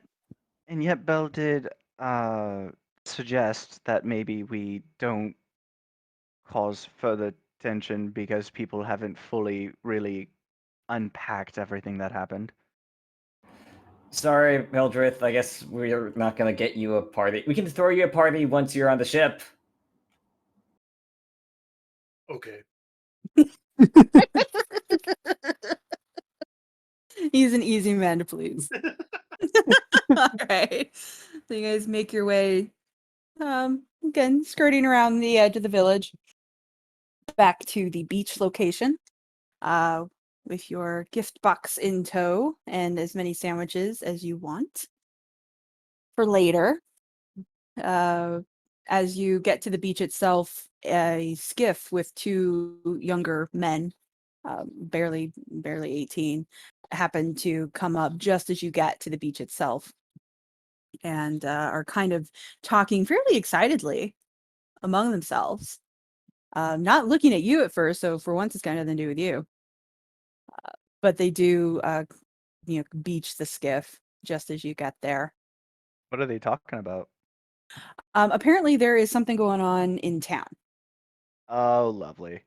yet Belle did suggest that maybe we don't cause further tension because people haven't fully really unpacked everything that happened. Sorry, Hildreth. I guess we're not gonna get you a party. We can throw you a party once you're on the ship. Okay. He's an easy man to please. All right. So you guys make your way, again, skirting around the edge of the village, back to the beach location, with your gift box in tow and as many sandwiches as you want for later. As you get to the beach itself, a skiff with two younger men, barely 18, happen to come up just as you get to the beach itself, and are kind of talking fairly excitedly among themselves, not looking at you at first. So for once, it's got nothing to do with you. But they do, beach the skiff just as you get there. What are they talking about? Apparently, there is something going on in town. Oh, lovely.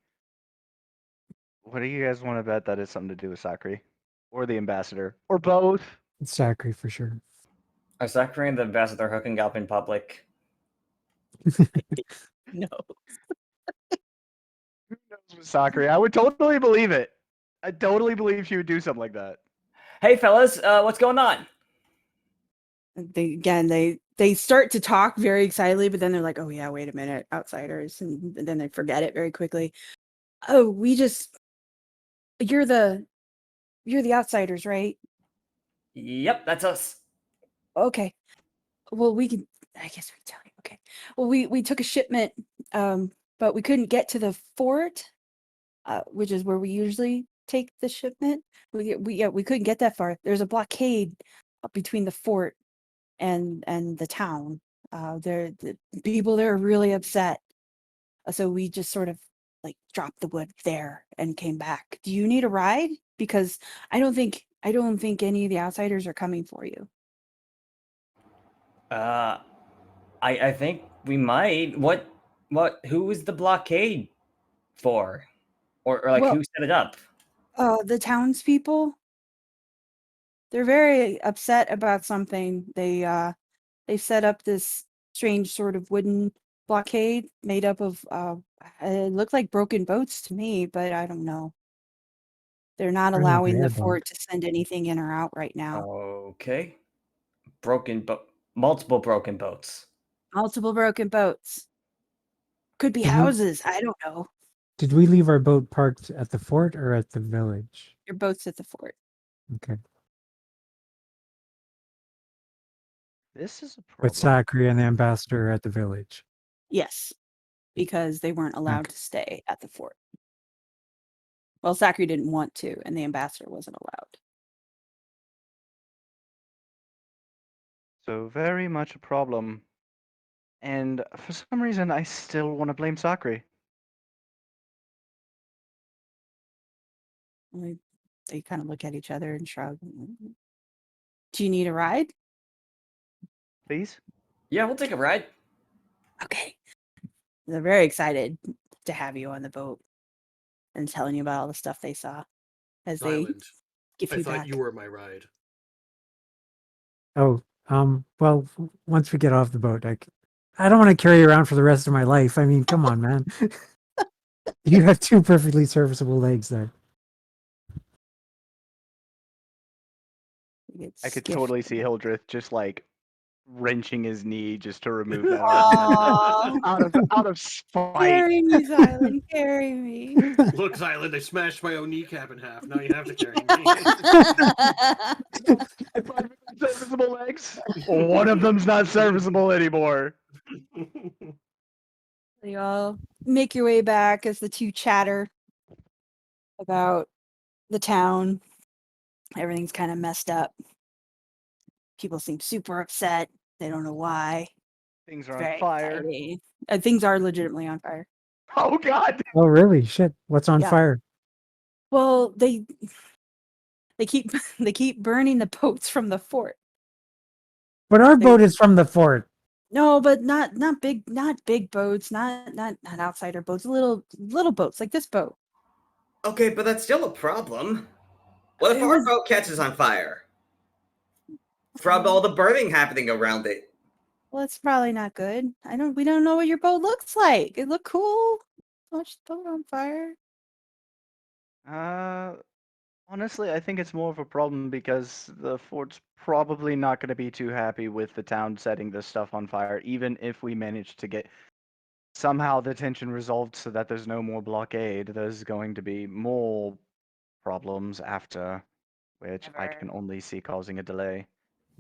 What do you guys want to bet that has something to do with Sakri? Or the ambassador? Or both? It's Zachary for sure. Are Zachary and the ambassador hooking up in public? No. Who knows with Sakri? I would totally believe it. I totally believe she would do something like that. Hey, fellas, what's going on? They start to talk very excitedly, but then they're like, oh yeah, wait a minute, outsiders, and then they forget it very quickly. Oh, you're the outsiders, right? Yep, that's us. Okay. Well, I guess we can tell you. Okay. Well, we took a shipment, but we couldn't get to the fort, which is where we usually take the shipment. We couldn't get that far. There's a blockade between the fort and the town. The people there are really upset. So we just sort of like dropped the wood there and came back. Do you need a ride? Because I don't think any of the outsiders are coming for you. I think we might. Who was the blockade for? Or like Well, who set it up? the townspeople, they're very upset about something. They set up this strange sort of wooden blockade made up of it looked like broken boats to me, but I don't know. They're not Kind of like allowing an the airboat. fort to send anything in or out right now. Okay. Multiple broken boats. Multiple broken boats. Could be Did we- houses. I don't know. Did we leave our boat parked at the fort or at the village? Your boat's at the fort. Okay. This is a With problem. Zachary and the ambassador at the village. Yes, because they weren't allowed to stay at the fort. Well, Zachary didn't want to, and the ambassador wasn't allowed. So very much a problem. And for some reason, I still want to blame Sakri. They kind of look at each other and shrug. Do you need a ride? Please? Yeah, we'll take a ride. Okay. They're very excited to have you on the boat and telling you about all the stuff they saw as they Xylund, give I you thought back. you were my ride. Oh, well, once we get off the boat, I don't want to carry you around for the rest of my life. I mean, come on, man. You have two perfectly serviceable legs there. You get I could skiffed. totally see Hildreth just like wrenching his knee just to remove that Aw. out of spite. Carry me, Xylund, carry me. Look, Xylund, they smashed my own kneecap in half. Now you have to carry me. I find serviceable legs. One of them's not serviceable anymore. You all make your way back as the two chatter about the town. Everything's kind of messed up. People seem super upset. They don't know why. Things are on Very fire. exciting. Things are legitimately on fire. Oh God! Oh, really? Shit. What's on Yeah. fire? Well, they keep they keep burning the boats from the fort. But our They- boat is from the fort. No, but not big boats, not outsider boats, little boats like this boat. Okay, but that's still a problem. What if It our was- boat catches on fire? From all the burning happening around it. Well, it's probably not good. We don't know what your boat looks like. It looked cool. Watch the boat on fire. Honestly, I think it's more of a problem because the fort's probably not going to be too happy with the town setting this stuff on fire, even if we manage to get somehow the tension resolved so that there's no more blockade. There's going to be more problems after, which I Never. can only see causing a delay.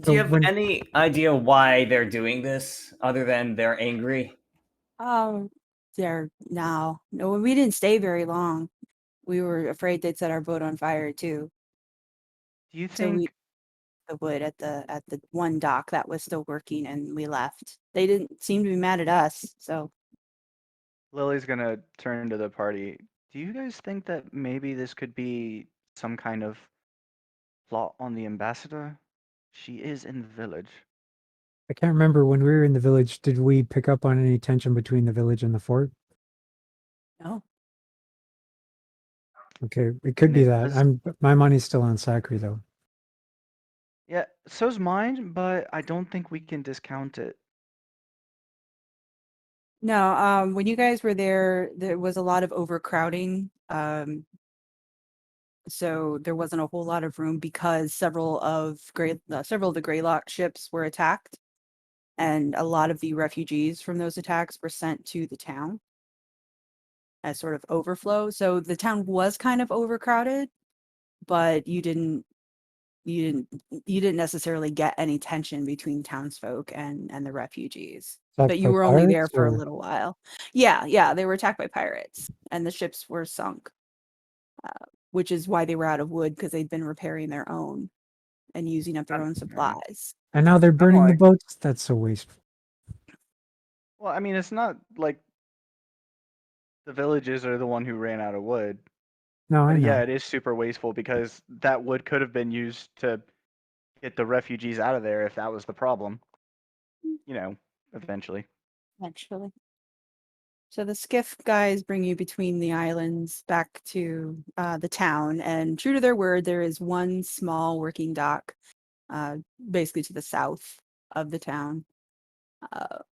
Do you So have when- any idea why they're doing this, other than they're angry? There now. No, we didn't stay very long. We were afraid they'd set our boat on fire too. Do you So we think the wood at the one dock that was still working, and we left. They didn't seem to be mad at us. So Lily's gonna turn to the party? Do you guys think that maybe this could be some kind of plot on the ambassador? She is in the village. I can't remember when we were in the village, did we pick up on any tension between the village and the fort? no. Okay, it could And be if that. this- My money's still on Sacri though. Yeah, so's mine, but I don't think we can discount it. No, when you guys were there was a lot of overcrowding. So there wasn't a whole lot of room because several of the Greylock ships were attacked, and a lot of the refugees from those attacks were sent to the town as sort of overflow. So the town was kind of overcrowded, but you didn't necessarily get any tension between townsfolk and the refugees. Attacked But you by were only there pirates, for a or- little while. Yeah, they were attacked by pirates, and the ships were sunk, which is why they were out of wood, because they'd been repairing their own and using up their own supplies. And now they're burning the like- boats? That's so wasteful. Well, I mean, it's not like the villages are the one who ran out of wood. No, I But know. yeah, it is super wasteful because that wood could have been used to get the refugees out of there if that was the problem. You know, eventually. Actually. So the skiff guys bring you between the islands back to the town, and true to their word, there is one small working dock, basically to the south of the town,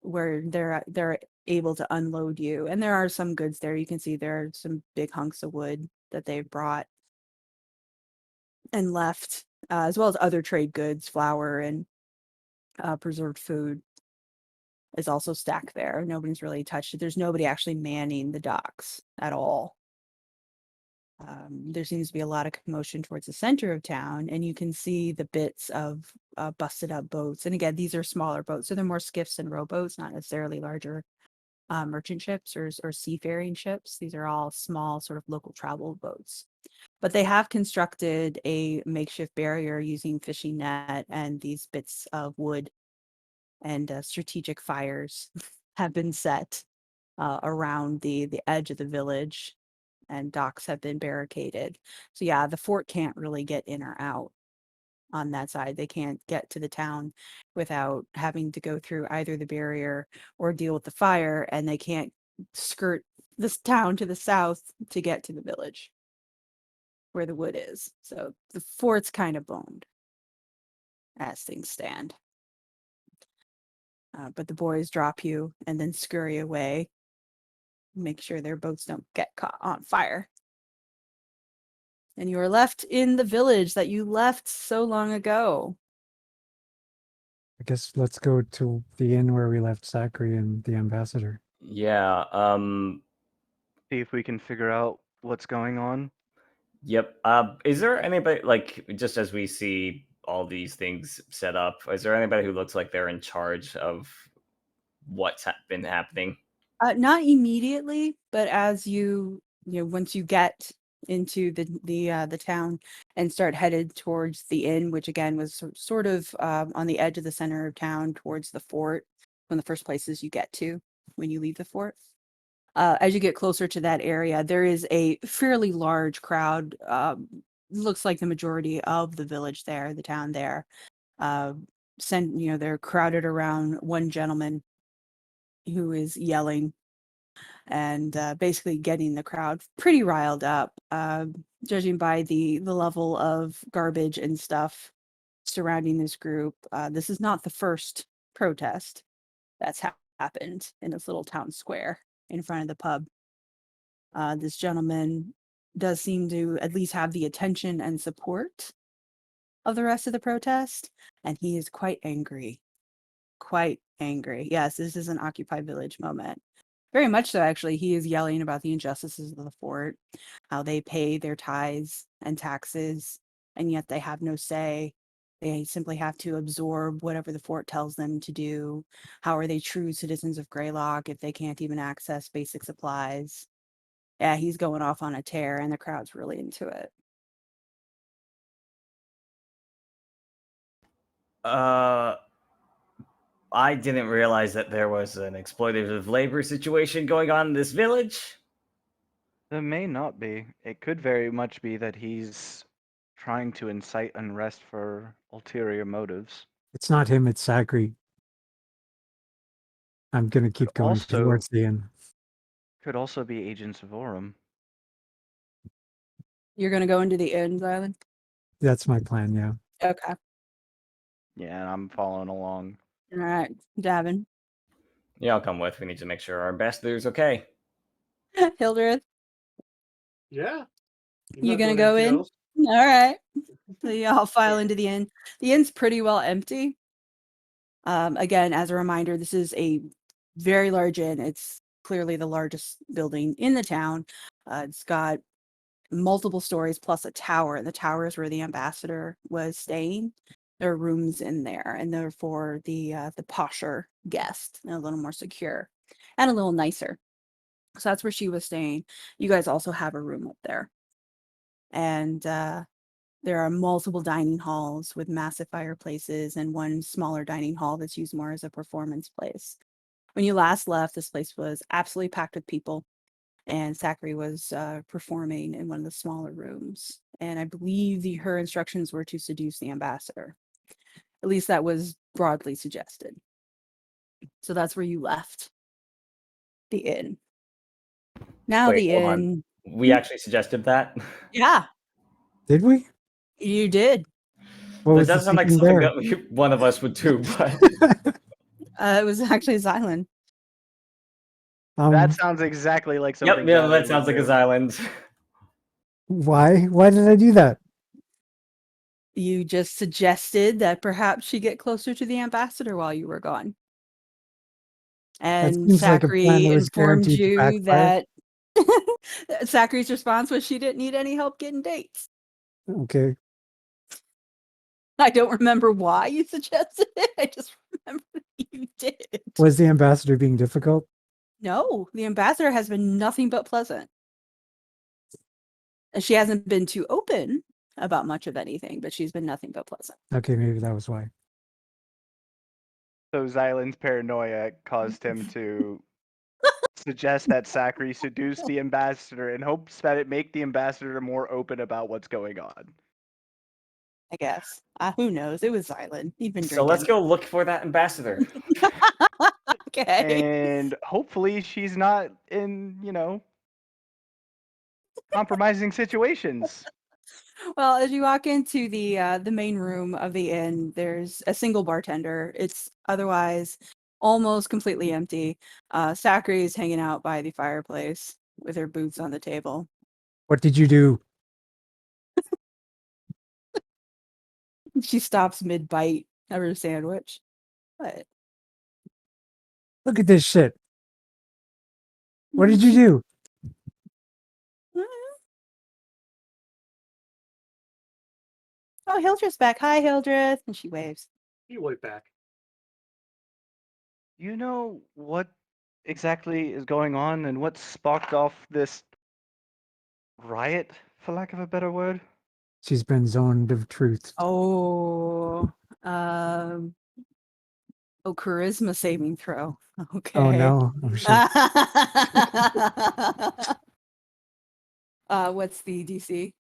where they're able to unload you. And there are some goods there. You can see there are some big hunks of wood that they've brought and left, as well as other trade goods, flour and preserved food is also stacked there. Nobody's really touched it. There's nobody actually manning the docks at all. There seems to be a lot of commotion towards the center of town, and you can see the bits of busted up boats. And again, these are smaller boats, so they're more skiffs and rowboats, not necessarily larger merchant ships or seafaring ships. These are all small, sort of local travel boats. But they have constructed a makeshift barrier using fishing net and these bits of wood, and strategic fires have been set around the edge of the village, and docks have been barricaded. So yeah, the fort can't really get in or out. on that side. They can't get to the town without having to go through either the barrier or deal with the fire, and they can't skirt this town to the south to get to the village where the wood is. So the fort's kind of boned as things stand. But the boys drop you and then scurry away. Make sure their boats don't get caught on fire. And you are left in the village that you left so long ago. I guess let's go to the inn where we left Zachary and the ambassador. Yeah. See if we can figure out what's going on. Yep. Is there anybody, like, just as we see all these things set up, is there anybody who looks like they're in charge of what's been happening? Not immediately, but as once you get into the town and start headed towards the inn, which again was sort of on the edge of the center of town towards the fort, one of the first places you get to when you leave the fort. As you get closer to that area, there is a fairly large crowd. Looks like the majority of the village there, the town there. They're crowded around one gentleman who is yelling and basically getting the crowd pretty riled up. Judging by the level of garbage and stuff surrounding this group, this is not the first protest that's happened in this little town square in front of the pub. This gentleman does seem to at least have the attention and support of the rest of the protest, and he is quite angry. Quite angry. Yes, this is an Occupy Village moment. Very much so, actually. He is yelling about the injustices of the fort, how they pay their tithes and taxes, and yet they have no say. They simply have to absorb whatever the fort tells them to do. How are they true citizens of Greylock if they can't even access basic supplies? Yeah, he's going off on a tear, and the crowd's really into it. I didn't realize that there was an exploitative labor situation going on in this village. There may not be. It could very much be that he's trying to incite unrest for ulterior motives. It's not him, it's Zachary. I'm going to keep going Also- towards the inn. Could also be agents of Aurum. You're going to go into the inn, Xylund? That's my plan, yeah. Okay. Yeah, and I'm following along. All right. Davynn. Yeah, I'll come with. We need to make sure our ambassador's okay. Hildreth. Yeah. You gonna go in? All right. So y'all file into the inn. The inn's pretty well empty. Again, as a reminder, this is a very large inn. It's clearly the largest building in the town. It's got multiple stories plus a tower. The tower is where the ambassador was staying. There are rooms in there, and they're for the posher guest, and a little more secure and a little nicer. So that's where she was staying. You guys also have a room up there. And there are multiple dining halls with massive fireplaces and one smaller dining hall that's used more as a performance place. When you last left, this place was absolutely packed with people, and Zachary was performing in one of the smaller rooms. And I believe her instructions were to seduce the ambassador. At least that was broadly suggested. So that's where you left the inn. Now Wait, the hold on. inn. We actually suggested that? Yeah, Did we? you did. What That was the doesn't sound like thinking something there? that one of us would do, but It was actually Xylund. That sounds exactly like yep, something. yeah, Xylund that sounds would like a do. Xylund. Why? Why did I do that? You just suggested that perhaps she get closer to the ambassador while you were gone. That And seems like a plan Zachary that was informed guaranteed to you backfire. that Zachary's response was she didn't need any help getting dates. Okay. I don't remember why you suggested it. I just remember that you did. Was the ambassador being difficult? No, the ambassador has been nothing but pleasant. And she hasn't been too open about much of anything, but she's been nothing but pleasant. Okay, maybe that was why. So Xylund's paranoia caused him to suggest that Zachary seduce the ambassador in hopes that it make the ambassador more open about what's going on. I guess. Who knows? It was Xylund. He'd been drinking. So let's go look for that ambassador. Okay. And hopefully she's not in, compromising situations. Well, as you walk into the main room of the inn, there's a single bartender. It's otherwise almost completely empty. Sakri is hanging out by the fireplace with her boots on the table. What did you do? She stops mid-bite of her sandwich. What? Look at this shit. What did you do? Oh, Hildreth's back. Hi, Hildreth. And she waves. You wait back. You know what exactly is going on and what sparked off this riot, for lack of a better word? She's been zoned of truth. Oh, charisma saving throw. Okay. Oh no. Oh, shit. What's the DC?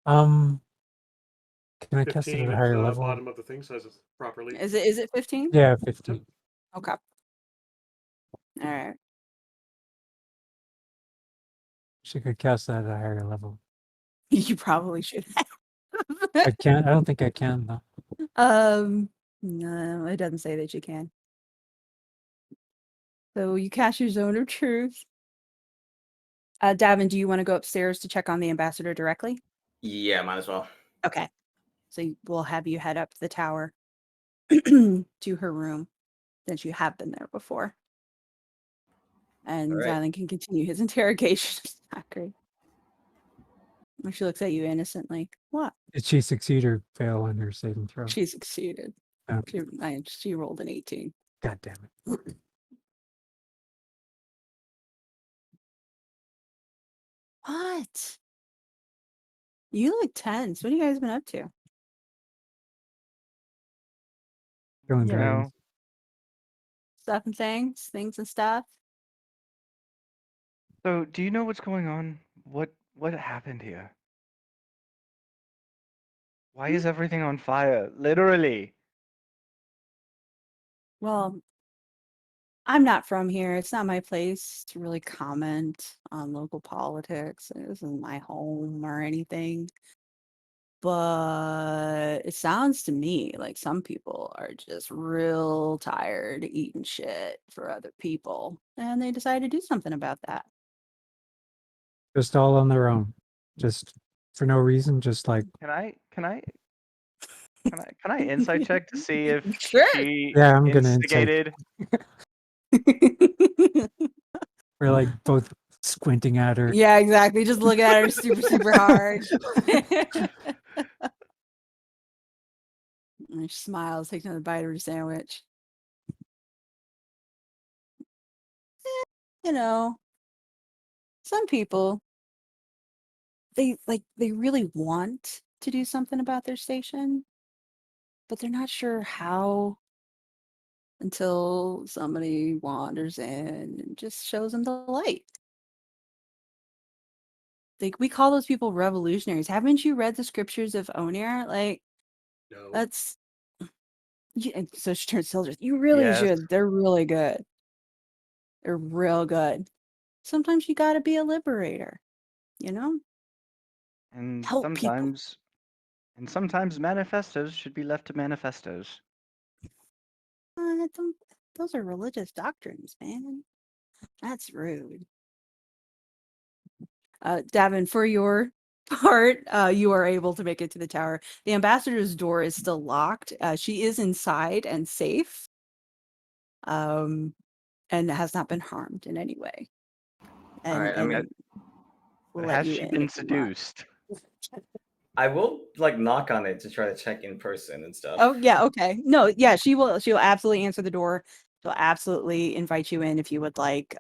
Can I cast it 15 at a at higher the level? bottom of the thing says it properly. Is it 15? Yeah, 15. Okay. All right. She could cast that at a higher level. You probably should I can't. I don't think I can though. No, it doesn't say that you can. So you cast your zone of truth. Davynn, do you want to go upstairs to check on the ambassador directly? Yeah, might as well. Okay. So we'll have you head up the tower to her room, since you have been there before. And All right. Xylund can continue his interrogation of Sakri. She looks at you innocently. What? Did she succeed or fail on her saving throw? She succeeded. Okay. She rolled an 18. God damn it. What? You look tense. What have you guys been up to? Killing You dragons. know, Stuff and things and stuff. so do you know what's going on? What happened here? Why is everything on fire? Literally. Well, I'm not from here. It's not my place to really comment on local politics. This isn't my home or anything. But it sounds to me like some people are just real tired of eating shit for other people. And they decide to do something about that. Just all on their own. Just for no reason. Just like, Can I insight check to see if Sure. she yeah, I'm gonna insight. instigated? We're like both squinting at her. Yeah, exactly. Just look at her super, super hard. And she smiles, takes another bite of her sandwich. You know, some people, they really want to do something about their station, but they're not sure how until somebody wanders in and just shows them the light. We call those people revolutionaries. Haven't you read the scriptures of Onir? Like, No. that's and so she turns to Hildreth. You really Yes. should. They're really good. They're real good. Sometimes you gotta be a liberator, you know? And Help people. sometimes manifestos should be left to manifestos. Those are religious doctrines, man. That's rude. Davynn, for your part, you are able to make it to the tower. The ambassador's door is still locked. She is inside and safe. And has not been harmed in any way. And, All right, I mean, we'll But let has you she in been if you want. seduced? I will knock on it to try to check in person and stuff. Oh yeah, okay. No, yeah, she'll absolutely answer the door. She'll absolutely invite you in if you would like.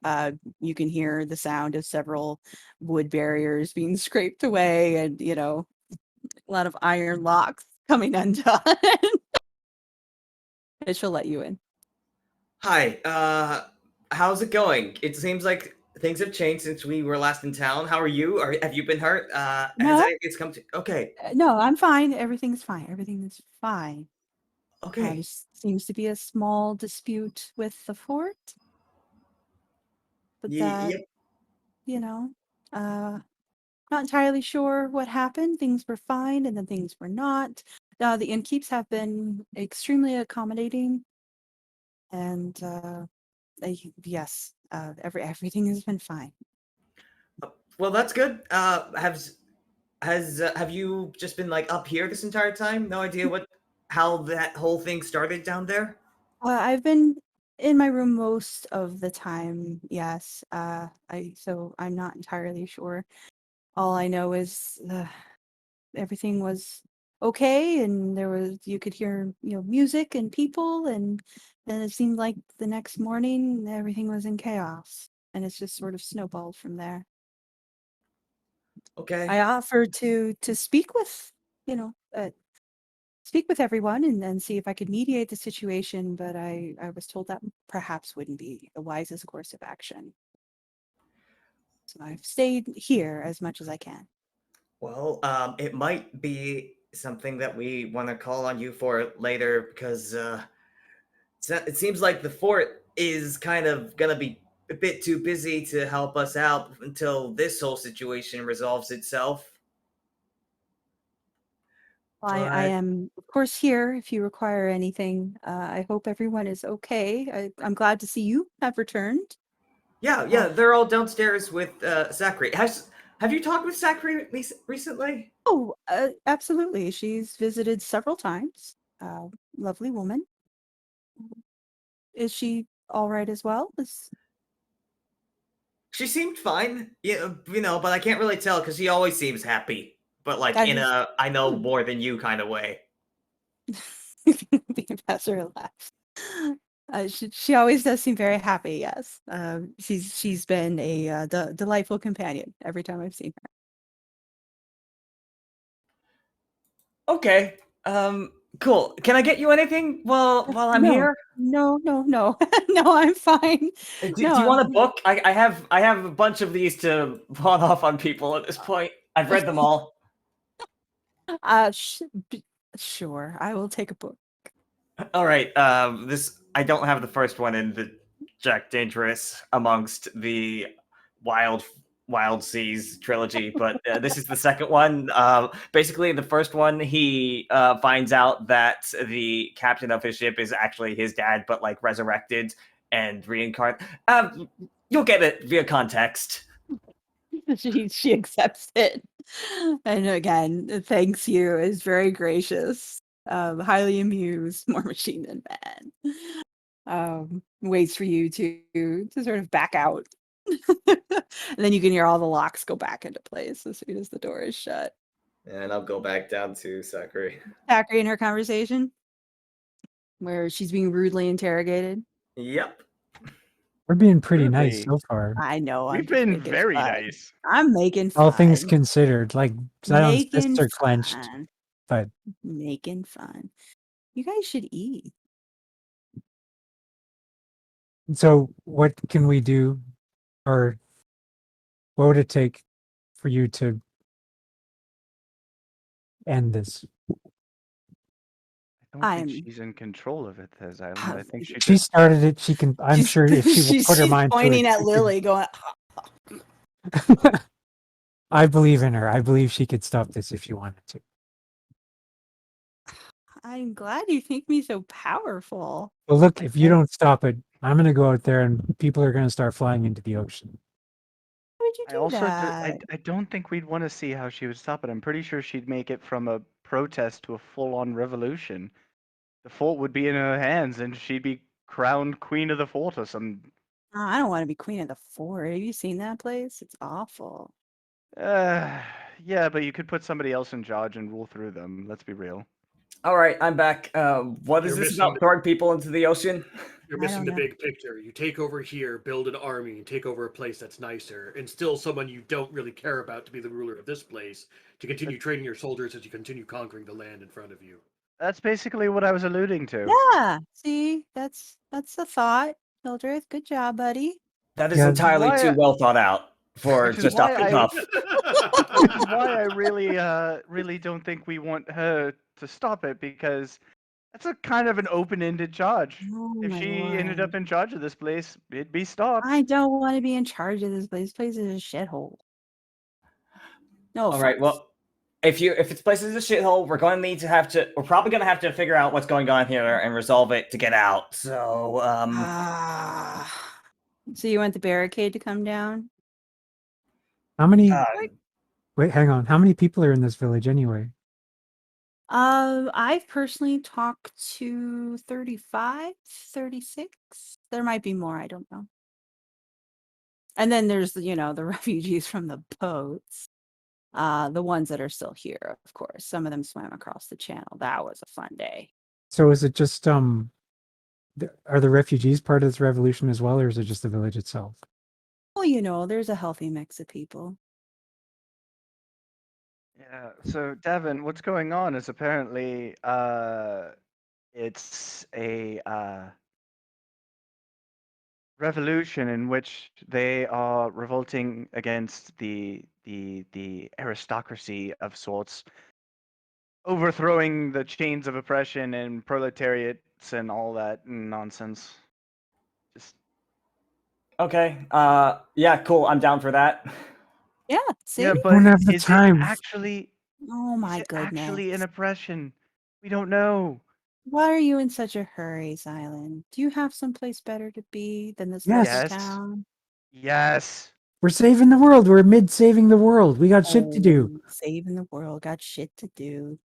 You can hear the sound of several wood barriers being scraped away and, a lot of iron locks coming undone. And she'll let you in. Hi, how's it going? It seems like things have changed since we were last in town. How are you? Have you been hurt? Has No, anything come to? Okay, no, I'm fine. Everything's fine. Everything is fine. okay. Just seems to be a small dispute with the fort, but that, Yep. you know, not entirely sure what happened. Things were fine, and then things were not. The innkeeps have been extremely accommodating, and yes, everything has been fine. Well, that's good. Have you just been like up here this entire time? No idea how that whole thing started down there? I've been in my room most of the time. Yes. So I'm not entirely sure. All I know is everything was okay, and you could hear music and people, and then it seemed like the next morning everything was in chaos, and it's just sort of snowballed from there. Okay. I offered to speak with speak with everyone and see if I could mediate the situation, but I was told that perhaps wouldn't be the wisest course of action. So I've stayed here as much as I can. Well, it might be something that we want to call on you for later because it seems like the fort is kind of gonna be a bit too busy to help us out until this whole situation resolves itself. I But am, of course, here if you require anything. I hope everyone is okay. I'm glad to see you have returned. yeah, they're all downstairs with Zachary. Have you talked with Zachary recently? Oh, absolutely. She's visited several times. Lovely woman. Is she all right as well? She seemed fine, yeah, but I can't really tell because she always seems happy, but like That in is a I know more than you kind of way. the ambassador laughs. She always does seem very happy. Yes, she's been a delightful companion every time I've seen her. Okay. Cool. Can I get you anything while I'm here? No, no, I'm fine. Do No, you want a book? I have a bunch of these to pawn off on people at this point. I've read them all. Sure, I will take a book. All right. This I don't have the first one in the Jack Dangerous amongst the Wild Seas trilogy, but this is the second one. Basically, the first one he finds out that the captain of his ship is actually his dad, but like resurrected and reincarnated. You'll get it via context. She accepts it, and again thanks you. Is very gracious. Highly amused, more machine than man. Waits for you to sort of back out. And then you can hear all the locks go back into place as soon as the door is shut. And I'll go back down to Zachary. Zachary in her conversation where she's being rudely interrogated. Yep. We're being pretty nice Rudely. so far. I know. We've I'm just been making very fun. nice. I'm making fun. All things considered, like Xylund's fists Making are clenched, fun. but Making fun. You guys should eat. so what can we do, or what would it take for you to end this? I don't think she's in control of it, Xylund. I think she She just started it. She can. I'm sure if she will put her she's mind to pointing it, at she Lily, going, could- I believe in her. I believe she could stop this if she wanted to. I'm glad you think me so powerful. Well, look, if you don't stop it, I'm going to go out there and people are going to start flying into the ocean. Why would you I do also that? I don't think we'd want to see how she would stop it. I'm pretty sure she'd make it from a protest to a full-on revolution. The fort would be in her hands, and she'd be crowned queen of the fort or some. Oh, I don't want to be queen of the fort. Have you seen that place? It's awful. Yeah, but you could put somebody else in charge and rule through them. Let's be real. All right, I'm back. What is You're this missing about throwing people into the ocean? You're I missing don't the know. big picture. You take over here, build an army, and take over a place that's nicer, and still someone you don't really care about to be the ruler of this place, to continue training your soldiers as you continue conquering the land in front of you. That's basically what I was alluding to. Yeah. See, that's the thought. Hildreth, good job, buddy. That is Yeah. entirely Why too I- well thought out for Which is just why off the I- cuff. Which is why I really don't think we want her to stop it, because that's a kind of an open-ended charge. Oh If my she ended lord. up in charge of this place, it'd be stopped. I don't want to be in charge of this place. This place is a shithole. No All offense. right. Well, if this place is a shithole, we're probably gonna have to figure out what's going on here and resolve it to get out. So, So you want the barricade to come down? How many? uh, Wait, hang on. How many people are in this village anyway? I've personally talked to 35, 36. There might be more, I don't know. And then there's, the refugees from the boats. The ones that are still here, of course. Some of them swam across the channel. That was a fun day. So is it just are the refugees part of this revolution as well, or is it just the village itself? Well, there's a healthy mix of people. Yeah. So Davynn, what's going on is apparently it's a revolution in which they are revolting against the aristocracy of sorts, overthrowing the chains of oppression and proletariats and all that nonsense. Just okay. Yeah. Cool. I'm down for that. Yeah, see? yeah, I but don't have the is time. it actually Oh is my it actually an goodness. oppression? We don't know. Why are you in such a hurry, Xylund? Do you have someplace better to be than this little Yes. town? Yes. We're saving the world. We're mid saving the world. We got shit to do. Oh, saving the world, got shit to do.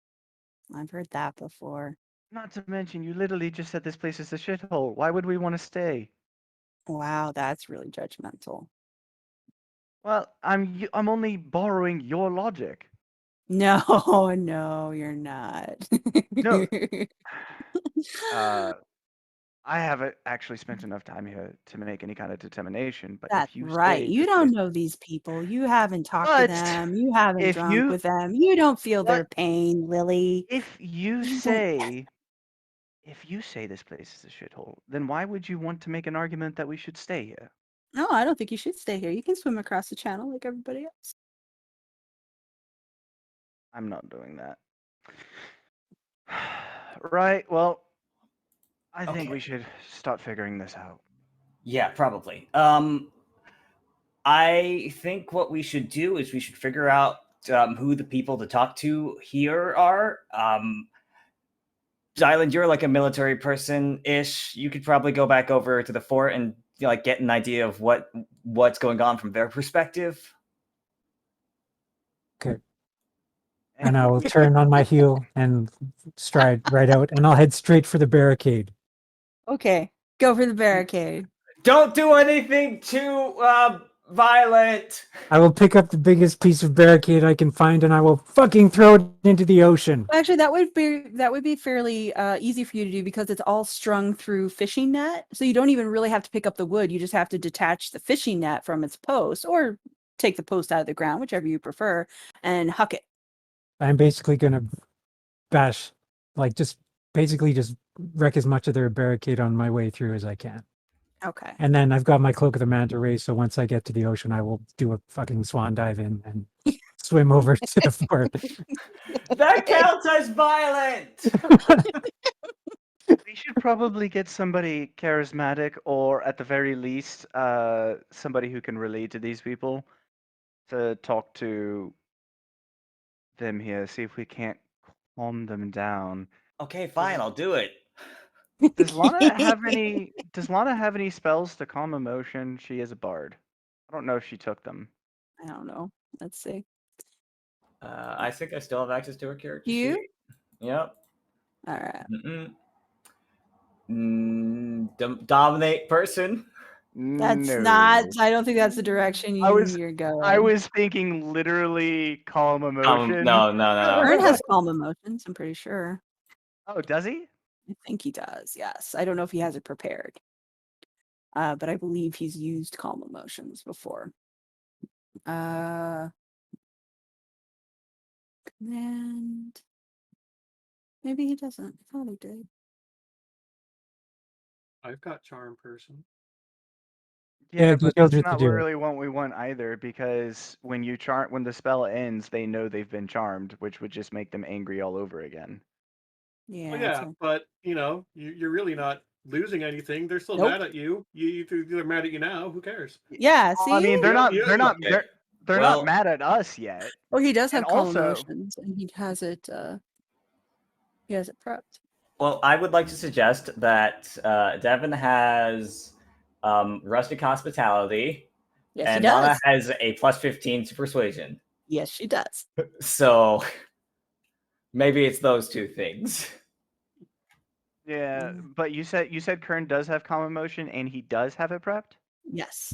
I've heard that before. Not to mention, you literally just said this place is a shithole. Why would we want to stay? Wow, that's really judgmental. Well, I'm only borrowing your logic. No, no, you're not. No. I haven't actually spent enough time here to make any kind of determination. But That's if you right. say You this don't place, know these people. You haven't talked to but them. You haven't if drunk you with them. You don't feel their but pain, Lily. if you You don't. say this place is a shithole, then why would you want to make an argument that we should stay here? No, I don't think you should stay here. You can swim across the channel like everybody else. I'm not doing that. Right. Well, I think Okay. we should start figuring this out. Yeah, probably. I think what we should do is we should figure out who the people to talk to here are. Xylund, you're like a military person-ish. You could probably go back over to the fort and get an idea of what's going on from their perspective. Okay. And I will turn on my heel and stride right out, and I'll head straight for the barricade. Okay, go for the barricade. Don't do anything too violent. I will pick up the biggest piece of barricade I can find, and I will fucking throw it into the ocean. Actually, that would be fairly easy for you to do because it's all strung through fishing net. So you don't even really have to pick up the wood. You just have to detach the fishing net from its post, or take the post out of the ground, whichever you prefer, and huck it. I'm basically gonna bash, just wreck as much of their barricade on my way through as I can. Okay. And then I've got my Cloak of the Manta Ray, so once I get to the ocean, I will do a fucking swan dive in and swim over to the fort. That counts as violent. We should probably get somebody charismatic, or at the very least, somebody who can relate to these people, to talk to them here. See if we can't calm them down. Okay, fine, I'll do it. Does Lana have any? Does Lana have any spells to calm emotion? She is a bard. I don't know if she took them. I don't know. Let's see. I think I still have access to her character Do you? sheet. Yep. All right. Dominate person. That's No. not. I don't think that's the direction you're going. I was thinking literally calm emotion. No. Kern has calm emotions. I'm pretty sure. Oh, does he? I think he does. Yes. I don't know if he has it prepared. But I believe he's used calm emotions before. Command. Maybe he doesn't. I thought he did. I've got charm person. Yeah, but Hildreth that's to not do it. really what we want either, because when when the spell ends, they know they've been charmed, which would just make them angry all over again. Yeah. Well, that's yeah, a- but you're really not losing anything. They're still Nope. mad at you. They're mad at you now. Who cares? Yeah. Well, See. I mean, they're You- not. you- They're not. okay. They're Well- not mad at us yet. Well, he does And have calm also- emotions, and he has it. He has it prepped. Well, I would like to suggest that Davynn has rustic hospitality, Yes, and he does. Lana has a +15 to persuasion. Yes, she does. So maybe it's those two things. Yeah, Mm. but you said Kern does have calm emotion, and he does have it prepped. Yes.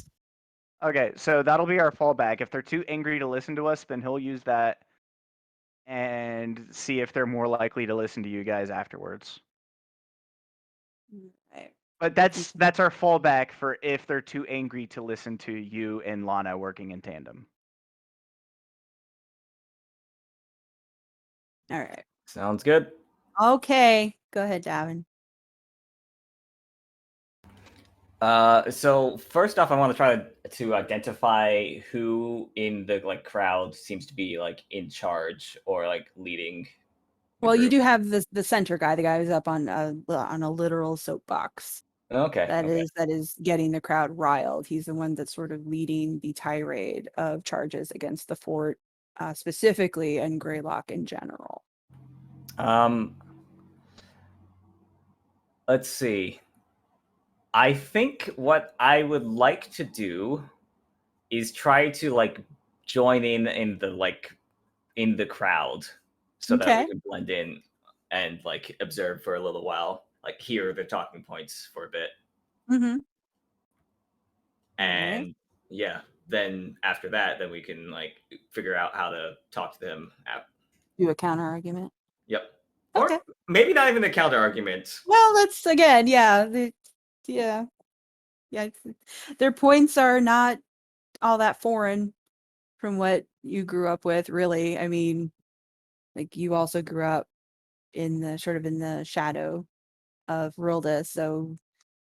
Okay, so that'll be our fallback. If they're too angry to listen to us, then he'll use that and see if they're more likely to listen to you guys afterwards. Right. But that's our fallback for if they're too angry to listen to you and Lana working in tandem. All right. Sounds good. Okay. Go ahead, Davin. So first off, I want to try to identify who in the crowd seems to be in charge or leading. the Well, you group. do have the center guy, the guy who's up on a literal soapbox. Okay. That okay. is getting the crowd riled. He's the one that's sort of leading the tirade of charges against the fort, specifically, and Greylock in general. Let's see. I think what I would like to do is try to join in the crowd so that Okay. we can blend in and observe for a little while, hear the talking points for a bit. Mm-hmm. And yeah, then after that, then we can figure out how to talk to them. Do a counter argument. Yep. Okay. Or maybe not even a counter argument. Well, that's again, yeah, yeah. Their points are not all that foreign from what you grew up with, really. I mean, you also grew up in the shadow of Rilda, so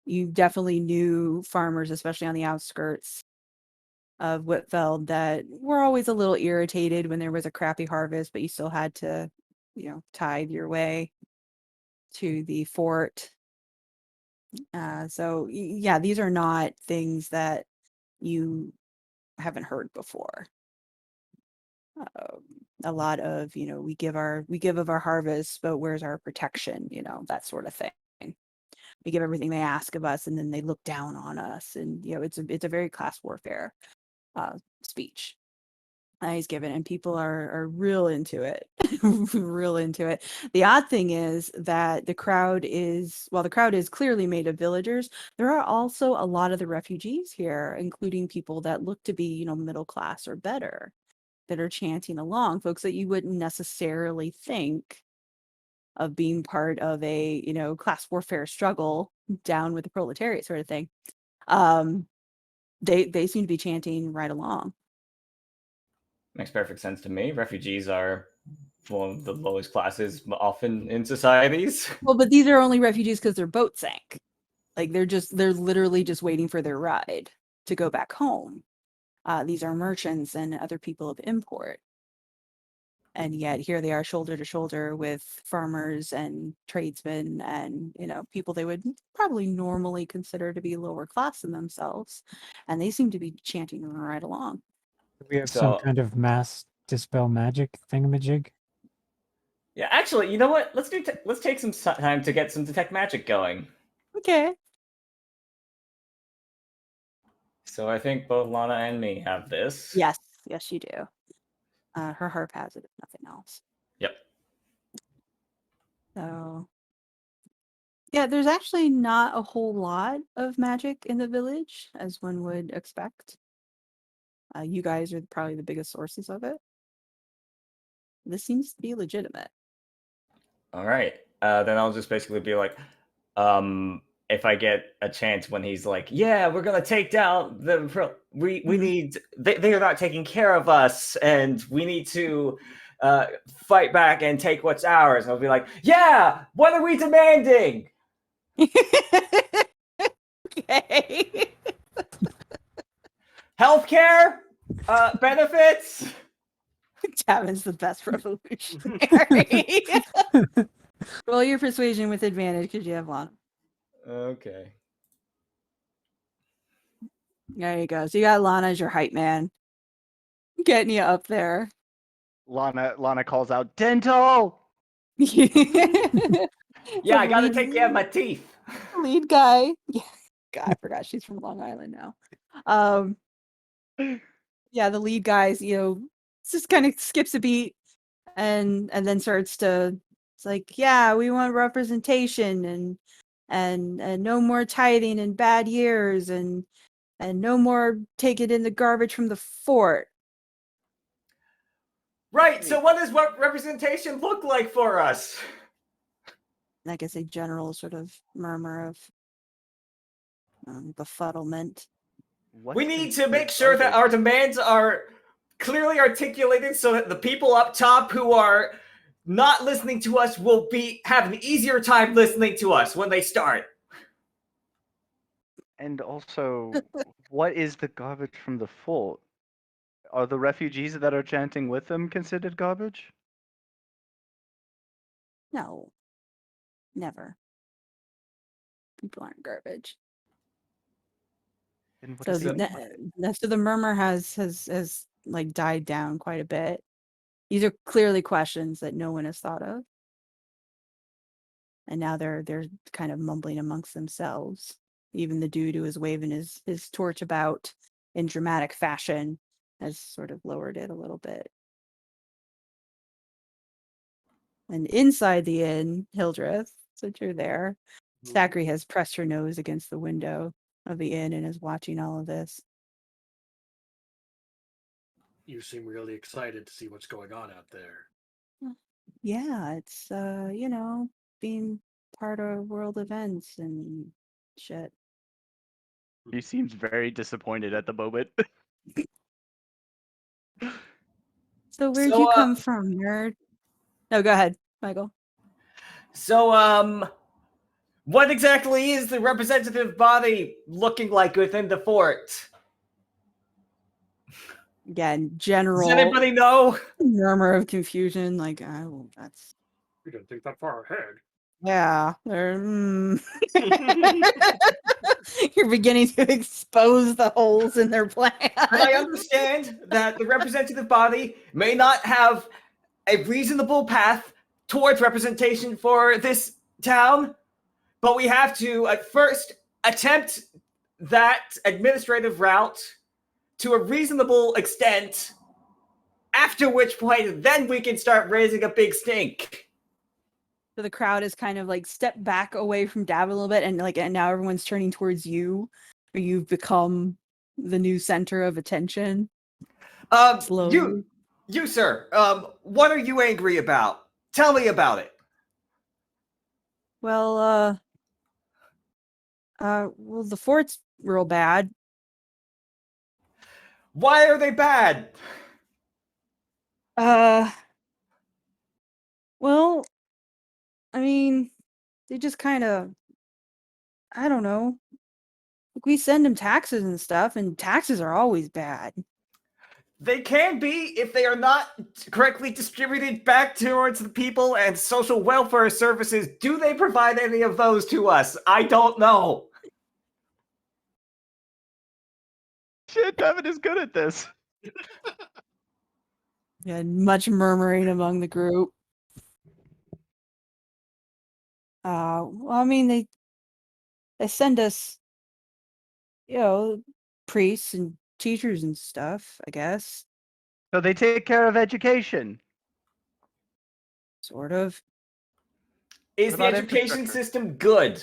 you definitely knew farmers, especially on the outskirts of Whitfeld, that were always a little irritated when there was a crappy harvest, but you still had to, tide your way to the fort. So yeah, these are not things that you haven't heard before. A lot of, we give of our harvest, but where's our protection? That sort of thing. We give everything they ask of us, and then they look down on us, and it's a very class warfare speech he's given, and people are real into it. Real into it. The odd thing is that the crowd is clearly made of villagers. There are also a lot of the refugees here, including people that look to be middle class or better, that are chanting along, folks that you wouldn't necessarily think of being part of a class warfare struggle down with the proletariat sort of thing. They seem to be chanting right along. Makes perfect sense to me. Refugees are one of the lowest classes often in societies. Well, but these are only refugees because their boat sank. They're literally just waiting for their ride to go back home. These are merchants and other people of import. And yet here they are shoulder to shoulder with farmers and tradesmen and, people they would probably normally consider to be lower class than themselves. And they seem to be chanting right along. We have some So- kind of mass dispel magic thingamajig. Yeah, actually, you know what? Let's take some time to get some detect magic going. Okay. So I think both Lana and me have this. Yes, you do. Her harp has it, if nothing else. Yep. So, yeah, there's actually not a whole lot of magic in the village, as one would expect. You guys are probably the biggest sources of it. This seems to be legitimate. All right. Then I'll just basically be like, if I get a chance when he's like, yeah, we're gonna take down the we need they are not taking care of us, and we need to fight back and take what's ours. And I'll be like, yeah, what are we demanding? Okay. Healthcare, benefits. Davynn's the best revolutionary. Roll your persuasion with advantage because you have Lana. Okay. There you go. So you got Lana as your hype man. Getting you up there. Lana calls out, "Dental!" Yeah, So I gotta lead- take care of my teeth. Lead guy. Yeah. God, I forgot she's from Long Island now. Yeah, the lead guys, just kind of skips a beat and then starts to, it's like, yeah, we want representation and no more tithing in bad years and no more taking in the garbage from the fort. Right, so what does representation look like for us? I guess a general sort of murmur of befuddlement. We need to make sure that our demands are clearly articulated so that the people up top who are not listening to us will have an easier time listening to us when they start. And also, what is the garbage from the fort? Are the refugees that are chanting with them considered garbage? No. Never. People aren't garbage. Then what So is it? the murmur has like died down quite a bit. These are clearly questions that no one has thought of. And now they're kind of mumbling amongst themselves. Even the dude who was waving his torch about in dramatic fashion has sort of lowered it a little bit. And inside the inn, Hildreth, since you're there, Zachary has pressed her nose against the window of the inn and is watching all of this. You seem really excited to see what's going on out there. Yeah, it's being part of world events and shit. He seems very disappointed at the moment. So where'd you come from, nerd? No, go ahead, Michael. So, what exactly is the representative body looking like within the fort? Again, general. Does anybody know? Murmur of confusion, like, oh, that's. We didn't think that far ahead. Yeah, you're beginning to expose the holes in their plan. I understand that the representative body may not have a reasonable path towards representation for this town, but we have to at first attempt that administrative route to a reasonable extent, after which point then we can start raising a big stink. So the crowd is kind of like stepped back away from Davynn a little bit, and now everyone's turning towards you, or you've become the new center of attention. Slowly. You sir, what are you angry about? Tell me about it. Well, well, the fort's real bad. Why are they bad? Well, I mean, they just kind of, I don't know. Like, we send them taxes and stuff, and taxes are always bad. They can be if they are not correctly distributed back towards the people and social welfare services. Do they provide any of those to us? I don't know. Shit, Davynn is good at this. Yeah, much murmuring among the group. Well, I mean, they send us, priests and teachers and stuff, I guess. So they take care of education. Sort of. Is What the about education infrastructure? system good?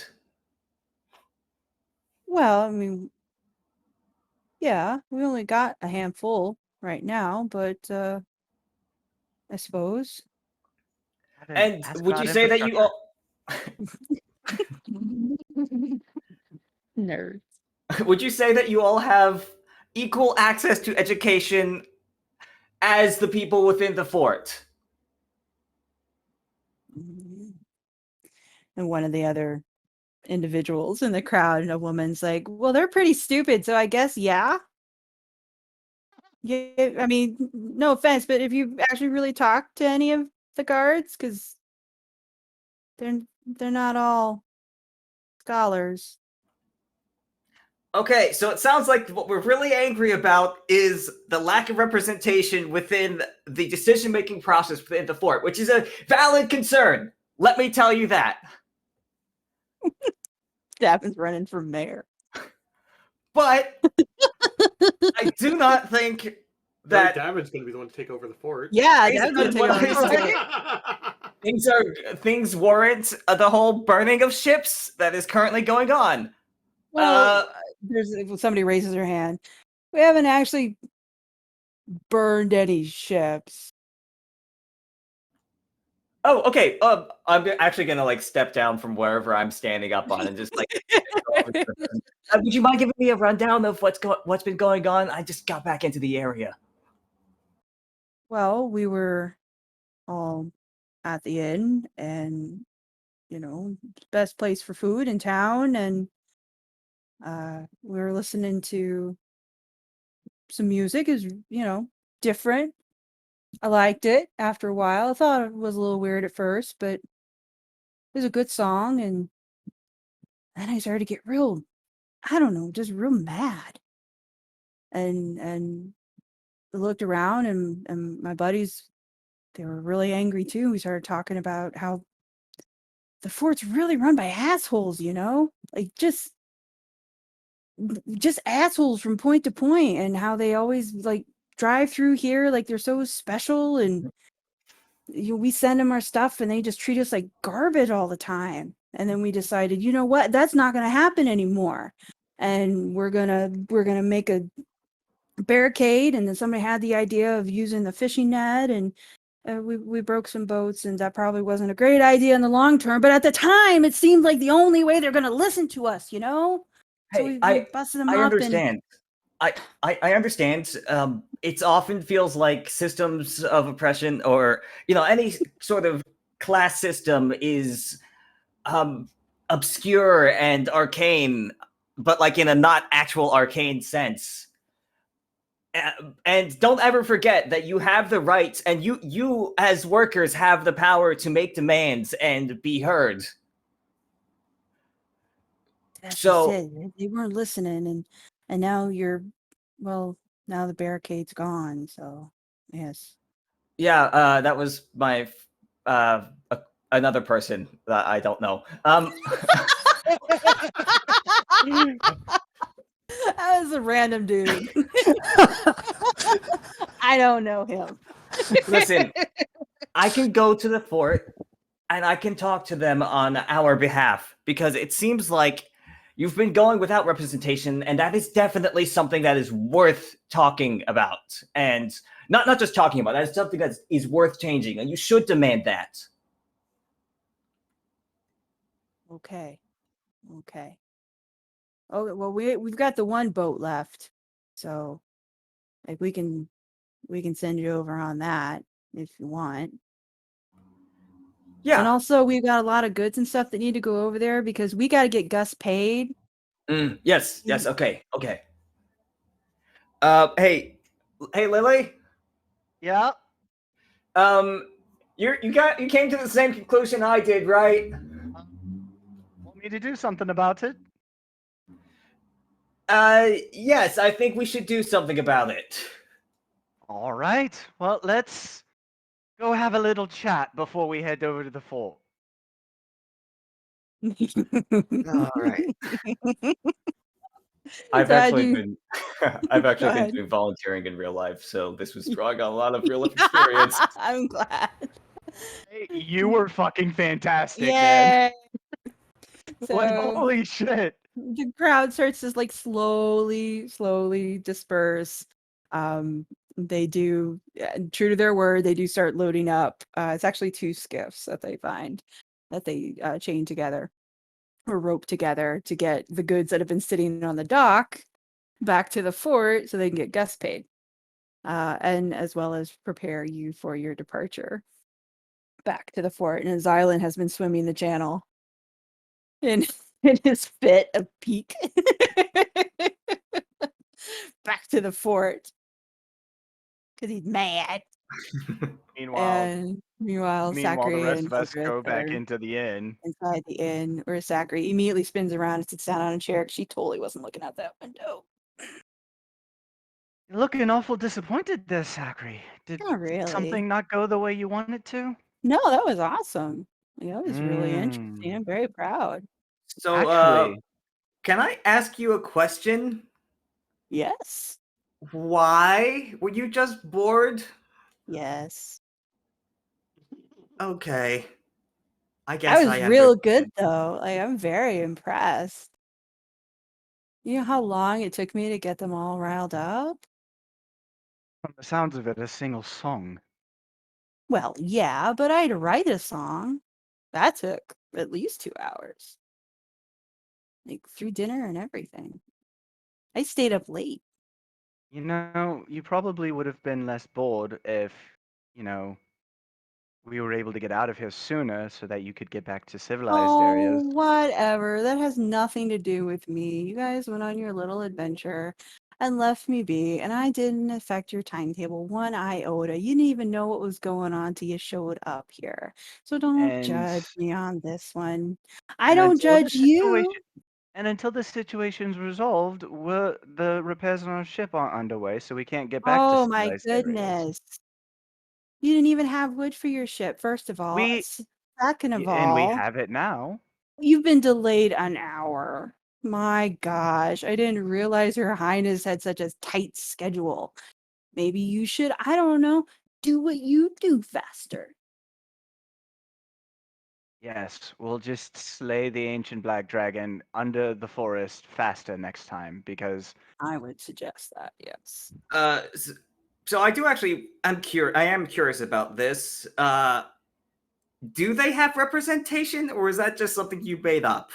Well, I mean, yeah, we only got a handful right now, but I suppose. And Ask would you about say that you infrastructure. all Nerds. would you say that you all have equal access to education as the people within the fort? And one of the other individuals in the crowd, a woman's like, well, they're pretty stupid, so I guess, yeah. Yeah, I mean, no offense, but if you actually really talked to any of the guards, because they're not all scholars. Okay, so it sounds like what we're really angry about is the lack of representation within the decision-making process within the fort, which is a valid concern. Let me tell you that. Davynn's running for mayor. But I do not think That that Davynn's going to be the one to take over the fort. Yeah, Is Davynn's that gonna take what over. things warrant the whole burning of ships that is currently going on. Well, if somebody raises their hand. We haven't actually burned any ships. Oh, okay. I'm actually gonna like step down from wherever I'm standing up on and just like. Would you mind giving me a rundown of what's been going on? I just got back into the area. Well, we were all at the inn, and best place for food in town, and we were listening to some music. Is different. I liked it after a while. I thought it was a little weird at first, but it was a good song, and then I started to get real, I don't know, just real mad. And I looked around, and my buddies, they were really angry too. We started talking about how the fort's really run by assholes, like just assholes from point to point, and how they always like drive through here like they're so special, and we send them our stuff and they just treat us like garbage all the time. And then we decided, you know what, that's not going to happen anymore, and we're gonna make a barricade. And then somebody had the idea of using the fishing net, and we broke some boats, and that probably wasn't a great idea in the long term, but at the time it seemed like the only way they're going to listen to us, So Hey, we busted them up. I understand. I understand. It often feels like systems of oppression, or any sort of class system, is obscure and arcane, but like in a not actual arcane sense. And don't ever forget that you have the rights, and you as workers have the power to make demands and be heard. That's So it. They weren't listening, and now now the barricade's gone. So yes. yeah, that was my another person that I don't know. That was a random dude. I don't know him. Listen, I can go to the fort and I can talk to them on our behalf, because it seems like you've been going without representation, and that is definitely something that is worth talking about. And not just talking about, that is something that is worth changing, and you should demand that. Okay. Oh, well, we've got the one boat left, so like we can send you over on that if you want. Yeah. And also, we've got a lot of goods and stuff that need to go over there, because we got to get Gus paid. Yes. Okay. Hey, Lily. Yeah. You came to the same conclusion I did, right? Want me to do something about it? Yes, I think we should do something about it. All right. Well, let's go have a little chat before we head over to the fort. All right. I've actually been doing volunteering in real life, so this was drawing on a lot of real life experience. I'm glad. Hey, you were fucking fantastic, man. So Like, holy shit. the crowd starts to like slowly disperse. They do, true to their word, they do start loading up. It's actually 2 skiffs that they find, that they chain together or rope together to get the goods that have been sitting on the dock back to the fort, so they can get Gus paid, and as well as prepare you for your departure back to the fort. And Xylund has been swimming the channel in his fit of pique back to the fort. because he's mad. Meanwhile, And the Zachary rest and of us Hildreth go back are into the inn. inside the inn, where Zachary immediately spins around and sits down on a chair 'cause she totally wasn't looking out that window. You're looking awful disappointed there, Zachary. Did Not really. something not go the way you wanted to? No, that was awesome. That was really Mm. interesting. I'm very proud. So, Actually, can I ask you a question? Yes. Why were you just bored? Yes. Okay. I That guess was I real understand. good though. Like, I'm very impressed. You know how long it took me to get them all riled up? from the sounds of it, a single song. Well, yeah, but I had to write a song. That took at least 2 hours. Like through dinner and everything. I stayed up late. You know, you probably would have been less bored if, you know, we were able to get out of here sooner so that you could get back to civilized Oh, areas. whatever. That has nothing to do with me. You guys went on your little adventure and left me be, and I didn't affect your timetable one iota. You didn't even know what was going on till you showed up here. So don't And judge me on this one. I and don't until judge this you. situation and until this situation's resolved, the repairs on our ship aren't underway, so we can't get back to Oh my civilized areas. goodness. You didn't even have wood for your ship, first of all. We Second of and we all, have it now. you've been delayed an hour. My gosh, I didn't realize Her Highness had such a tight schedule. Maybe you should, I don't know, do what you do faster. Yes, we'll just slay the ancient black dragon under the forest faster next time because I would suggest that, yes. So I do actually. I am curious about this. Do they have representation, or is that just something you made up?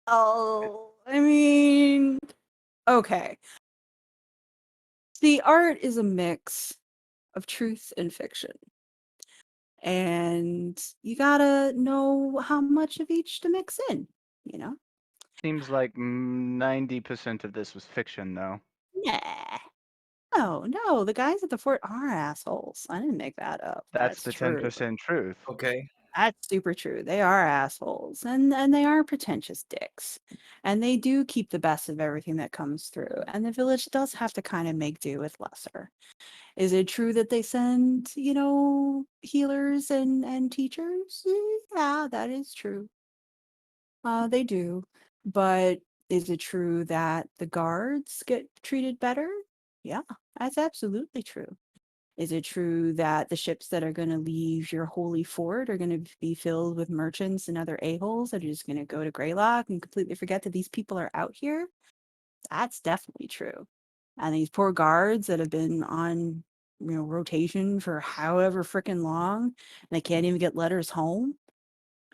Oh, I mean, okay. The art is a mix of truth and fiction. And you gotta know how much of each to mix in, you know? seems like 90% of this was fiction, though. Nah. No, the guys at the fort are assholes. I didn't make that up. That's That's the true. 10% truth. Okay. That's super true. They are assholes, and they are pretentious dicks. And they do keep the best of everything that comes through. And the village does have to kind of make do with lesser. Is it true that they send, healers and teachers? Yeah, that is true. They do. But is it true that the guards get treated better? Yeah, that's absolutely true. Is it true that the ships that are going to leave your holy fort are going to be filled with merchants and other a-holes that are just going to go to Greylock and completely forget that these people are out here? That's definitely true. And these poor guards that have been on, rotation for however freaking long, and they can't even get letters home.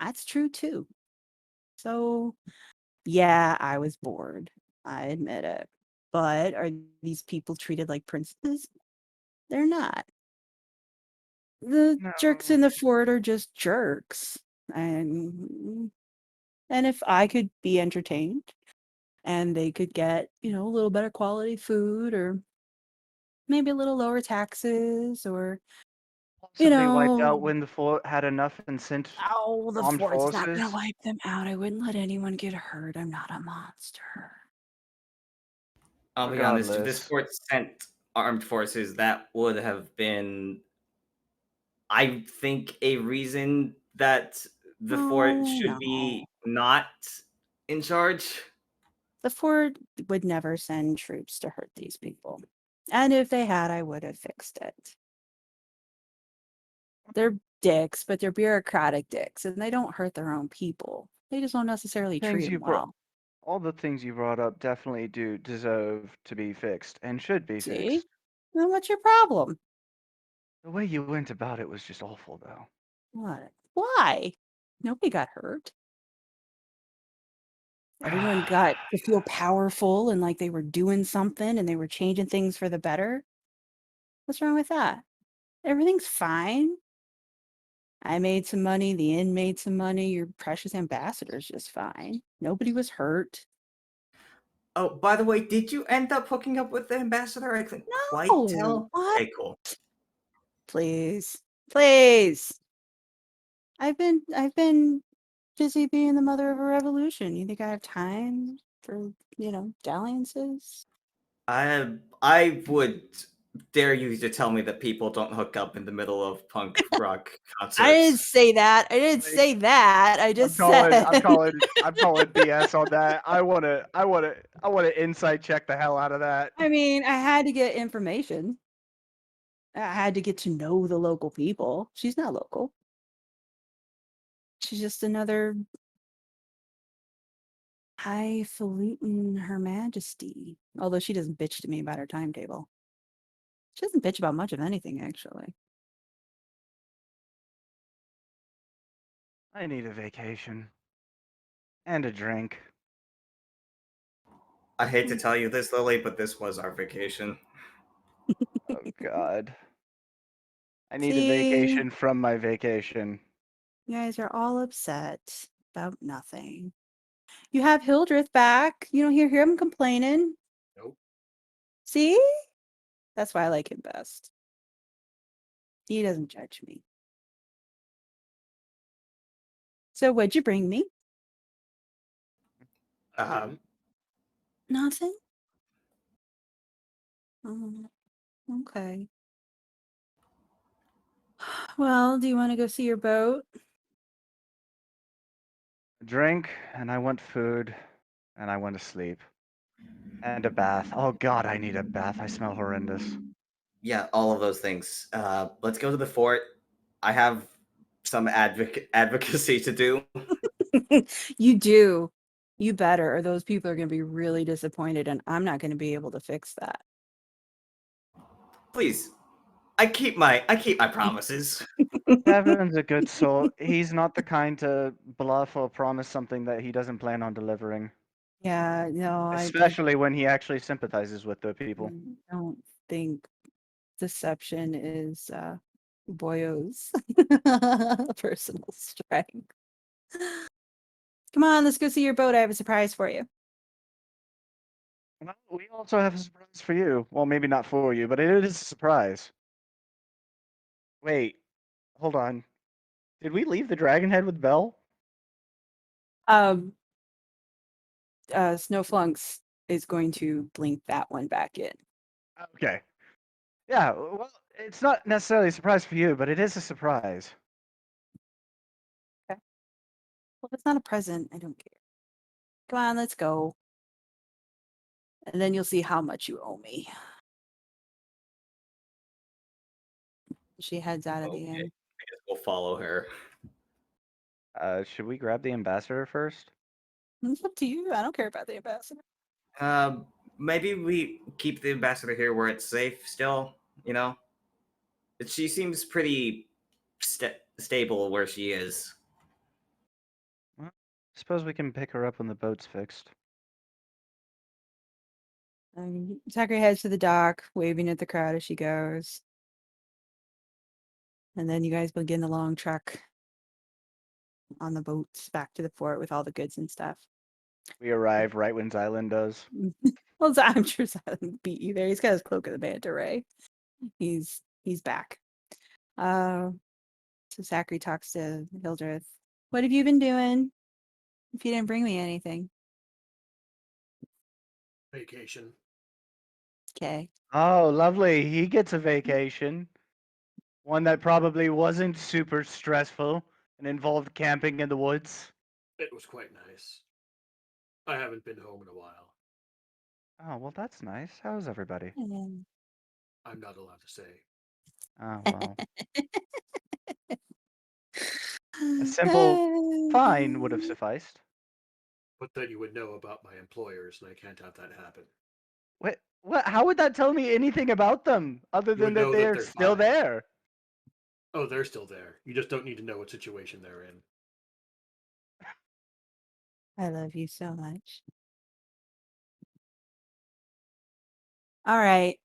That's true too. So, yeah, I was bored. I admit it. But are these people treated like princes? They're not. The jerks No. in the fort are just jerks. And if I could be entertained and they could get, a little better quality food or maybe a little lower taxes or, Possibly wiped out when the fort had enough and sent oh, the armed fort's not gonna forces. wipe them out. I wouldn't let anyone get hurt. I'm not a monster. I'll be honest. If this Regardless. fort sent armed forces, that would have been, I think, a reason that the fort Oh, should no. be not in charge. The fort would never send troops to hurt these people. And if they had, I would have fixed it. They're dicks, but they're bureaucratic dicks, and they don't hurt their own people. They just don't necessarily treat them well. All the things you brought up definitely do deserve to be fixed and should be See? fixed. Then what's your problem? The way you went about it was just awful, though. What? Why? Nobody got hurt. Everyone got to feel powerful and like they were doing something and they were changing things for the better. What's wrong with that? Everything's fine. I made some money. The inn made some money. Your precious ambassador's just fine. Nobody was hurt. Oh, by the way, did you end up hooking up with the ambassador? I couldn't quite No, tell. what? Okay, cool. Please, please. I've been busy being the mother of a revolution. You think I have time for, dalliances? I would dare you to tell me that people don't hook up in the middle of punk rock I didn't concerts. say that. I didn't Like, say that. I I'm just calling, said. I'm calling BS on that. I wanna insight check the hell out of that. I mean, I had to get information. I had to get to know the local people. She's not local. She's just another highfalutin Her Majesty. Although she doesn't bitch to me about her timetable. She doesn't bitch about much of anything, actually. I need a vacation. And a drink. I hate to tell you this, Lily, but this was our vacation. Oh god. I need a See? vacation from my vacation. You guys are all upset about nothing. You have Hildreth back. You don't hear him complaining. Nope. See? That's why I like him best. He doesn't judge me. So what'd you bring me? Nothing? Okay. Well, do you want to go see your boat? A drink, and I want food, and I want to sleep. And a bath. Oh god, I need a bath. I smell horrendous. Yeah, all of those things. Let's go to the fort. I have some advocacy to do. You do. You better, or those people are going to be really disappointed, and I'm not going to be able to fix that. Please, I keep my promises. Davynn's a good soul. He's not the kind to bluff or promise something that he doesn't plan on delivering. Yeah, no, I Especially when he actually sympathizes with the people. don't think deception is Boyo's personal strength. Come on, let's go see your boat. I have a surprise for you. Well, we also have a surprise for you. Well, maybe not for you, but it is a surprise. Wait, hold on. Did we leave the Dragon Head with Belle? Snowflunks is going to blink that one back in. Okay. Yeah, well, it's not necessarily a surprise for you, but it is a surprise. Okay. Well, if it's not a present, I don't care. Come on, let's go. And then you'll see how much you owe me. She heads out of the Okay, I inn. guess we'll follow her. Should we grab the ambassador first? It's up to you. I don't care about the ambassador. Maybe we keep the ambassador here where it's safe still, you know? She seems pretty stable where she is. Well, suppose we can pick her up when the boat's fixed. Zachary heads to the dock, waving at the crowd as she goes. And then you guys begin the long trek on the boats back to the fort with all the goods and stuff. We arrive right when Xylund does. Well, I'm sure Xylund beat you there. He's got his cloak of the manta ray. He's back. So Zachary talks to Hildreth. What have you been doing? If you didn't bring me anything. Vacation. Okay. Oh, lovely. He gets a vacation. One that probably wasn't super stressful and involved camping in the woods. It was quite nice. I haven't been home in a while. Oh, well, that's nice. How's everybody? I'm not allowed to say. Oh, well. A simple fine would have sufficed. But then you would know about my employers, and I can't have that happen. What? How would that tell me anything about them other You than would that know that they're they're still fine. there? Oh, they're still there. You just don't need to know what situation they're in. I love you so much. All right.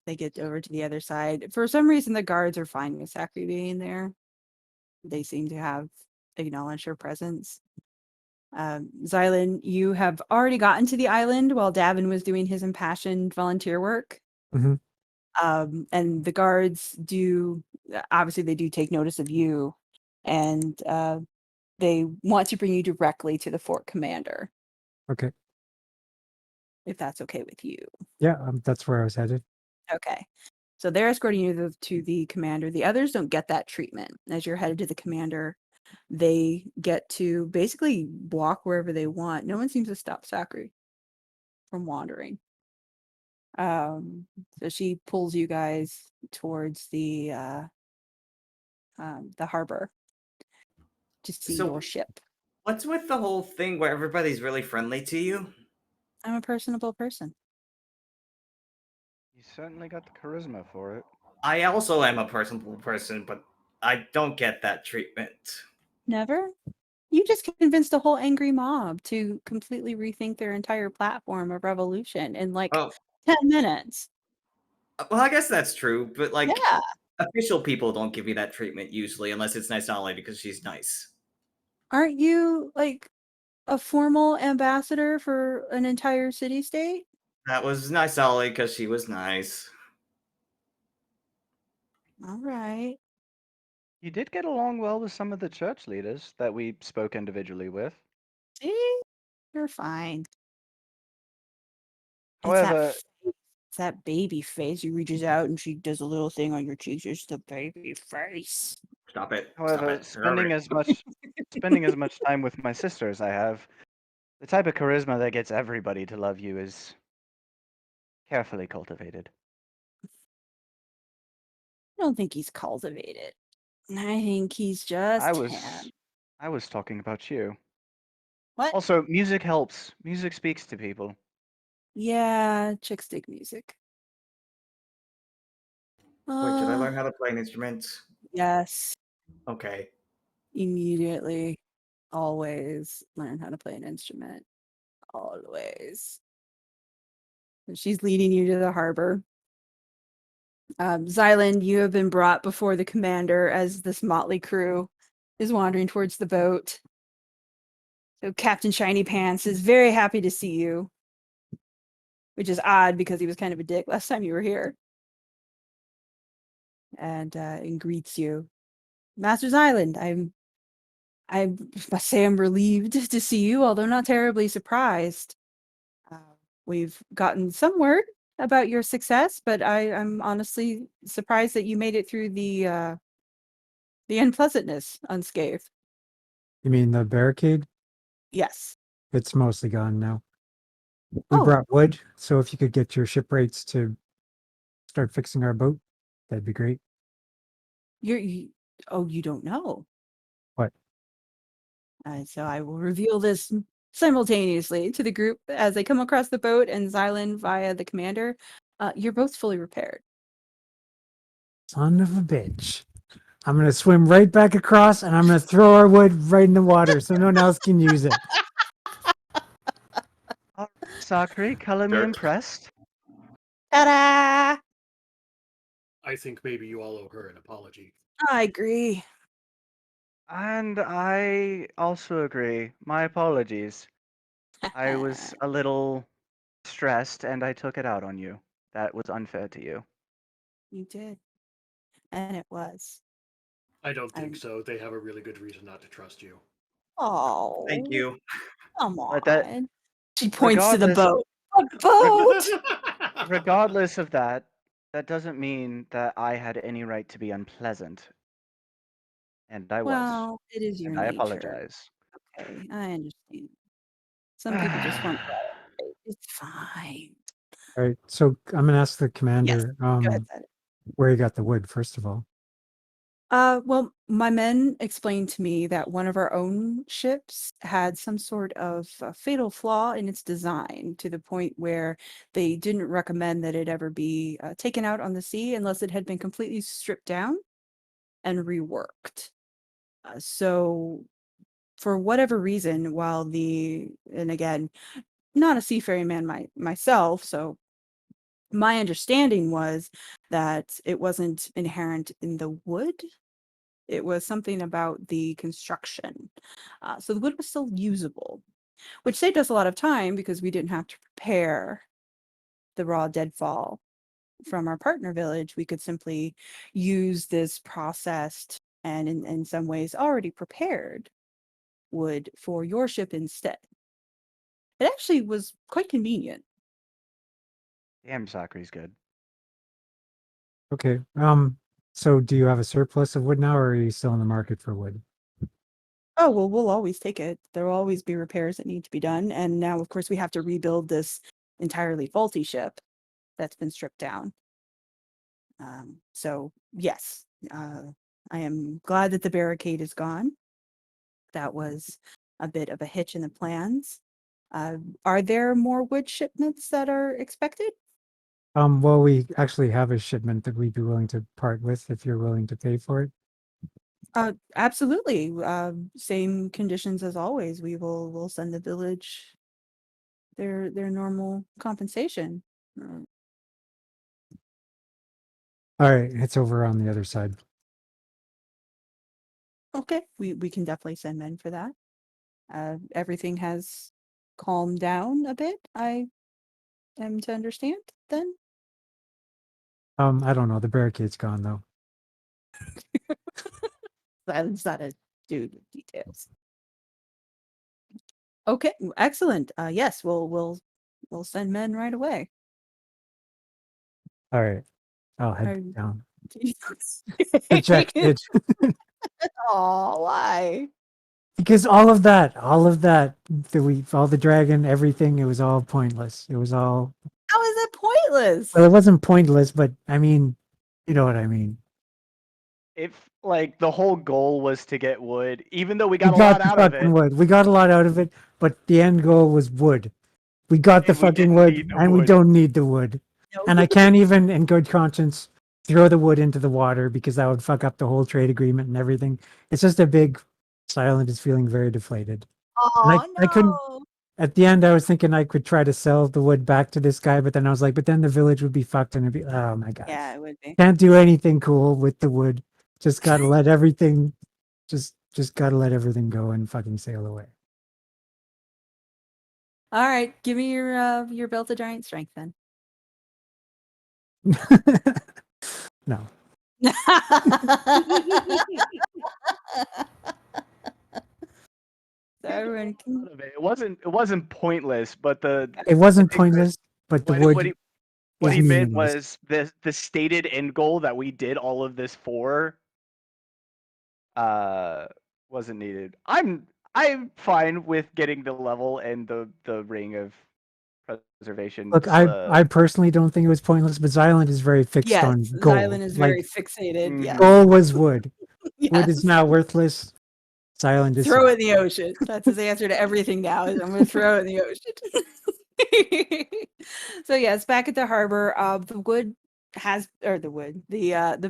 They get over to the other side. For some reason, the guards are fine with Zachary being there. They seem to have acknowledged her presence. Xylund, you have already gotten to the island while Davynn was doing his impassioned volunteer work. Mhm. And the guards do, obviously, they do take notice of you, and they want to bring you directly to the fort commander, Okay. if that's okay with you. Yeah, that's where I was headed. Okay. So they're escorting you to the commander. The others don't get that treatment. As you're headed to the commander, they get to basically walk wherever they want. No one seems to stop Sakri from wandering. So she pulls you guys towards the harbor to see So- your ship. What's with the whole thing where everybody's really friendly to you? I'm a personable person. You certainly got the charisma for it. I also am a personable person, but I don't get that treatment. Never? You just convinced a whole angry mob to completely rethink their entire platform of revolution in like Oh, 10 minutes. well, I guess that's true, but like, Yeah. official people don't give you that treatment usually, unless it's Nice Ollie because she's nice. Aren't you like a formal ambassador for an entire city-state? That was Nice Ollie because she was nice. All right. You did get along well with some of the church leaders that we spoke individually with. See? You're fine. However, It's that baby face. He reaches out and she does a little thing on your cheeks. It's the baby face. Stop it. however, Stop spending it. as much time with my sister as I have, the type of charisma that gets everybody to love you is carefully cultivated. I don't think he's cultivated. I think he's just I him. was talking about you. What? Also, music helps. Music speaks to people. Yeah, chick stick music. Wait, should I Uh, learn how to play an instrument? yes, Okay. immediately. Always learn how to play an instrument. Always. And she's leading you to the harbor. Xylund, you have been brought before the commander as this motley crew is wandering towards the boat. So Captain Shiny Pants is very happy to see you, which is odd because he was kind of a dick last time you were here. And greets you. Master Xylund, I must say I'm relieved to see you, although not terribly surprised. We've gotten some word about your success, but I'm honestly surprised that you made it through the unpleasantness unscathed. You mean the barricade? Yes. It's mostly gone now. We Oh. brought wood, so if you could get your shipwrights to start fixing our boat, that'd be great. You don't know. What? So I will reveal this simultaneously to the group as they come across the boat and Xylund via the commander. You're both fully repaired. Son of a bitch. I'm going to swim right back across and I'm going to throw our wood right in the water so no one else can use it. Sakri, color me Dirt. impressed. Ta-da! I think maybe you all owe her an apology. I agree. And I also agree. My apologies. I was a little stressed and I took it out on you. That was unfair to you. You did. And it was. I don't think I'm- so. They have a really good reason not to trust you. Oh. Thank you. Come on. But that- She points to the regardless- boat. A boat! Regardless of that, that doesn't mean that I had any right to be unpleasant. And I was. Well, it is your And I nature. apologize. Okay, I understand. Some people just want that. It's fine. All right. So I'm going to ask the commander Go ahead, Ted. where he got the wood, first of all. Well, my men explained to me that one of our own ships had some sort of fatal flaw in its design to the point where they didn't recommend that it ever be taken out on the sea unless it had been completely stripped down and reworked. So, for whatever reason, and again, not a seafaring man myself, so my understanding was that it wasn't inherent in the wood It was something about the construction. So the wood was still usable, which saved us a lot of time because we didn't have to prepare the raw deadfall from our partner village. We could simply use this processed and in some ways already prepared wood for your ship instead. It actually was quite convenient. Damn, Sakri's good. Okay. So do you have a surplus of wood now, or are you still in the market for wood? Oh, well, we'll always take it. There will always be repairs that need to be done. And now, of course, we have to rebuild this entirely faulty ship that's been stripped down. So, yes, I am glad that the barricade is gone. That was a bit of a hitch in the plans. Are there more wood shipments that are expected? Well, we actually have a shipment that we'd be willing to part with if you're willing to pay for it. Absolutely. Same conditions as always. We'll send the village their normal compensation. All right, it's over on the other side. Okay, we can definitely send men for that. Everything has calmed down a bit. I am to understand then. I don't know. The barricade's gone though. That's not a dude with details. Okay, excellent. Yes, we'll send men right away. All right, I'll head Are- down. Check it. Oh, why? Because all of that, all the dragon, everything, it was all pointless. It was all, How is it pointless? well, it wasn't pointless, but I mean, you know what I mean. If like the whole goal was to get wood, even though we We got a lot the out of fucking it, wood. We got a lot out of it, but the end goal was wood. We got the And we fucking didn't wood, need the and we wood. don't need the wood. No. And I can't even, in good conscience, throw the wood into the water because that would fuck up the whole trade agreement and everything. It's just a big. Silent is feeling very deflated. And Oh I couldn't. no. At the end, I was thinking I could try to sell the wood back to this guy, but then I was like, but then the village would be fucked and it'd be, oh my god. Yeah, it would be. Can't do anything cool with the wood. Just gotta let everything, just gotta let everything go and fucking sail away. All right, give me your belt of giant strength then. No. So everyone can out of it. It wasn't pointless, but It wasn't I think pointless, but the wood what is he meant meaningless. was the stated end goal that we did all of this for wasn't needed. I'm fine with getting the level and the ring of preservation. Look, I personally don't think it was pointless, but Xylund is very fixed yes, on goal. Xylund is very fixated. Yes. Goal was wood. Wood is Yes. now worthless. Xylund is Throw it in the ocean. That's his answer to everything now. Is I'm going to throw it in the ocean. So yes, back at the harbor, the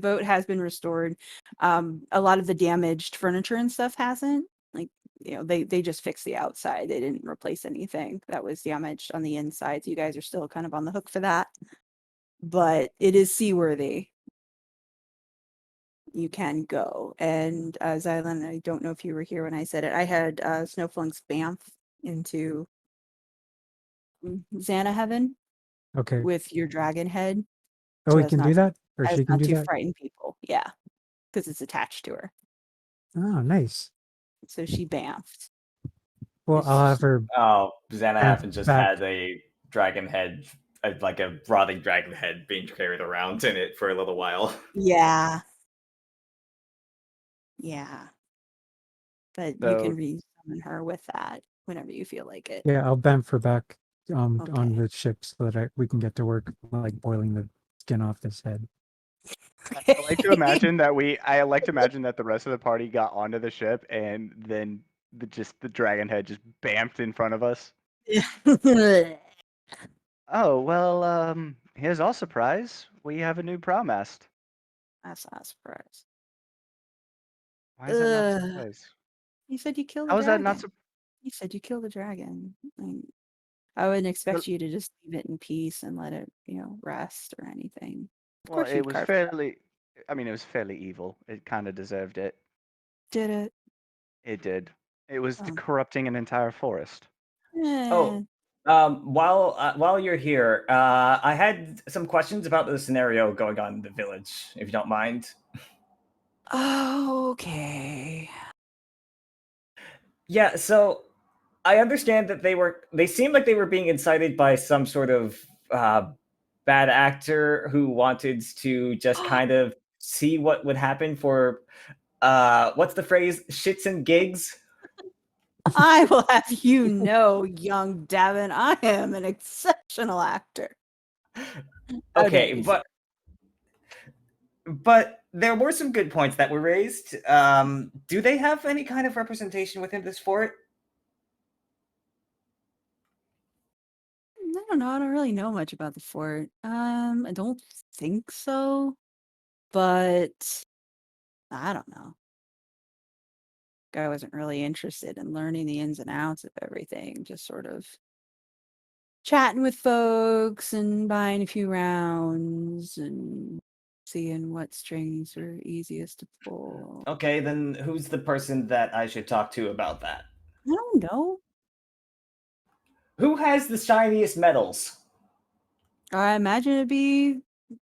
boat has been restored. A lot of the damaged furniture and stuff hasn't. Like, you know, they just fixed the outside. They didn't replace anything that was damaged on the inside. So you guys are still kind of on the hook for that. But it is seaworthy. You can go. And Xylund, I don't know if you were here when I said it. I had Snowflunks bamf into Xana Heaven Okay. with your dragon head. Oh, so we as can not do to- that? Or as she can not do to that? frighten people. Yeah, because it's attached to her. Oh, nice. So she bamfed. Well, I'll have her. Oh, Xana Yeah, Haffen just back. has a dragon head, like a rotting dragon head being carried around in it for a little while. Yeah. Yeah. But you So- can re-summon her with that whenever you feel like it. Yeah, I'll bamf her back on Okay. the ship so that we can get to work, like boiling the skin off this head. I like to imagine that the rest of the party got onto the ship and then the dragon head just bamfed in front of us. Oh well, here's our surprise. We have a new prowmast. That's not a surprise. Why is that not a Ugh. surprise? You said you killed the How is dragon. that not You said you killed the dragon. I wouldn't expect you to just leave it in peace and let it, rest or anything. Of Well, course, it you'd was carve fairly. I mean, it was fairly evil. It kind of deserved it. did it. It did. It was Oh. corrupting an entire forest. Oh, while you're here, I had some questions about the scenario going on in the village, if you don't mind. Okay. Yeah, so I understand that they seemed like they were being incited by some sort of bad actor who wanted to just kind of see what would happen for what's the phrase? Shits and gigs. I will have you know, young Davynn, I am an exceptional actor. How dare Okay, you, sir? but there were some good points that were raised. Do they have any kind of representation within this fort? I don't know. I don't really know much about the fort. I don't think so, but I don't know. I wasn't really interested in learning the ins and outs of everything. Just sort of chatting with folks and buying a few rounds and seeing what strings are easiest to pull. Okay, then who's the person that I should talk to about that? I don't know. Who has the shiniest medals? I imagine it'd be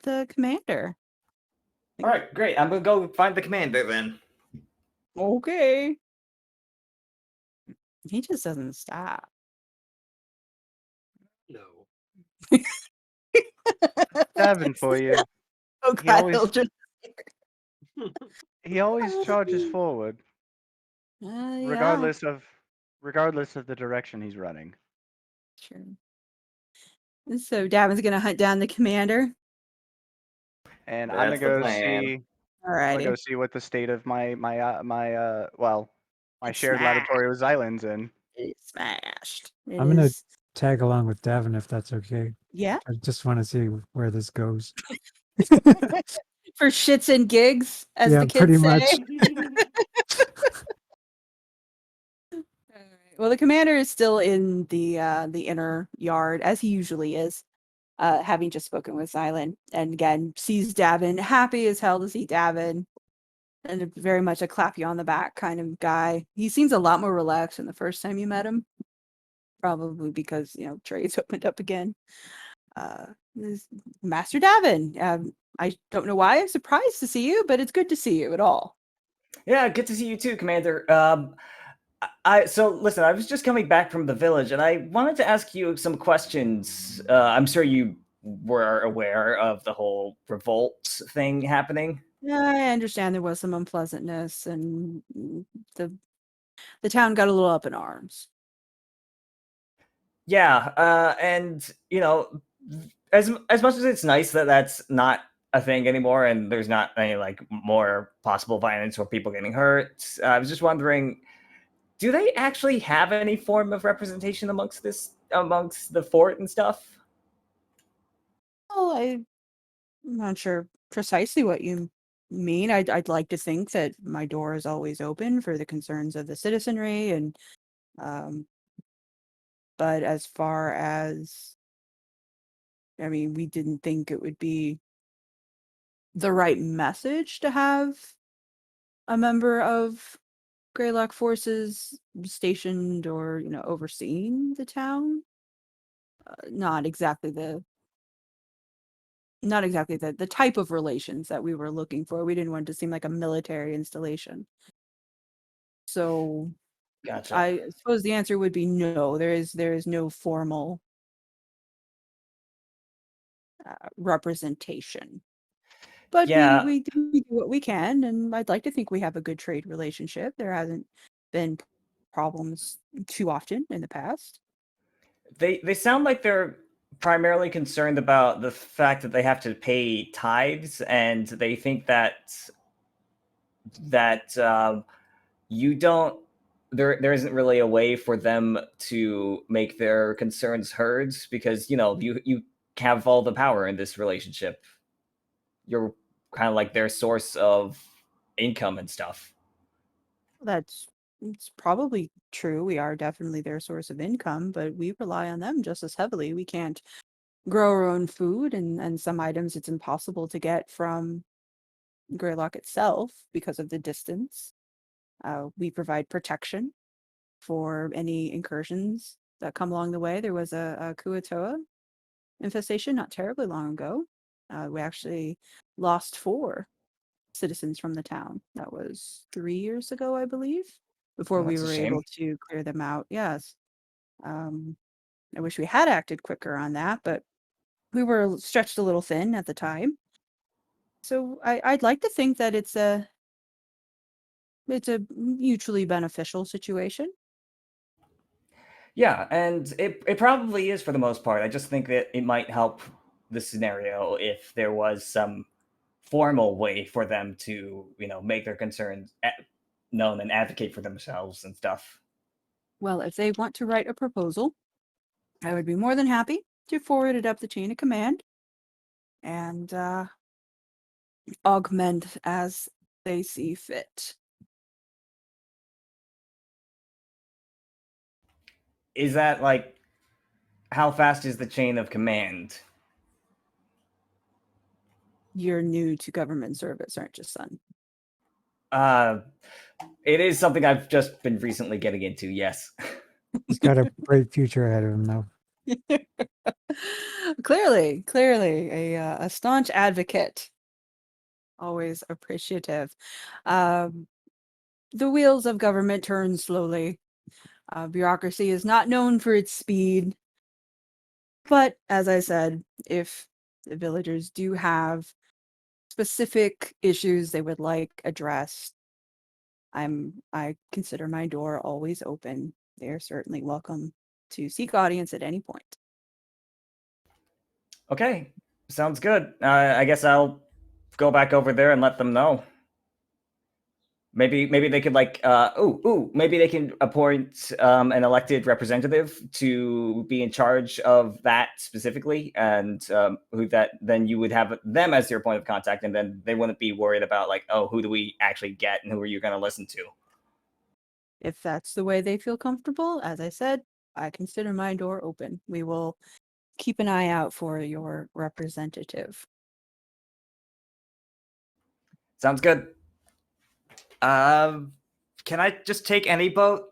the commander. All right, great. I'm gonna go find the commander then. Okay. He just doesn't stop. No. Davin for you. Oh He God, always- Hildreth. He always charges forward, Yeah, regardless of the direction he's running. sure. So Davin's gonna hunt down the commander. And I'm That's gonna the go plan. see. I'm Alrighty. gonna go see what the state of my It's shared laboratory with Xyland's in. It's smashed. It I'm gonna is- tag along with Davin if that's okay. Yeah. I just want to see where this goes. For shits and gigs, as Yeah, the kids pretty say. much. Alright. Well, the commander is still in the inner yard, as he usually is, having just spoken with Xylund, and again sees Davin, happy as hell to see Davin, and very much a clap you on the back kind of guy. He seems a lot more relaxed than the first time you met him, probably because trade's opened up again. This Master Davin. I don't know why I'm surprised to see you, but it's good to see you at all. Yeah, good to see you too, Commander. So listen, I was just coming back from the village, and I wanted to ask you some questions. I'm sure you were aware of the whole revolt thing happening. Yeah, I understand there was some unpleasantness, and the town got a little up in arms. Yeah, and as much as it's nice that that's not a thing anymore, and there's not any like more possible violence or people getting hurt, I was just wondering, do they actually have any form of representation amongst the fort and stuff? Well, I'm not sure precisely what you mean. I'd like to think that my door is always open for the concerns of the citizenry, and but as far as, I mean, we didn't think it would be the right message to have a member of Greylock forces stationed or overseeing the town. Not exactly the type of relations that we were looking for. We didn't want it to seem like a military installation. So Gotcha. I suppose the answer would be no. There is no formal representation. But Yeah. we do what we can, and I'd like to think we have a good trade relationship. There hasn't been problems too often in the past. They sound like they're primarily concerned about the fact that they have to pay tithes, and they think that you don't. There isn't really a way for them to make their concerns heard because you have all the power in this relationship. You're kind of like their source of income and stuff. It's probably true. We are definitely their source of income, but we rely on them just as heavily. We can't grow our own food, and some items it's impossible to get from Greylock itself because of the distance. We provide protection for any incursions that come along the way. There was a Kuatoa infestation not terribly long ago. We actually lost 4 citizens from the town. That was 3 years ago, I believe, before Oh, we that's a were shame. able to clear them out. Yes. I wish we had acted quicker on that, but we were stretched a little thin at the time. So I'd like to think that it's a mutually beneficial situation. Yeah, and it probably is for the most part. I just think that it might help the scenario if there was some formal way for them to, make their concerns known and advocate for themselves and stuff. Well, if they want to write a proposal, I would be more than happy to forward it up the chain of command and augment as they see fit. Is that like, how fast is the chain of command? You're new to government service, aren't you, son? It is something I've just been recently getting into, yes. He's got a bright future ahead of him, though. Clearly, a staunch advocate. Always appreciative. The wheels of government turn slowly. Bureaucracy is not known for its speed. But as I said, if the villagers do have specific issues they would like addressed, I consider my door always open. They are certainly welcome to seek audience at any point. Okay, sounds good. I guess I'll go back over there and let them know. Maybe they could maybe they can appoint an elected representative to be in charge of that specifically, and then you would have them as your point of contact, and then they wouldn't be worried about who do we actually get and who are you going to listen to. If that's the way they feel comfortable, as I said, I consider my door open. We will keep an eye out for your representative. Sounds good. Can I just take any boat?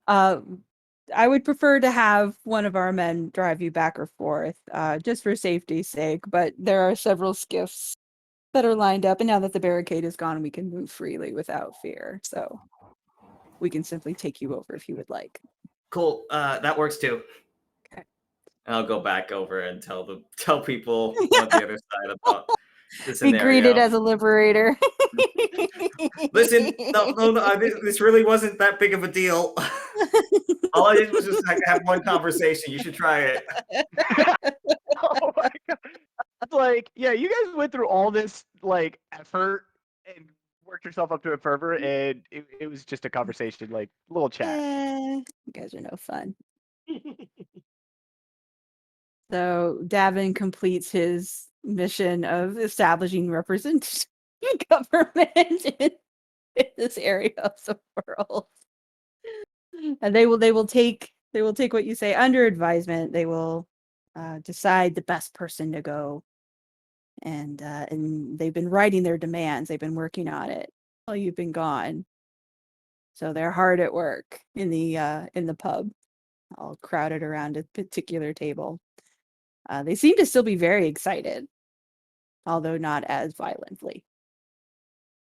I would prefer to have one of our men drive you back or forth, just for safety's sake, but there are several skiffs that are lined up, and now that the barricade is gone, we can move freely without fear. So we can simply take you over if you would like. Cool. That works too. Okay. I'll go back over and tell people on the other side about the Be scenario. greeted as a liberator. Listen, no, this really wasn't that big of a deal. All I did was just have one conversation. You should try it. Oh my god! It's like, yeah, you guys went through all this effort and worked yourself up to a fervor, and it was just a conversation, little chat. You guys are no fun. So Davynn completes his mission of establishing representation government in this area of the world. And they will take what you say under advisement. They will decide the best person to go. And they've been writing their demands. They've been working on it while you've been gone. So they're hard at work in the pub, all crowded around a particular table. They seem to still be very excited, although not as violently.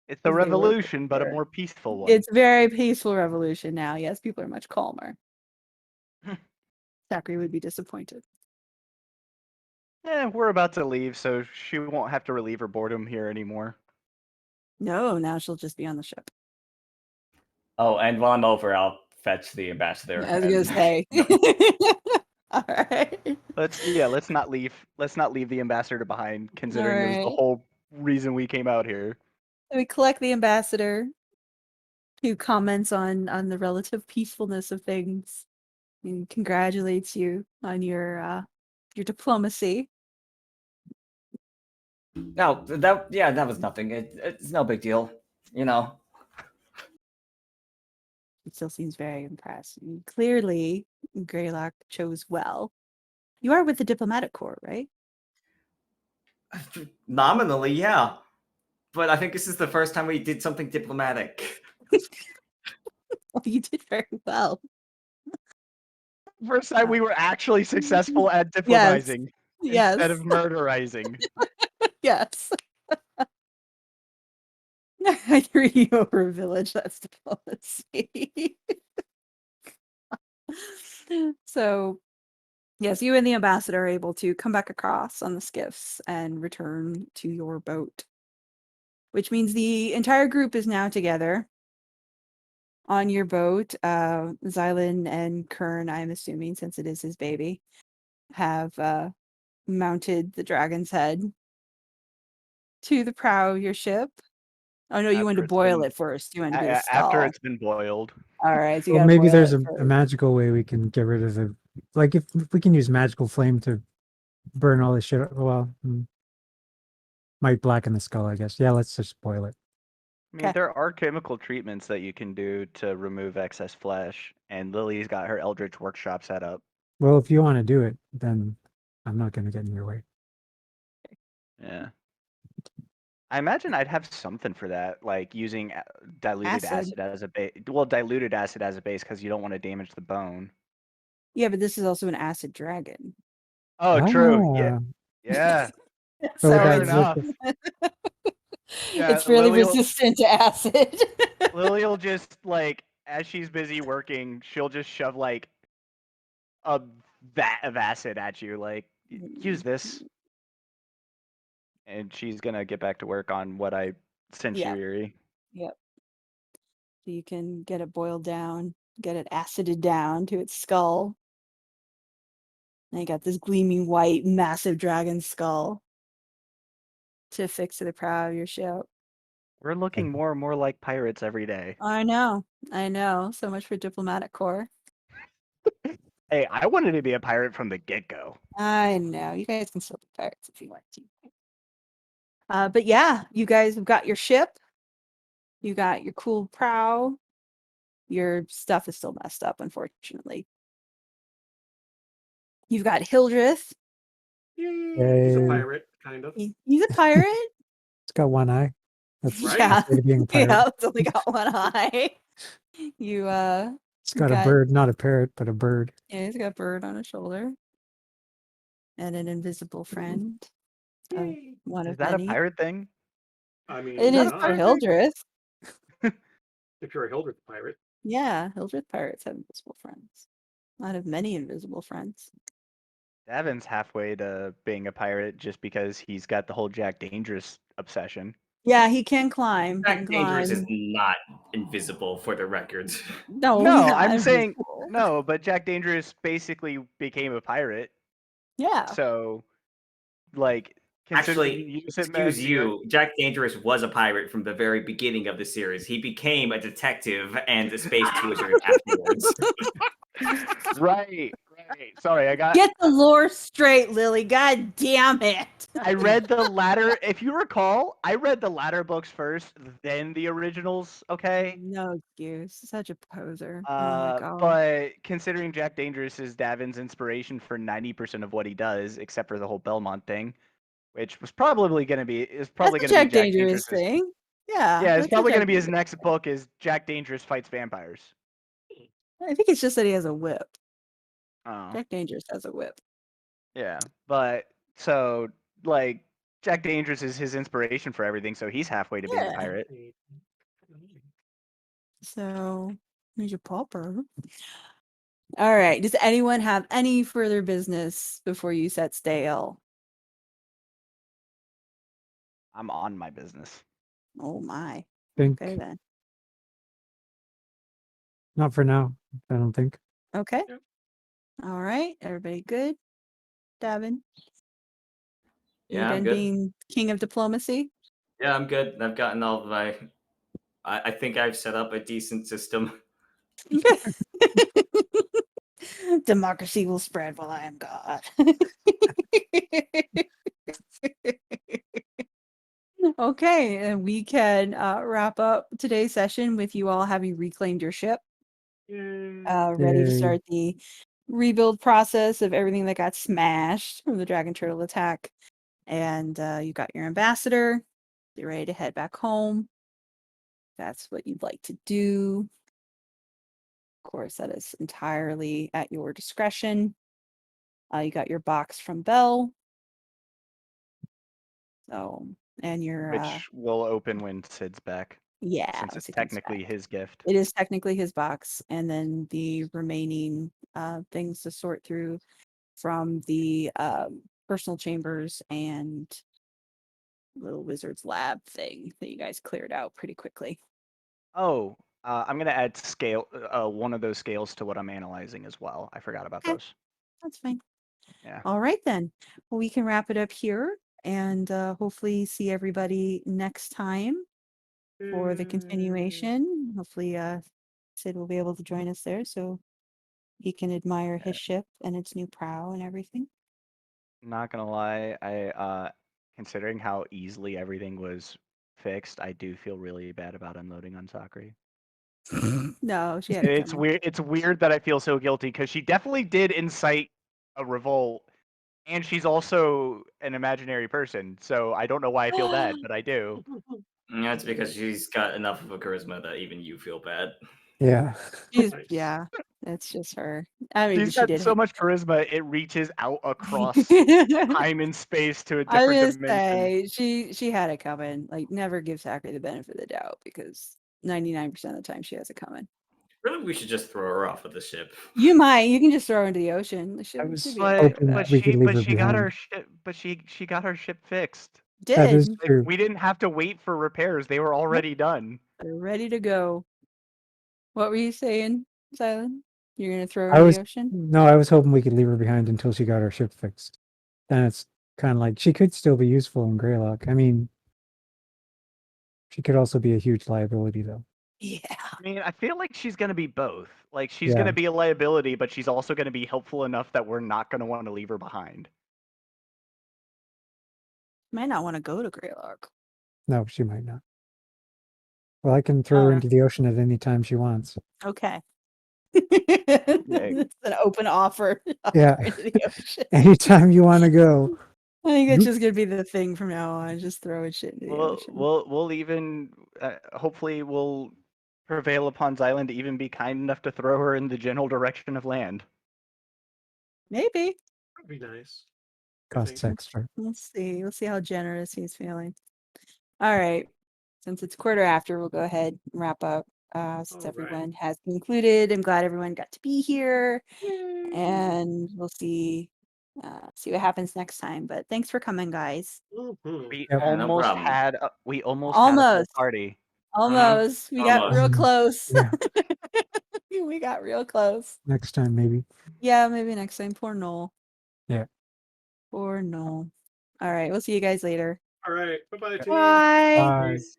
It's a revolution, but a more peaceful one. It's a very peaceful revolution now. Yes, people are much calmer. Zachary would be disappointed. We're about to leave, so she won't have to relieve her boredom here anymore. No, now she'll just be on the ship. Oh, and while I'm over, I'll fetch the ambassador. I was gonna say. All right. Let's not leave the ambassador behind, considering it was the whole reason we came out here. We collect the ambassador, who comments on the relative peacefulness of things and congratulates you on your diplomacy. No, that was nothing. It's no big deal, It still seems very impressed. Clearly, Greylock chose well. You are with the diplomatic corps, right? Nominally, yeah. but I think this is the first time we did something diplomatic. Well, you did very well. First time we were actually successful at diplomatizing Yes. instead of murderizing. Yes. I threw you over a village. That's diplomacy. So, yes, you and the ambassador are able to come back across on the skiffs and return to your boat, which means the entire group is now together on your boat. Xylund and Kern, I'm assuming, since it is his baby, have mounted the dragon's head to the prow of your ship. Oh no, you wanted to After it's boil been- it first. You wanted to do a After skull. it's been boiled. All right, so you Well, gotta maybe boil there's it a first. magical way we can get rid of the, like if we can use magical flame to burn all this shit. Well, might blacken the skull, I guess. Yeah, let's just boil it. I mean, Okay. there are chemical treatments that you can do to remove excess flesh, and Lily's got her Eldritch workshop set up. Well, if you want to do it, then I'm not going to get in your way. Yeah. I imagine I'd have something for that, like using diluted Acid. acid as a base. Well, diluted acid as a base because you don't want to damage the bone. Yeah, but this is also an acid dragon. Oh, true. Yeah. Ah, Yeah. so So Fair that's enough. Yeah, it's fairly Lily will- resistant to acid. Lily will just like, as she's busy working, she'll just shove like a vat of acid at you. Like, use this, and she's gonna get back to work on what I sent Yeah. you, Yuri. Yep. So you can get it boiled down, get it acided down to its skull. And you got this gleaming white, massive dragon skull to fix to the prow of your ship. We're looking more and more like pirates every day. I know. So much for diplomatic corps. Hey, I wanted to be a pirate from the get-go. I know. You guys can still be pirates if you want to. But yeah, you guys have got your ship. You got your cool prow. Your stuff is still messed up, unfortunately. You've got Hildreth. Yay, he's a Yay. pirate, kind of. He's a pirate. it's got one eye. That's Right? Yeah. the way to being a pirate. Yeah, it's only got one eye. You It's got a bird, not a parrot, but a bird. Yeah, he's got a bird on his shoulder. And an invisible friend. Of one Is of that many. a pirate thing? I mean, It is not for Hildreth. if you're a Hildreth pirate. Yeah, Hildreth pirates have invisible friends. One of many invisible friends. Davynn's halfway to being a pirate just because he's got the whole Jack Dangerous obsession. Yeah, he can climb. He Jack can Dangerous is climb. not invisible, for the record. No, No, he's not I'm saying invisible. no, but Jack Dangerous basically became a pirate. Yeah. So, like, Actually, considering you just said excuse Matt- you, Jack Dangerous was a pirate from the very beginning of the series. He became a detective and a space wizard afterwards. Right. Sorry, I got. Get the lore straight, Lily. God damn it. I read the latter. If you recall, I read the latter books first, then the originals. Okay. No excuse. Such a poser. Oh my god. But considering Jack Dangerous is Davynn's inspiration for 90% of what he does, except for the whole Belmont thing, which was probably going to be That's going a to be Jack Jack Dangerous Dangerous's. thing. Yeah. Yeah, it's that's a probably going to Jack be his Dangerous next book is Jack Dangerous fights vampires. thing. I think it's just that he has a whip. Oh. Jack Dangerous has a whip. Yeah, but so like Jack Dangerous is his inspiration for everything, so he's halfway to being a Yeah. pirate. So, here's your pauper. All right. Does anyone have any further business before you set sail? I'm on my business. Oh my. Think Okay then. not for now. I don't think. Okay. Yep. All right. Everybody good? Davynn? You Yeah, I'm done good. being king of diplomacy? Yeah, I'm good. I've gotten all of my. I think I've set up a decent system. Democracy will spread while I am God. Okay, and we can wrap up today's session with you all having reclaimed your ship, ready to Yay. start the rebuild process of everything that got smashed from the dragon turtle attack. And you got your ambassador. Get ready to head back home. That's what you'd like to do. Of course, that is entirely at your discretion. You got your box from Belle. So, and your Which will open when Sid's back, yeah, since once it's he comes technically back. his gift. It is technically his box, and then the remaining things to sort through from the personal chambers and little wizard's lab thing that you guys cleared out pretty quickly. Oh, I'm gonna add scale one of those scales to what I'm analyzing as well. I forgot about Okay. those. That's fine. Yeah. All right then. Well, we can wrap it up here and hopefully see everybody next time for the continuation. Hopefully Sid will be able to join us there so he can admire his ship and its new prow and everything. Not gonna lie, I considering how easily everything was fixed, I do feel really bad about unloading on Sakri. No, she had it It's coming. weird. It's weird that I feel so guilty because she definitely did incite a revolt, and she's also an imaginary person. So I don't know why I feel bad, but I do. Yeah, it's because she's got enough of a charisma that even you feel bad. Yeah. She's Nice. yeah, it's just her. I mean, She's she got did so hit. much charisma it reaches out across I time and space to a was different gonna dimension. say she had it coming. Like, never give Zachary the benefit of the doubt because 99% of the time she has it coming. Really, we should just throw her off of the ship. You might. You can just throw her into the ocean. The ship I was should be But okay hoping for that that. we could leave her she got her behind. ship. But she got her ship fixed. That is Did. true. We didn't have to wait for repairs. They were already done. They're ready to go. What were you saying, Silent? You're gonna throw her I in was the ocean? no, I was hoping we could leave her behind until she got her ship fixed. Then it's kind of like she could still be useful in Greylock. I mean, she could also be a huge liability, though. Yeah. I mean, I feel like she's gonna be both. Like she's Yeah. gonna be a liability, but she's also gonna be helpful enough that we're not gonna want to leave her behind. Might not want to go to Greylock. No, she might not. Well, I can throw her Alright. into the ocean at any time she wants. Okay. It's an open offer. Yeah. Into the ocean. Anytime you want to go. I think that's You- just gonna be the thing from now on. Just throwing shit into the ocean. We'll even hopefully we'll prevail upon Xylund to even be kind enough to throw her in the general direction of land. Maybe. That'd be nice. I Costs think. extra. Let's see. We'll see how generous he's feeling. All right. Since it's quarter after, we'll go ahead and wrap up. Since All right. everyone has concluded, I'm glad everyone got to be here, and we'll see what happens next time. But thanks for coming, guys. Mhm. We Yep. Yeah, no almost problem. had a, we almost had a full Almost. party. Almost. We got real Almost. close. Yeah. We got real close. Next time, maybe. Yeah, maybe next time. Poor Noel. Yeah. Poor Noel. All right. We'll see you guys later. All right. Bye-bye, team. Bye. Bye. Peace.